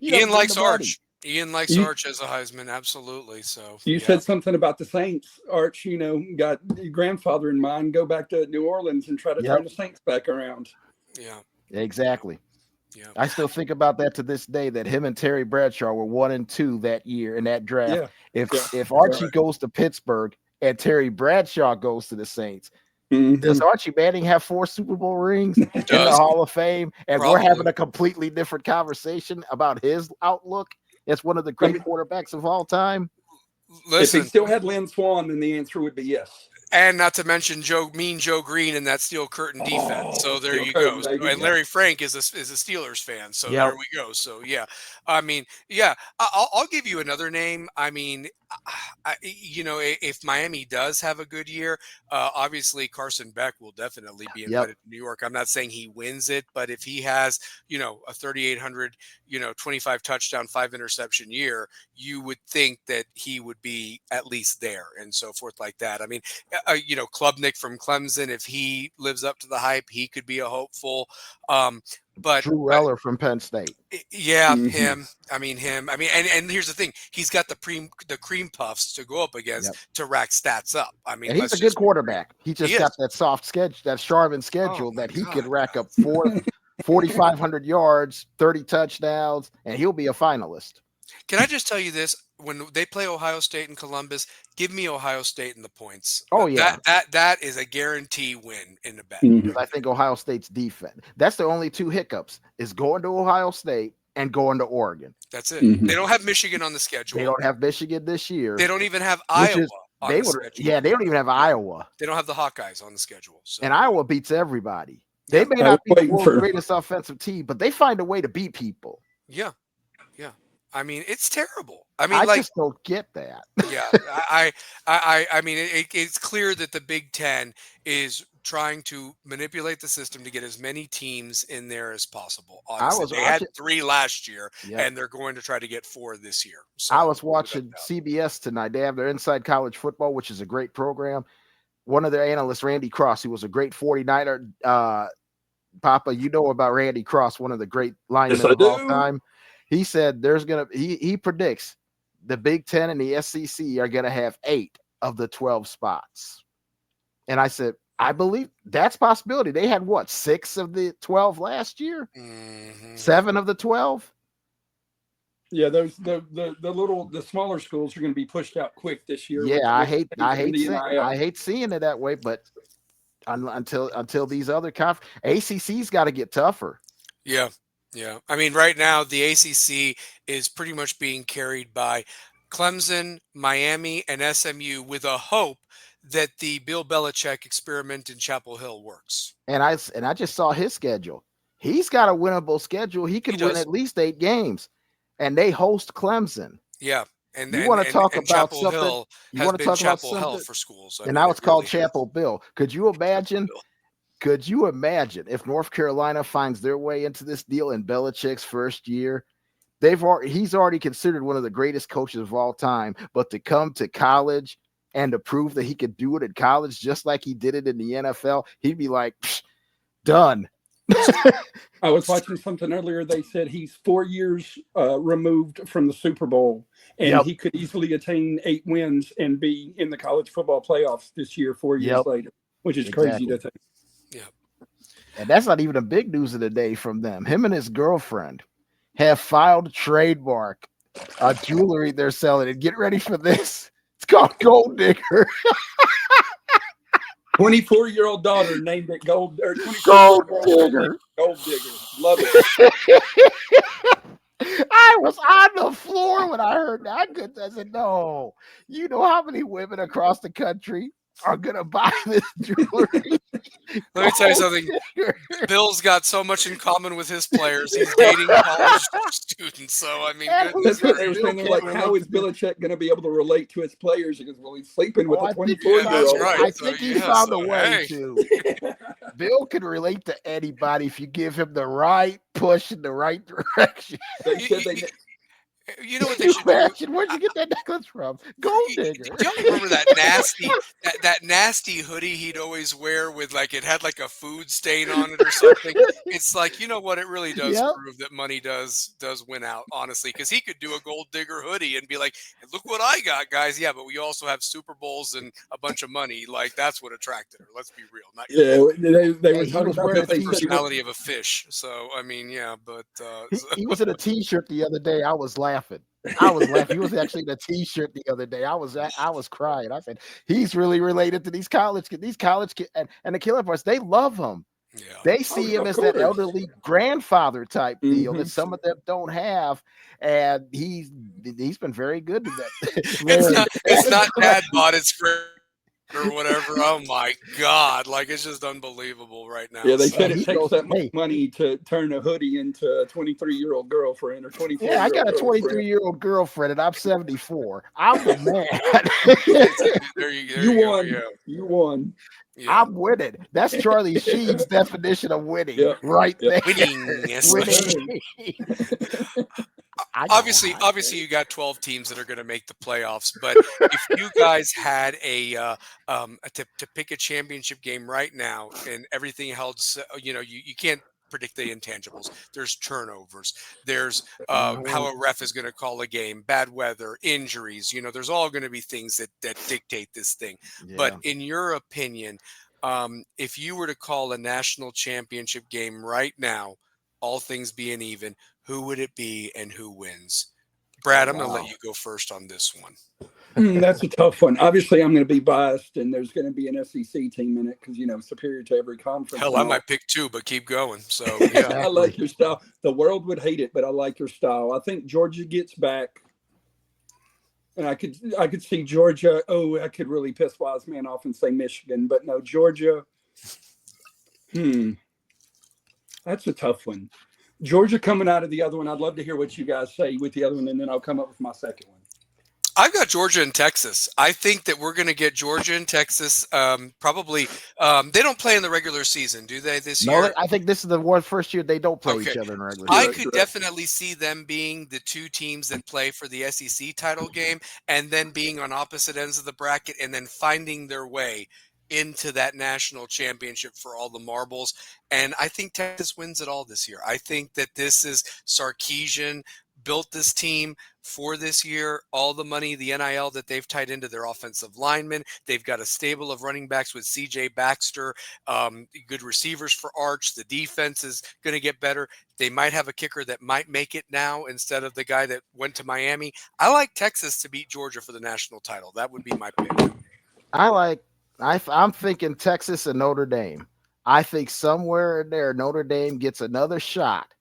Ian likes Arch. Ian likes Arch as a Heisman, absolutely. So you said something about the Saints. Arch, you know, got your grandfather in mind. Go back to New Orleans and try to turn the Saints back around. Yeah, exactly. Yeah, I still think about that to this day. That him and Terry Bradshaw were 1-2 that year in that draft. Yeah. If Archie goes to Pittsburgh and Terry Bradshaw goes to the Saints, does Archie Manning have 4 Super Bowl rings in the Hall of Fame? And we're having a completely different conversation about his outlook. It's one of the great quarterbacks of all time. Listen, if he still had Lynn Swann, then the answer would be yes. And not to mention Joe Green in that Steel Curtain defense. So there you go. And Larry Frank is a Steelers fan. So there we go. So yeah, I mean, yeah, I'll give you another name. I mean, you know, if Miami does have a good year, obviously Carson Beck will definitely be invited to New York. I'm not saying he wins it, but if he has, you know, a 3,800, 25 touchdown, 5 interception year, you would think that he would be at least there and so forth like that. I mean, you know, Klubnik from Clemson, if he lives up to the hype, he could be a hopeful. But Drew Eller from Penn State. Yeah, him. And here's the thing: he's got the cream puffs to go up against to rack stats up. I mean, and he's a good quarterback. He just got that soft schedule, that Charmin schedule that he could rack up 4,500 yards, 30 touchdowns, and he'll be a finalist. Can I just tell you this? When they play Ohio State and Columbus, give me Ohio State in the points. Oh yeah, that is a guarantee win in the bet. I think Ohio State's defense. That's the only 2 hiccups: is going to Ohio State and going to Oregon. That's it. They don't have Michigan on the schedule. They don't have Michigan this year. They don't even have Iowa. They don't even have Iowa. They don't have the Hawkeyes on the schedule. So. And Iowa beats everybody. They may not be the world's greatest offensive team, but they find a way to beat people. Yeah. I mean, it's terrible. I mean, I just don't get that. Yeah, I mean, it's clear that the Big Ten is trying to manipulate the system to get as many teams in there as possible. Honestly, they had 3 last year, and they're going to try to get 4 this year. So, I was watching CBS tonight. They have their Inside College Football, which is a great program. One of their analysts, Randy Cross, who was a great 49er. Papa, you know about Randy Cross, one of the great linemen of all time. He said he predicts the Big Ten and the SEC are going to have 8 of the 12 spots. And I said, I believe that's a possibility. They had 6 of the 12 last year? 7 of the 12? Yeah, the smaller schools are going to be pushed out quick this year. Yeah, I hate seeing it that way, but until these other ACC's got to get tougher. Yeah. I mean, right now the ACC is pretty much being carried by Clemson, Miami, and SMU with a hope that the Bill Belichick experiment in Chapel Hill works. And I just saw his schedule. He's got a winnable schedule. He could win at least 8 games, and they host Clemson. Yeah. And you want to talk about Chapel something? Hill you want to talk about Chapel Hill for schools, and now it's called Chapel Bill. Could you imagine? Could you imagine if North Carolina finds their way into this deal in Belichick's first year? he's already considered one of the greatest coaches of all time, but to come to college and to prove that he could do it in college just like he did it in the NFL, he'd be like, done. I was watching something earlier. They said he's 4 years removed from the Super Bowl, and he could easily attain 8 wins and be in the college football playoffs this year, 4 years later, which is crazy to think. Yeah. And that's not even a big news of the day from them. Him and his girlfriend have filed trademark jewelry they're selling. And get ready for this. It's called Gold Digger. 24-year-old daughter named it Gold Digger. Gold Digger. Love it. I was on the floor when I heard that. I said, no. You know how many women across the country are going to buy this jewelry? Let me tell you something. Bill's got so much in common with his players. He's dating college students. So, I mean, that's what they were saying. Like, how is Belichick going to be able to relate to his players? He goes, well, he's sleeping with a 24-year-old. That's right. I think he found a way to. Bill can relate to anybody if you give him the right push in the right direction. You know what they should do? Where'd you get that necklace from? Gold Digger. Do y'all remember that nasty hoodie he'd always wear with like it had like a food stain on it or something? It's like, you know what? It really does prove that money does win out, honestly, because he could do a Gold Digger hoodie and be like, look what I got, guys. Yeah, but we also have Super Bowls and a bunch of money. Like that's what attracted her. Let's be real. Not they were talking about the personality of a fish. So I mean, yeah, but he was in a T-shirt the other day. I was laughing. He was actually in a T-shirt the other day. I was crying. I said, he's really related to these college kids. These college kids and the killer parts, they love him. Yeah. They see him as that elderly grandfather type deal that some of them don't have, and he's been very good to that. it's not dad bod, it's or whatever. Oh my God! Like it's just unbelievable right now. Yeah, they said it takes that much money to turn a hoodie into a 23-year-old girlfriend or 24. Yeah, I got a 23-year-old girlfriend, and I'm 74. I'm the man. You won. You won. Yeah. I'm winning. That's Charlie Sheen's definition of winning, right there. Winning. Obviously, you got 12 teams that are going to make the playoffs. But if you guys had to pick a championship game right now, and everything held, you can't predict the intangibles. There's turnovers. There's how a ref is going to call a game, bad weather, injuries. There's all going to be things that dictate this thing. Yeah. But in your opinion, if you were to call a national championship game right now, all things being even, who would it be and who wins? Brad, I'm going to let you go first on this one. That's a tough one. Obviously, I'm going to be biased, and there's going to be an SEC team in it because, superior to every conference. Hell, I might pick two, but keep going. So, yeah. I like your style. The world would hate it, but I like your style. I think Georgia gets back, and I could see Georgia. Oh, I could really piss Wiseman off and say Michigan, but no, Georgia. That's a tough one. Georgia coming out of the other one. I'd love to hear what you guys say with the other one, and then I'll come up with my second one. I've got Georgia and Texas. I think that we're going to get Georgia and Texas. Probably, they don't play in the regular season, do they? This year, I think this is the first year they don't play each other in regular season. I could definitely see them being the two teams that play for the SEC title game, and then being on opposite ends of the bracket, and then finding their way into that national championship for all the marbles. And I think Texas wins it all this year. I think that this is Sarkisian built this team for this year, all the money, the NIL that they've tied into their offensive linemen. They've got a stable of running backs with CJ Baxter, good receivers for Arch. The defense is going to get better. They might have a kicker that might make it now instead of the guy that went to Miami. I like Texas to beat Georgia for the national title. That would be my pick. I'm thinking Texas and Notre Dame. I think somewhere in there, Notre Dame gets another shot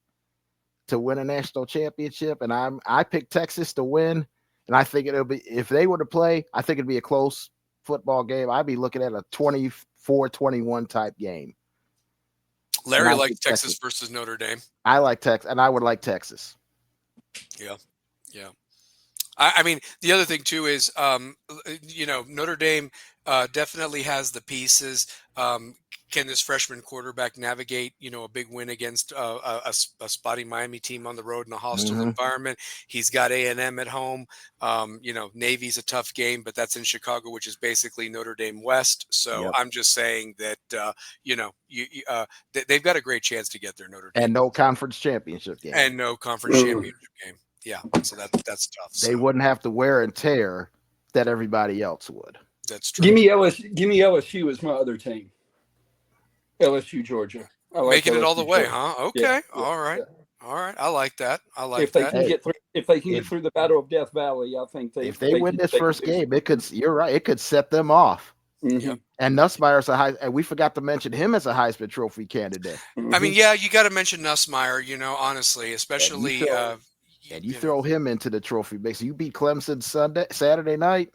to win a national championship, and I pick Texas to win. And I think it'll be, if they were to play, I think it'd be a close football game. I'd be looking at a 24-21 type game. Larry likes Texas versus Notre Dame. I like Texas, and I would like Texas. Yeah. I mean, the other thing too is, Notre Dame definitely has the pieces. Can this freshman quarterback navigate, a big win against a spotty Miami team on the road in a hostile environment? He's got A&M at home. Navy's a tough game, but that's in Chicago, which is basically Notre Dame West. So I'm just saying that, they've got a great chance to get their Notre Dame. And no conference championship game. And no conference championship game. Yeah, so that's tough. They wouldn't have to wear and tear that everybody else would. That's true. Give me LSU as my other team. LSU, Georgia. Making it all the way, Georgia. huh? Okay. Yeah. All right. Yeah. All right. I like that. If they can get through the Battle of Death Valley, I think if they win this first game, it could. You're right. It could set them off. Mm-hmm. And Nussmeier's and we forgot to mention him as a Heisman Trophy candidate. Mm-hmm. I mean, yeah, you got to mention Nussmeier. Honestly, especially. And you throw him into the trophy mix. You beat Clemson Saturday night.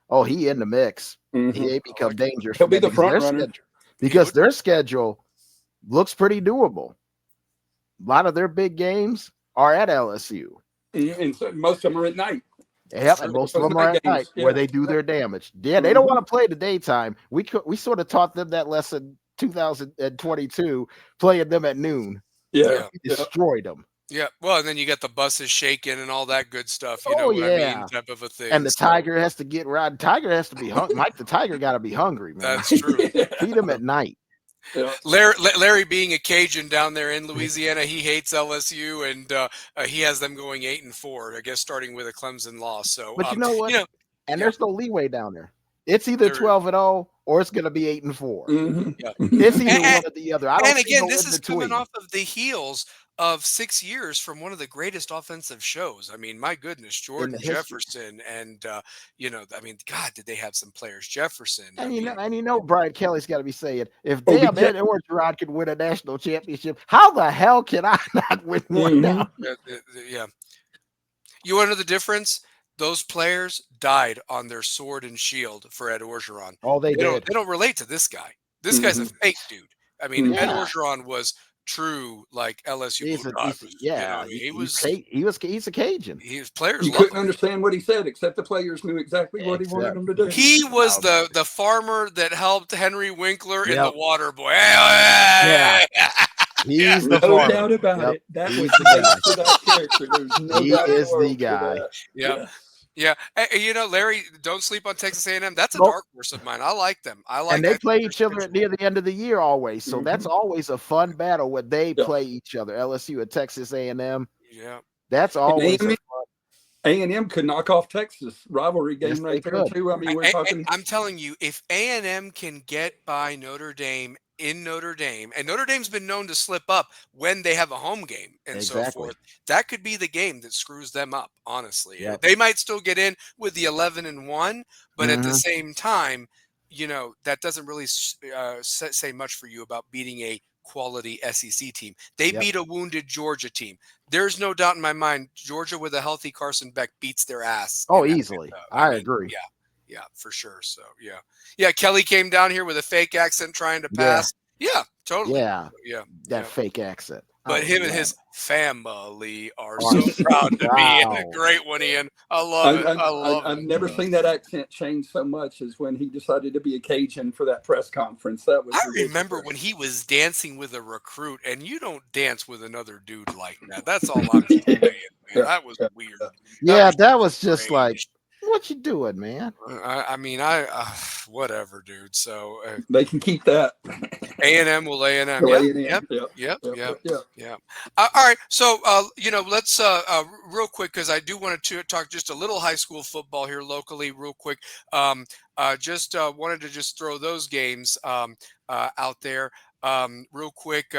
Oh, he in the mix. Mm-hmm. He become dangerous. He'll be the front runner. Because their schedule looks pretty doable. A lot of their big games are at LSU. And so most of them are at night. Yeah, and most of them are at night where they do their damage. Yeah, they don't want to play the daytime. We sort of taught them that lesson 2022, playing them at noon. Yeah. We destroyed them. Yeah, well, and then you got the buses shaking and all that good stuff. You know what I mean, type of a thing. And the Tiger has to get right. Tiger has to be hungry. Mike, the Tiger got to be hungry, man. That's true. Feed him at night. Yeah. Larry, being a Cajun down there in Louisiana, he hates LSU, and he has them going 8-4. I guess starting with a Clemson loss. So, but you know what? There's no leeway down there. It's either 12-0 or it's going to be 8-4. Mm-hmm. Yeah. It's either one or the other. And again, this is coming off of the heels of 6 years from one of the greatest offensive shows. I mean, my goodness, Jordan Jefferson, and God, did they have some players? Jefferson, and Brian Kelly's got to be saying, if Ed Orgeron could win a national championship, how the hell can I not win one now? Yeah. You want to know the difference? Those players died on their sword and shield for Ed Orgeron. Oh, they did. They don't relate to this guy. This guy's a fake dude. I mean, Ed Orgeron was true, like LSU. He's a Cajun. His players. You couldn't understand what he said, except the players knew exactly what he wanted them to do. He was the farmer that helped Henry Winkler in The Water Boy. He's no doubt about it. That was the best for that character. There's no doubt is the guy. Yeah. Yeah, Larry, don't sleep on Texas A&M. That's a dark horse of mine. I like them. And they play each other near the end of the year always. So that's always a fun battle when they play each other. LSU and Texas A&M. Yeah, that's always fun. A&M could knock off Texas rivalry game there too. I mean, we're talking. I'm telling you, if A&M can get by Notre Dame in Notre Dame, and Notre Dame's been known to slip up when they have a home game and so forth, that could be the game that screws them up, honestly. They might still get in with the 11-1, but at the same time, that doesn't really say much for you about beating a quality SEC team. They beat a wounded Georgia team. There's no doubt in my mind, Georgia with a healthy Carson Beck beats their ass. Oh, easily. I agree. Yeah, for sure. So, yeah. Kelly came down here with a fake accent trying to pass. Yeah, totally. Yeah. That fake accent. But him and his family are so proud to be in a great one, Ian. I love it. I've never seen that accent change so much as when he decided to be a Cajun for that press conference. That was. I remember when he was dancing with a recruit, and you don't dance with another dude like that. That's all I'm saying, man. That was weird. That was just like, what you doing, man? Whatever, dude. So they can keep that. A&M will A&M. Yep. All right. So let's real quick, because I do want to talk just a little high school football here locally, real quick. Just wanted to just throw those games out there. Real quick,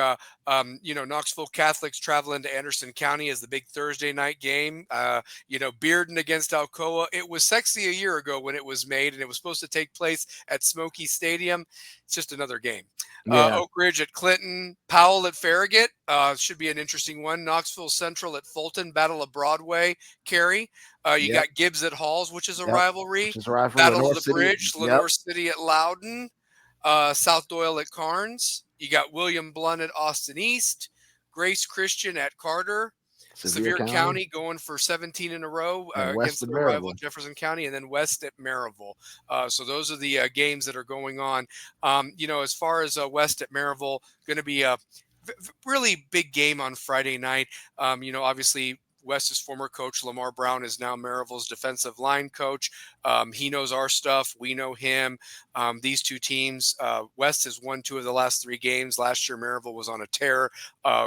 Knoxville Catholics traveling to Anderson County as the big Thursday night game. Bearden against Alcoa. It was sexy a year ago when it was made, and it was supposed to take place at Smoky Stadium. It's just another game. Oak Ridge at Clinton, Powell at Farragut. Should be an interesting one. Knoxville Central at Fulton, Battle of Broadway, Cary. You got Gibbs at Halls, which is a rivalry. Battle of the Bridge, Lenore City at Loudon. South Doyle at Carnes. You got William Blunt at Austin East, Grace Christian at Carter, Sevier County going for 17 in a row against their rival Jefferson County, and then West at Maryville. So those are the games that are going on. As far as West at Maryville, going to be a really big game on Friday night. Obviously, West's former coach, Lamar Brown, is now Maryville's defensive line coach. He knows our stuff. We know him. These two teams, West has won 2 of the last 3 games. Last year, Maryville was on a tear,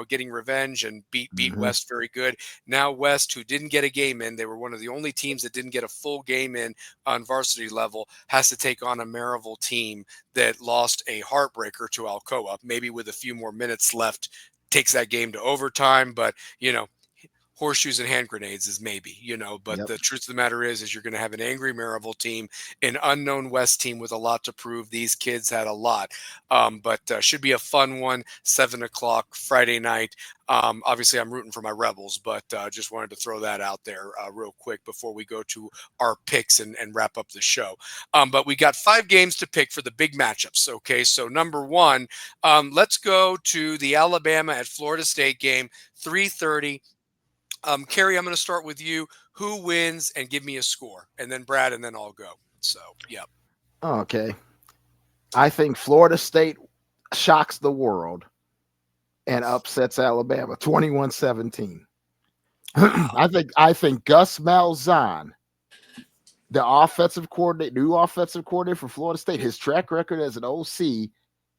getting revenge and beat West very good. Now West, who didn't get a game in, they were one of the only teams that didn't get a full game in on varsity level, has to take on a Maryville team that lost a heartbreaker to Alcoa. Maybe with a few more minutes left, takes that game to overtime. But, horseshoes and hand grenades is maybe, but the truth of the matter is you're going to have an angry Maryville team, an unknown West team with a lot to prove. These kids had a lot, but should be a fun one. 7:00 Friday night. Obviously I'm rooting for my Rebels, but just wanted to throw that out there real quick before we go to our picks and wrap up the show. But we got 5 games to pick for the big matchups. Okay. So number 1, let's go to the Alabama at Florida State game, 3:30. Carrie, I'm going to start with you. Who wins, and give me a score, and then Brad, and then I'll go. So, yeah. Okay. I think Florida State shocks the world and upsets Alabama 21-17. I think Gus Malzahn, the new offensive coordinator for Florida State, his track record as an OC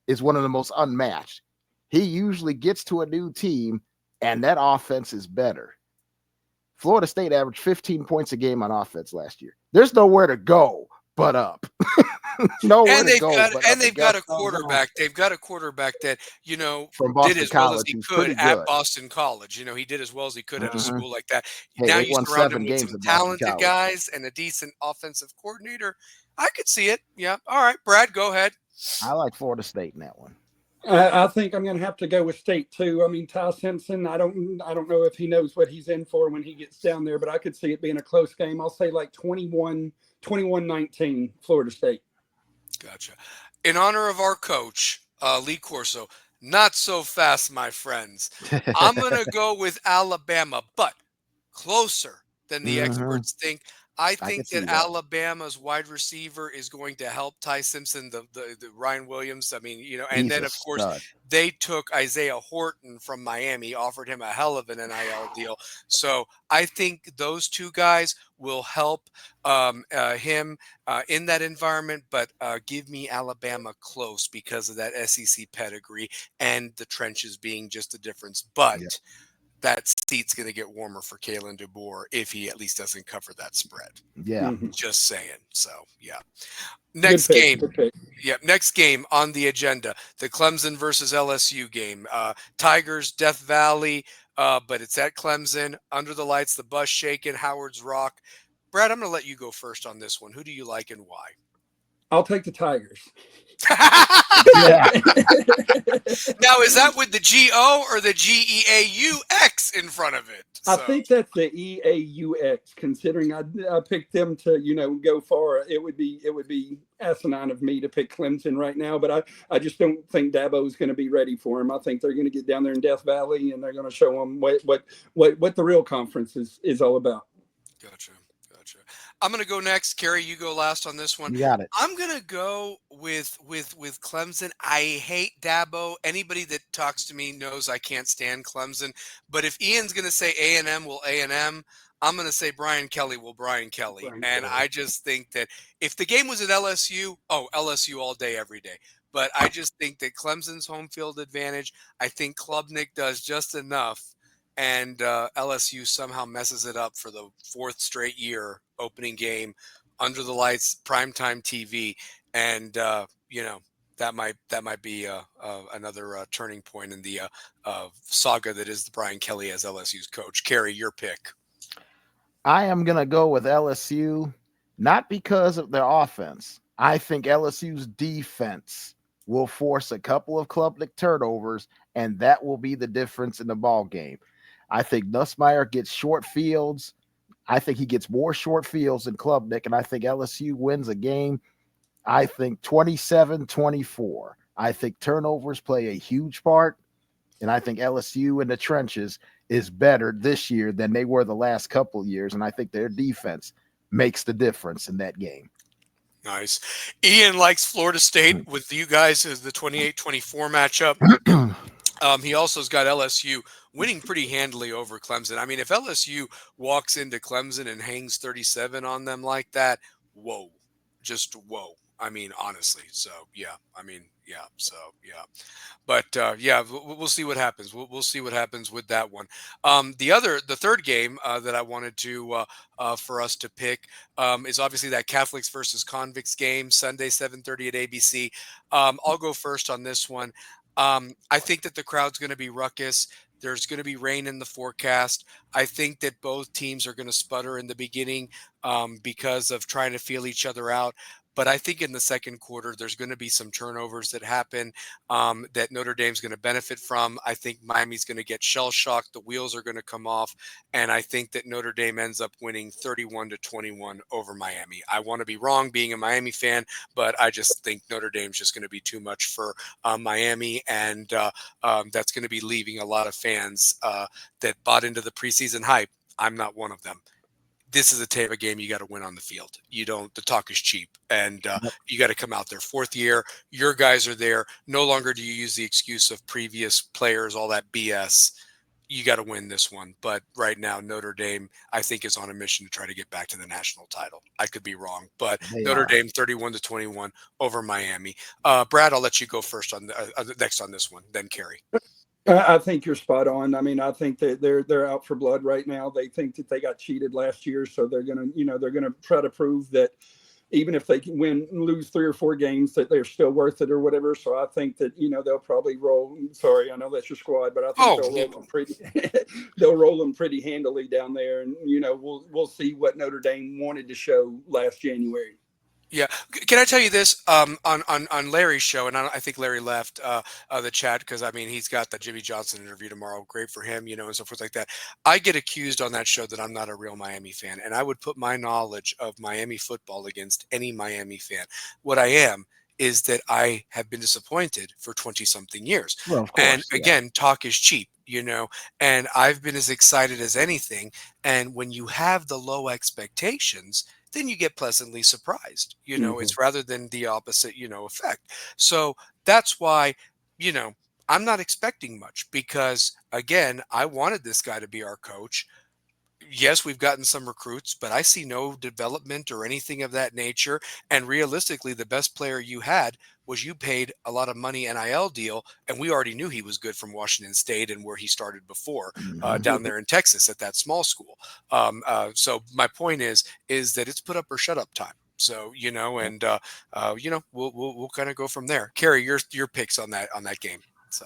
is one of the most unmatched. He usually gets to a new team, and that offense is better. Florida State averaged 15 points a game on offense last year. There's nowhere to go but up. They've got a quarterback. They've got a quarterback that, from Boston did as College, well as he could at Boston College. He did as well as he could at a school like that. Hey, now you surround him with some talented guys and a decent offensive coordinator. I could see it. Yeah. All right, Brad, go ahead. I like Florida State in that one. I think I'm going to have to go with State too. I mean, Ty Simpson, I don't know if he knows what he's in for when he gets down there, but I could see it being a close game. I'll say like 21-19 Florida State. Gotcha. In honor of our coach, Lee Corso, not so fast, my friends. I'm going to go with Alabama, but closer than the experts think. I think that Alabama's wide receiver is going to help Ty Simpson, the Ryan Williams. I mean, and then of course they took Isaiah Horton from Miami, offered him a hell of an NIL deal. So I think those 2 guys will help him in that environment, but give me Alabama close because of that SEC pedigree and the trenches being just the difference. But that seat's going to get warmer for Kalen DeBoer if he at least doesn't cover that spread. Yeah. Just saying. So, yeah. Next game. Yeah. Next game on the agenda, the Clemson versus LSU game. Tigers, Death Valley, but it's at Clemson, under the lights, the bus shaking, Howard's Rock. Brad, I'm going to let you go first on this one. Who do you like and why? I'll take the Tigers. Yeah. Now, is that with the G-O or the G-E-A-U-X in front of it? I think that's the E-A-U-X, considering I picked them to, go far. It would be asinine of me to pick Clemson right now, but I just don't think Dabo is going to be ready for him. I think they're going to get down there in Death Valley, and they're going to show them what the real conference is all about. Gotcha. I'm going to go next. Carrie, you go last on this one. You got it. I'm going to go with Clemson. I hate Dabo. Anybody that talks to me knows I can't stand Clemson. But if Ian's going to say A&M will A&M, I'm going to say Brian Kelly will Brian Kelly. I just think that if the game was at LSU, LSU all day, every day. But I just think that Clemson's home field advantage, I think Klubnik does just enough. And LSU somehow messes it up for the 4th straight year, opening game, under the lights, primetime TV, and that might be another turning point in the saga that is the Brian Kelly as LSU's coach. Carrie, your pick. I am gonna go with LSU, not because of their offense. I think LSU's defense will force a couple of Klubnik turnovers, and that will be the difference in the ball game. I think Nussmeier gets short fields. I think he gets more short fields than Klubnik, and I think LSU wins a game. I think 27-24. I think turnovers play a huge part. And I think LSU in the trenches is better this year than they were the last couple of years. And I think their defense makes the difference in that game. Nice. Ian likes Florida State with you guys as the 28-24 matchup. He also has got LSU winning pretty handily over Clemson. I mean, if LSU walks into Clemson and hangs 37 on them like that, whoa, just whoa. I mean, honestly. So, yeah. I mean, yeah. So, yeah. But, yeah, we'll see what happens. We'll see what happens with that one. The third game that I wanted to for us to pick is obviously that Catholics versus Convicts game, Sunday, 7:30 at ABC. I'll go first on this one. I think that the crowd's going to be ruckus. There's going to be rain in the forecast. I think that both teams are going to sputter in the beginning because of trying to feel each other out. But I think in the second quarter, there's going to be some turnovers that happen that Notre Dame's going to benefit from. I think Miami's going to get shell-shocked. The wheels are going to come off. And I think that Notre Dame ends up winning 31-21 over Miami. I want to be wrong being a Miami fan, but I just think Notre Dame's just going to be too much for Miami. And that's going to be leaving a lot of fans that bought into the preseason hype. I'm not one of them. This is a type of game you got to win on the field. You don't, the talk is cheap, and you got to come out there. Fourth year, your guys are there. No longer do you use the excuse of previous players, all that BS. You got to win this one. But right now, Notre Dame, I think, is on a mission to try to get back to the national title. I could be wrong, but Notre Dame 31-21 over Miami. Brad, I'll let you go first on next on this one, then Kerry. I think you're spot on. I mean, I think that they're out for blood right now. They think that they got cheated last year, so they're gonna try to prove that even if they can lose 3 or 4 games, that they're still worth it or whatever. So I think that they'll probably roll. Sorry, I know that's your squad, but I think they'll roll them pretty. They'll roll them pretty handily down there, and we'll see what Notre Dame wanted to show last January. Yeah. Can I tell you this on Larry's show? And I think Larry left the chat because, I mean, he's got the Jimmy Johnson interview tomorrow. Great for him, and so forth like that. I get accused on that show that I'm not a real Miami fan. And I would put my knowledge of Miami football against any Miami fan. What I am is that I have been disappointed for 20-something years. Well, of course, and again, talk is cheap, and I've been as excited as anything. And when you have the low expectations, then you get pleasantly surprised. It's rather than the opposite, effect. So that's why, I'm not expecting much because, again, I wanted this guy to be our coach. Yes, we've gotten some recruits, but I see no development or anything of that nature. And realistically, the best player you had was you paid a lot of money NIL deal, and we already knew he was good from Washington State and where he started before down there in Texas at that small school. So my point is that it's put up or shut up time. So and we'll kind of go from there. Kerry, your picks on that game. So.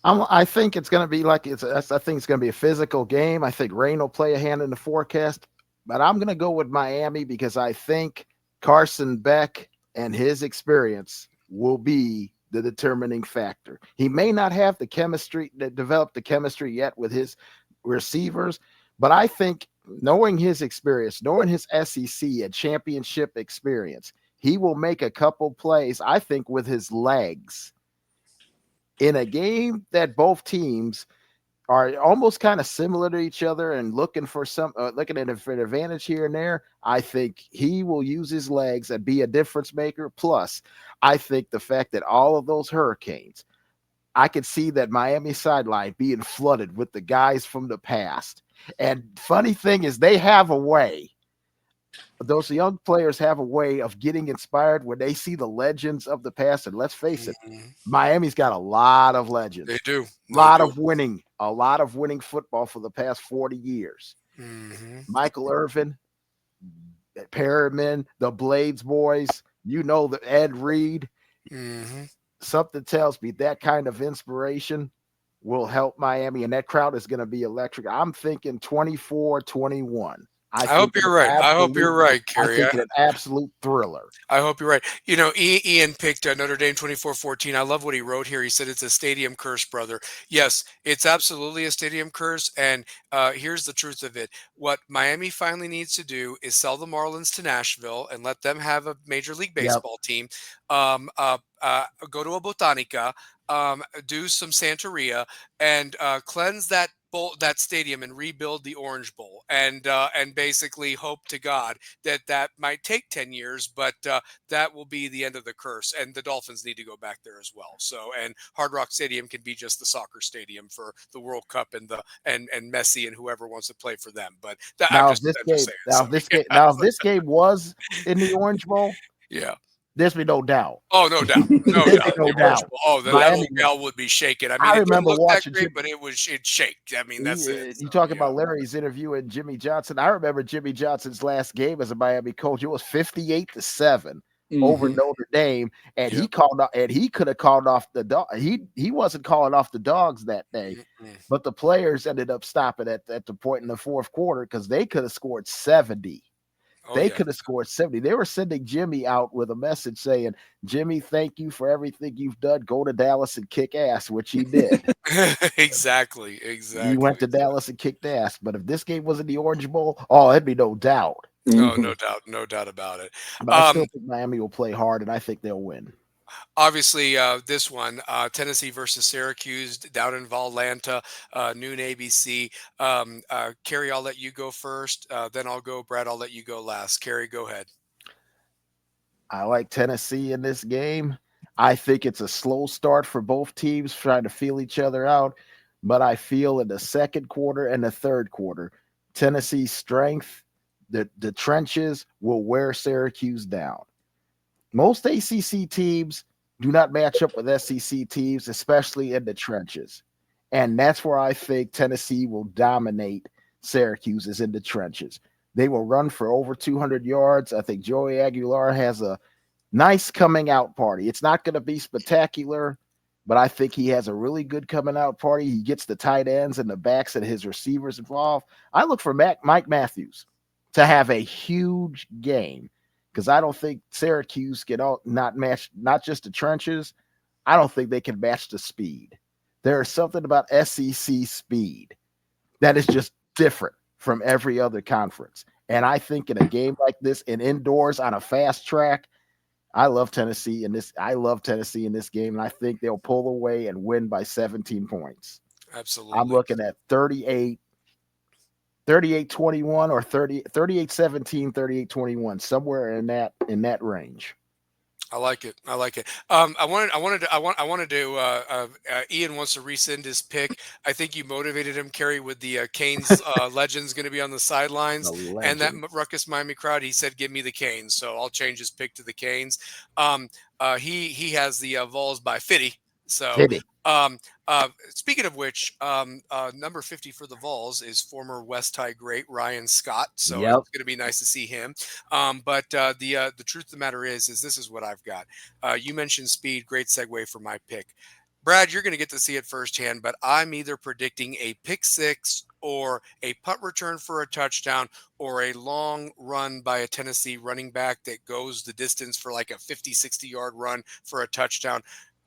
I think it's going to be I think it's going to be a physical game. I think rain will play a hand in the forecast, but I'm going to go with Miami because I think Carson Beck and his experience will be the determining factor. He may not have the chemistry that developed the chemistry yet with his receivers, but I think knowing his experience, knowing his SEC and championship experience, he will make a couple plays, I think, with his legs. In a game that both teams are almost kind of similar to each other and looking for looking at an advantage here and there, I think he will use his legs and be a difference maker. Plus, I think the fact that all of those Hurricanes, I could see that Miami sideline being flooded with the guys from the past. And funny thing is, they have a way. Those young players have a way of getting inspired when they see the legends of the past. And let's face it, Miami's got a lot of legends. They do. A lot of winning football for the past 40 years. Michael Irvin, Perriman, the Blades boys, the Ed Reed. Something tells me that kind of inspiration will help Miami, and that crowd is going to be electric. I'm thinking 24-21. I hope you're right. I hope you're right, Kerry. I think an absolute thriller. I hope you're right. Ian picked Notre Dame 24-14. I love what he wrote here. He said it's a stadium curse, brother. Yes, it's absolutely a stadium curse. And here's the truth of it. What Miami finally needs to do is sell the Marlins to Nashville and let them have a Major League Baseball team. Go to a Botanica. do some Santeria and cleanse that stadium and rebuild the Orange Bowl, and basically hope to God that might take 10 years, but that will be the end of the curse. And the Dolphins need to go back there as well. So, and Hard Rock Stadium can be just the soccer stadium for the World Cup and Messi and whoever wants to play for them. But if this game was in the Orange Bowl, yeah. There's be no doubt. Oh, no doubt. No doubt. No doubt. Oh, that whole gal would be shaking. I mean, I it remember didn't look watching that great, but it shaked. I mean, that's it. You talk about Larry's interview and Jimmy Johnson. I remember Jimmy Johnson's last game as a Miami coach. It was 58-7 over Notre Dame, and he called off, and he could have called off the dog. He wasn't calling off the dogs that day, but the players ended up stopping at the point in the fourth quarter because they could have scored 70. They could have scored 70. They were sending Jimmy out with a message saying, Jimmy, thank you for everything you've done. Go to Dallas and kick ass, which he did. Exactly. He went to Dallas and kicked ass. But if this game was in the Orange Bowl, it'd be no doubt. No doubt about it. But I still think Miami will play hard, and I think they'll win. Obviously, this one, Tennessee versus Syracuse, down in Valanta, noon ABC. Kerry, I'll let you go first. Then I'll go. Brad, I'll let you go last. Kerry, go ahead. I like Tennessee in this game. I think it's a slow start for both teams trying to feel each other out. But I feel in the second quarter and the third quarter, Tennessee's strength, the trenches will wear Syracuse down. Most ACC teams do not match up with SEC teams, especially in the trenches. And that's where I think Tennessee will dominate Syracuse is in the trenches. They will run for over 200 yards. I think Joey Aguilar has a nice coming out party. It's not going to be spectacular, but I think he has a really good coming out party. He gets the tight ends and the backs and his receivers involved. I look for Mike Matthews to have a huge game, because I don't think Syracuse can not match not just the trenches. I don't think they can match the speed. There is something about SEC speed that is just different from every other conference. And I think in a game like this, in indoors on a fast track, I love Tennessee in this. I love Tennessee in this game, and I think they'll pull away and win by 17 points. Absolutely. I'm looking at 38-21 or 38-17, 38-21, somewhere in that range. I like it. Ian wants to rescind his pick. I think you motivated him, Kerry, with the Canes legends going to be on the sidelines and that Ruckus Miami crowd. He said, give me the Canes. So I'll change his pick to the Canes. He has the Vols by Fitty. So, speaking of which, number 50 for the Vols is former West High great Ryan Scott. So it's going to be nice to see him. But the truth of the matter is this is what I've got. You mentioned speed. Great segue for my pick. Brad, you're going to get to see it firsthand, but I'm either predicting a pick six or a punt return for a touchdown or a long run by a Tennessee running back that goes the distance for like a 50, 60-yard run for a touchdown.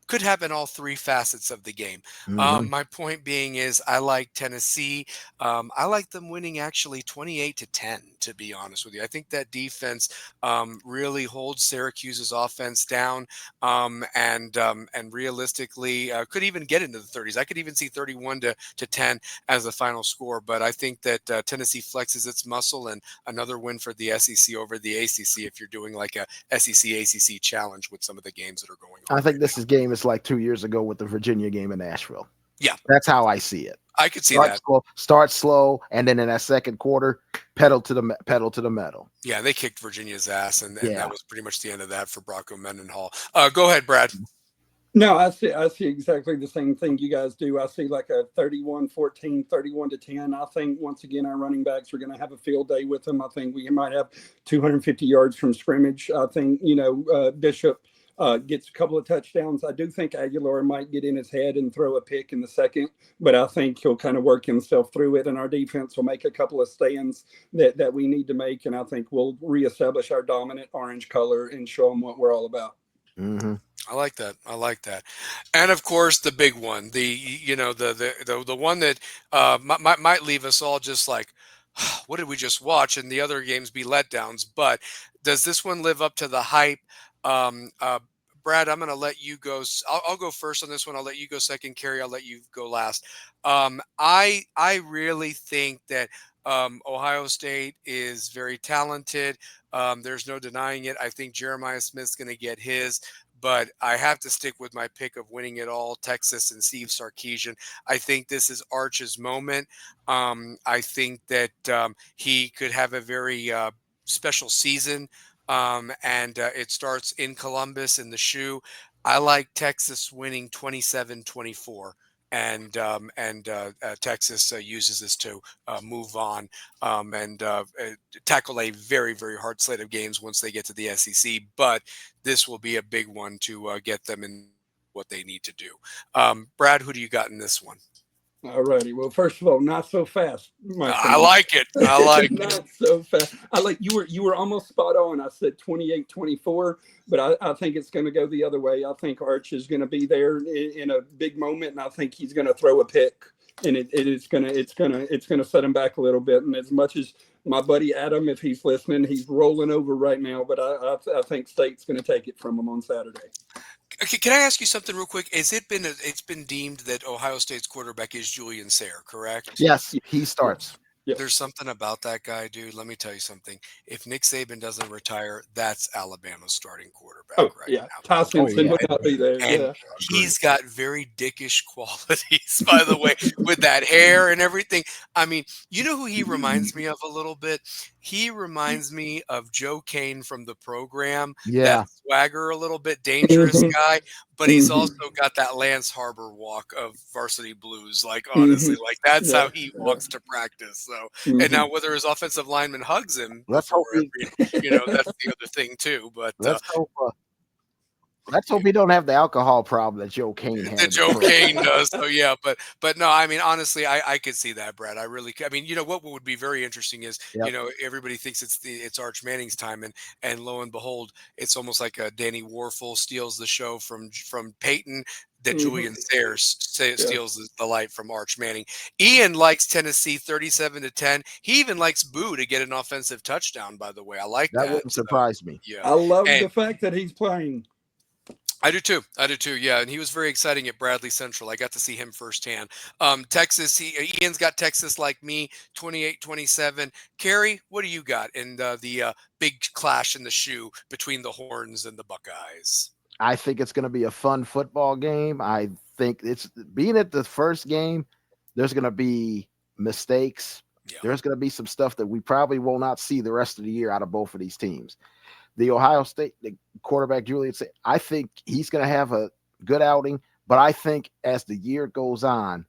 Could happen all three facets of the game. My point being is I like Tennessee. I like them winning actually 28-10, to be honest with you. I think that defense really holds Syracuse's offense down and realistically could even get into the 30s. I could even see 31-10 as the final score, but I think that Tennessee flexes its muscle and another win for the SEC over the ACC if you're doing like a SEC-ACC challenge with some of the games that are going on. I think this game is like 2 years ago with the Virginia game in Nashville. Yeah. That's how I see it. I could see that. Start slow, and then in that second quarter, pedal to the metal. Yeah, they kicked Virginia's ass, and that was pretty much the end of that for Bronco Mendenhall. Go ahead, Brad. No, I see exactly the same thing you guys do. I see like a 31-14, 31-10. I think once again our running backs are going to have a field day with them. I think we might have 250 yards from scrimmage. I think Bishop gets a couple of touchdowns. I do think Aguilar might get in his head and throw a pick in the second, but I think he'll kind of work himself through it, and our defense will make a couple of stands that we need to make, and I think we'll reestablish our dominant orange color and show them what we're all about. Mm-hmm. I like that. And of course, the big one, the one that might leave us all just like, what did we just watch? And the other games be letdowns. But does this one live up to the hype? Brad, I'm going to let you go. I'll go first on this one. I'll let you go second. Carrie, I'll let you go last. I really think that Ohio State is very talented. There's no denying it. I think Jeremiah Smith's going to get his. But I have to stick with my pick of winning it all, Texas and Steve Sarkisian. I think this is Arch's moment. I think that he could have a very special season, and it starts in Columbus in the shoe. I like Texas winning 27-24. And Texas uses this to move on and tackle a very, very hard slate of games once they get to the SEC. But this will be a big one to get them in what they need to do. Brad, who do you got in this one? All righty. Well, first of all, not so fast, my friend. I like it. I like it. Not so fast. You were almost spot on. I said 28-24, but I think it's going to go the other way. I think Arch is going to be there in a big moment, and I think he's going to throw a pick, and it's going to set him back a little bit. And as much as my buddy Adam, if he's listening, he's rolling over right now, but I think State's going to take it from him on Saturday. Okay, can I ask you something real quick? It's been deemed that Ohio State's quarterback is Julian Sayre, correct? Yes, he starts. Yeah. There's something about that guy, dude. Let me tell you something. If Nick Saban doesn't retire, that's Alabama's starting quarterback right now. Tyson would not be there. And he's got very dickish qualities, by the way, with that hair and everything. I mean, you know who he reminds me of a little bit? He reminds me of Joe Kane from the program. Yeah. That swagger a little bit, dangerous guy, but he's also got that Lance Harbor walk of Varsity Blues. Like, honestly, like that's how he walks to practice. So, and now whether his offensive lineman hugs him, let's hope that's the other thing too. But let's hope he don't have the alcohol problem that Joe Kane has. That Joe Kane does. So yeah, but no, I mean, honestly, I could see that, Brad. I mean, what would be very interesting is, everybody thinks it's Arch Manning's time, and lo and behold, it's almost like Danny Warfel steals the show from Peyton. That Julian Sayre steals the light from Arch Manning. Ian likes Tennessee 37-10. He even likes Boo to get an offensive touchdown, by the way. I like that. That wouldn't surprise me. Yeah. I love the fact that he's playing. I do too. Yeah. And he was very exciting at Bradley Central. I got to see him firsthand. Texas, Ian's got Texas like me, 28-27. Carrie, what do you got in the big clash in the shoe between the Horns and the Buckeyes? I think it's going to be a fun football game. I think it's being at the first game. There's going to be mistakes. Yeah. There's going to be some stuff that we probably will not see the rest of the year out of both of these teams. The Ohio State quarterback, Julian, I think he's going to have a good outing, but I think as the year goes on,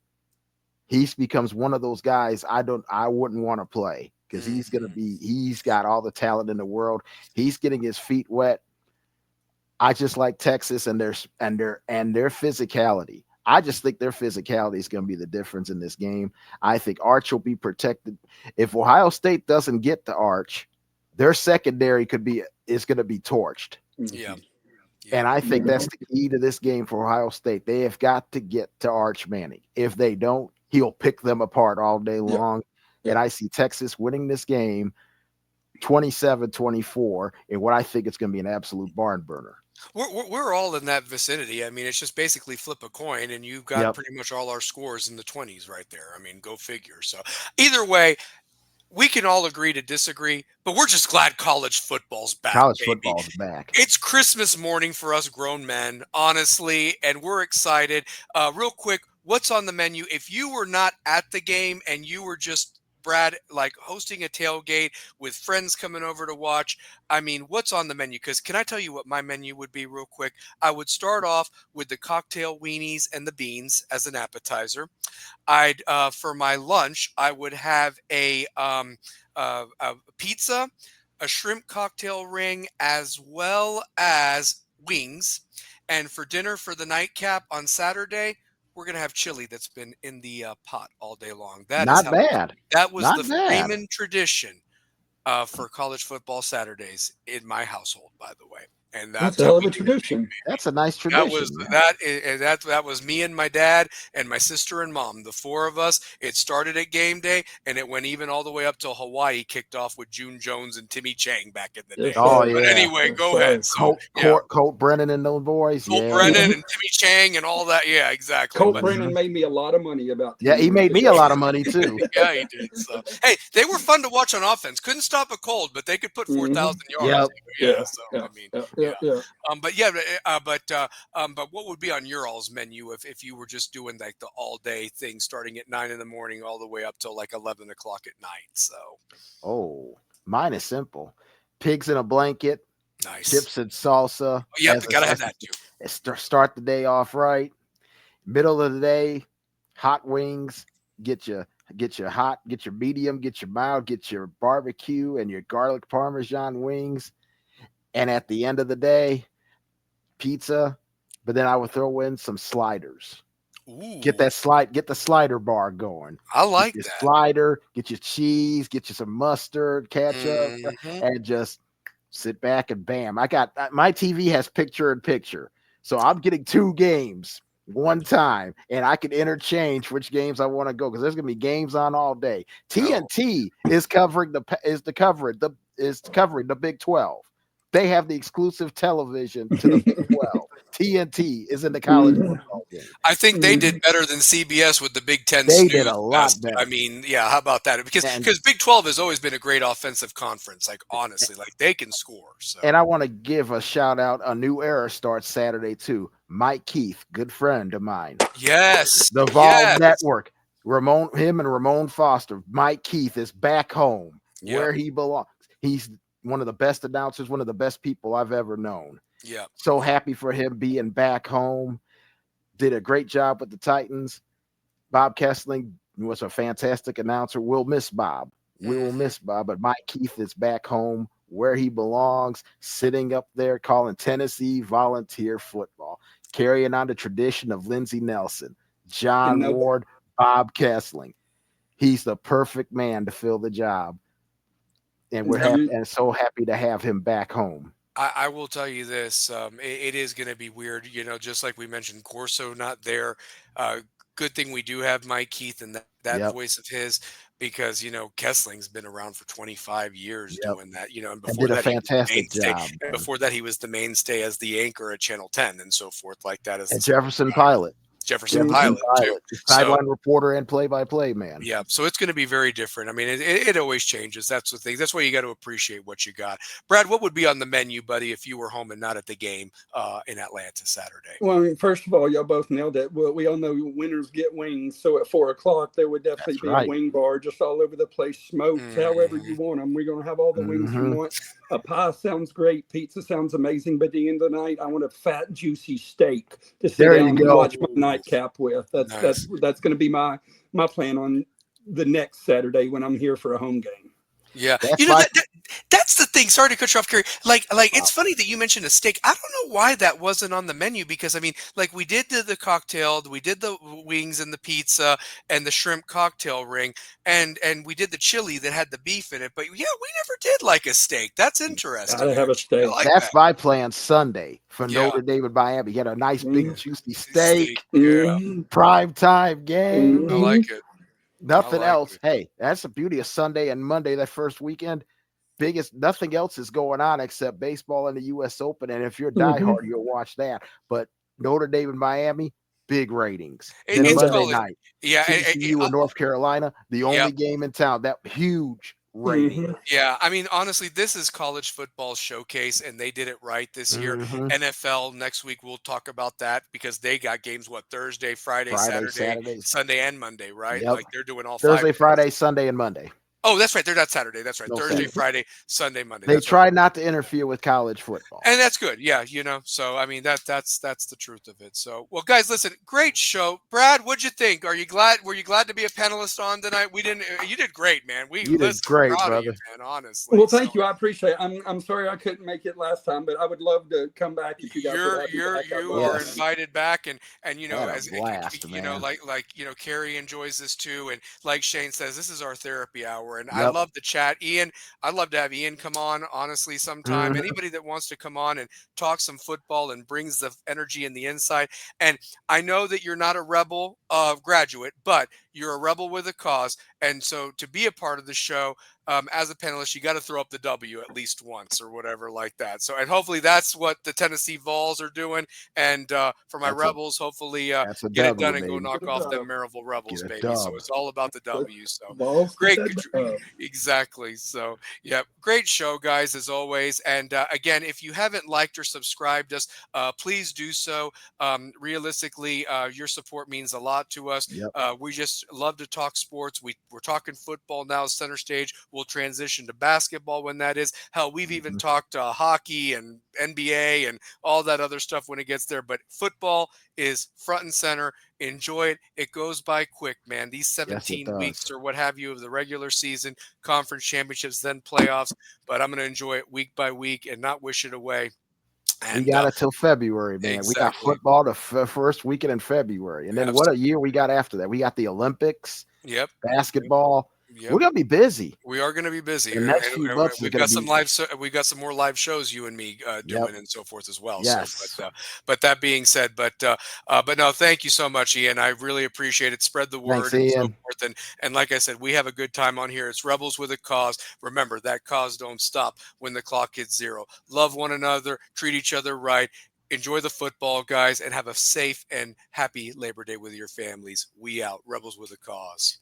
he becomes one of those guys I wouldn't want to play because he's got all the talent in the world. He's getting his feet wet. I just like Texas and their physicality. I just think their physicality is going to be the difference in this game. I think Arch will be protected. If Ohio State doesn't get to Arch, their secondary is going to be torched. Yeah. And I think that's the key to this game for Ohio State. They have got to get to Arch Manning. If they don't, he'll pick them apart all day long. And I see Texas winning this game 27-24 in what I think it's going to be an absolute barn burner. We're all in that vicinity. I mean, it's just basically flip a coin, and you've got pretty much all our scores in the 20s right there. I mean, go figure. So either way, we can all agree to disagree, but we're just glad college football's back. Football's back. It's Christmas morning for us grown men, honestly, and we're excited. Real quick, what's on the menu? If you were not at the game and you were just, Brad, like hosting a tailgate with friends coming over to watch, I mean, what's on the menu? Because can I tell you what my menu would be real quick? I would start off with the cocktail weenies and the beans as an appetizer. For my lunch, I would have a pizza, a shrimp cocktail ring, as well as wings. And for dinner, for the nightcap on Saturday, we're going to have chili that's been in the pot all day long. That not bad. That was the Freeman tradition for college football Saturdays in my household, by the way. And that's a hell of a tradition. That's a nice tradition. That was me and my dad and my sister and mom, the four of us. It started at game day, and it went even all the way up till Hawaii kicked off with June Jones and Timmy Chang back in the day. Oh, yeah. But anyway, go ahead. So, Colt Brennan and those boys. Colt Brennan and Timmy Chang and all that. Yeah, exactly. Colt Brennan made me a lot of money about. Yeah, he made me a lot of money too. Yeah, he did. So, hey, they were fun to watch on offense. Couldn't stop a cold, but they could put 4,000 yards. But what would be on your all's menu if you were just doing like the all day thing, starting at 9 a.m. all the way up till like 11 o'clock at night? So, mine is simple: pigs in a blanket, nice chips and salsa. Oh, yeah, gotta have that too. Start the day off right. Middle of the day, hot wings. Get your hot, get your medium, get your mild, get your barbecue and your garlic Parmesan wings. And at the end of the day, pizza. But then I would throw in some sliders. Ooh. Get the slider bar going. I like that. Slider, get your cheese, get you some mustard, ketchup, and just sit back and bam. I got my TV has picture-in-picture. So I'm getting 2 games one time, and I can interchange which games I want to go because there's gonna be games on all day. TNT is covering the Big 12. They have the exclusive television to the Big 12. TNT is in the college football game. I think they did better than CBS with the Big 10. They did a lot better. I mean, yeah, how about that? Because Big 12 has always been a great offensive conference. Like, honestly, like they can score. So. And I want to give a shout out. A new era starts Saturday too. Mike Keith, good friend of mine. Yes. The Vol Network. Him and Ramon Foster. Mike Keith is back home where he belongs. He's one of the best announcers, one of the best people I've ever known. Yeah. So happy for him being back home. Did a great job with the Titans. Bob Kessling was a fantastic announcer. We'll miss Bob. We will miss Bob, but Mike Keith is back home where he belongs, sitting up there calling Tennessee Volunteer football, carrying on the tradition of Lindsey Nelson, John Ward, Bob Kessling. He's the perfect man to fill the job. And we're happy and so happy to have him back home. I will tell you this. It is going to be weird, just like we mentioned, Corso not there. Good thing we do have Mike Keith and that voice of his, because, Kessling's been around for 25 years doing that, and before did a fantastic job. And before that, he was the mainstay as the anchor at Channel 10 and so forth like that. And Jefferson Pilot. Jefferson Pilot too. Sideline reporter and play-by-play man. Yeah, so it's going to be very different. I mean, it always changes. That's the thing. That's why you got to appreciate what you got. Brad, what would be on the menu, buddy, if you were home and not at the game in Atlanta Saturday? Well, I mean, first of all, y'all both nailed it. Well, we all know winners get wings. So at 4 o'clock, there would definitely be a wing bar just all over the place, smoked, however you want them. We're going to have all the wings you want. A pie sounds great. Pizza sounds amazing. But at the end of the night, I want a fat, juicy steak to sit down and watch my nightcap with. That's going to be my plan on the next Saturday when I'm here for a home game. Yeah, that's the thing. Sorry to cut you off, Kerry. It's funny that you mentioned a steak. I don't know why that wasn't on the menu, because I mean, we did the cocktail, we did the wings and the pizza and the shrimp cocktail ring, and we did the chili that had the beef in it. But yeah, we never did like a steak. That's interesting. Gotta have a steak. That's my plan Sunday for Notre Dame and Miami. Get a nice big juicy steak. Prime time game. I like it. Nothing else. Hey, that's the beauty of Sunday and Monday, that first weekend. Nothing else is going on except baseball and the U.S. Open. And if you're a diehard, you'll watch that. But Notre Dame and Miami, big ratings. Then Monday night. Yeah. TCU in North Carolina, the only game in town. That huge rating. Yeah. I mean, honestly, this is college football showcase, and they did it right this year. NFL next week, we'll talk about that, because they got games, Thursday, Friday, Saturday, Sunday, and Monday, right? Yep. They're doing all Thursday, 5 Friday, Sunday, and Monday. Oh, that's right. They're not Saturday. That's right. No Thursday, Saturday. Friday, Sunday, Monday. They try not to interfere with college football. And that's good. Yeah, So I mean, that's the truth of it. So, well, guys, listen, great show. Brad, what'd you think? Were you glad to be a panelist on tonight? You did great, man. You did great, brother. You, man, honestly. Well, thank you. I appreciate it. I'm sorry I couldn't make it last time, but I would love to come back if you guys you are invited back, and as blast, Carrie enjoys this too, and like Shane says, this is our therapy hour. hour. And I love the chat. Ian, I'd love to have Ian come on, honestly, sometime. Anybody that wants to come on and talk some football and brings the energy and the insight. And I know that you're not a Rebel graduate, but you're a Rebel with a cause. And so to be a part of the show, as a panelist, you got to throw up the W at least once or whatever like that. So, and hopefully that's what the Tennessee Vols are doing. And for my Rebels, hopefully get it done and go knock off them Maryville Rebels, baby. So it's all about the W. So great. Exactly. So, yeah, great show, guys, as always. And again, if you haven't liked or subscribed us, please do so. Realistically, your support means a lot to us. We just love to talk sports. We're talking football now, center stage. We'll transition to basketball when that is. Hell, we've even talked hockey and NBA and all that other stuff when it gets there. But football is front and center. Enjoy it. It goes by quick, man. These 17 weeks or what have you of the regular season, conference championships, then playoffs. But I'm going to enjoy it week by week and not wish it away. And we got it till February, man. Exactly. We got football the first weekend in February. And then what a year we got after that. We got the Olympics, basketball. We're going to be busy. We are going to be busy. The next few months we've got some we got some more live shows you and me doing and so forth as well. Yes. So, but that being said, but no, thank you so much, Ian. I really appreciate it. Spread the word. Thanks, and Ian. so forth. And like I said, we have a good time on here. It's Rebels with a Cause. Remember, that cause don't stop when the clock hits 0. Love one another. Treat each other right. Enjoy the football, guys, and have a safe and happy Labor Day with your families. We out. Rebels with a Cause.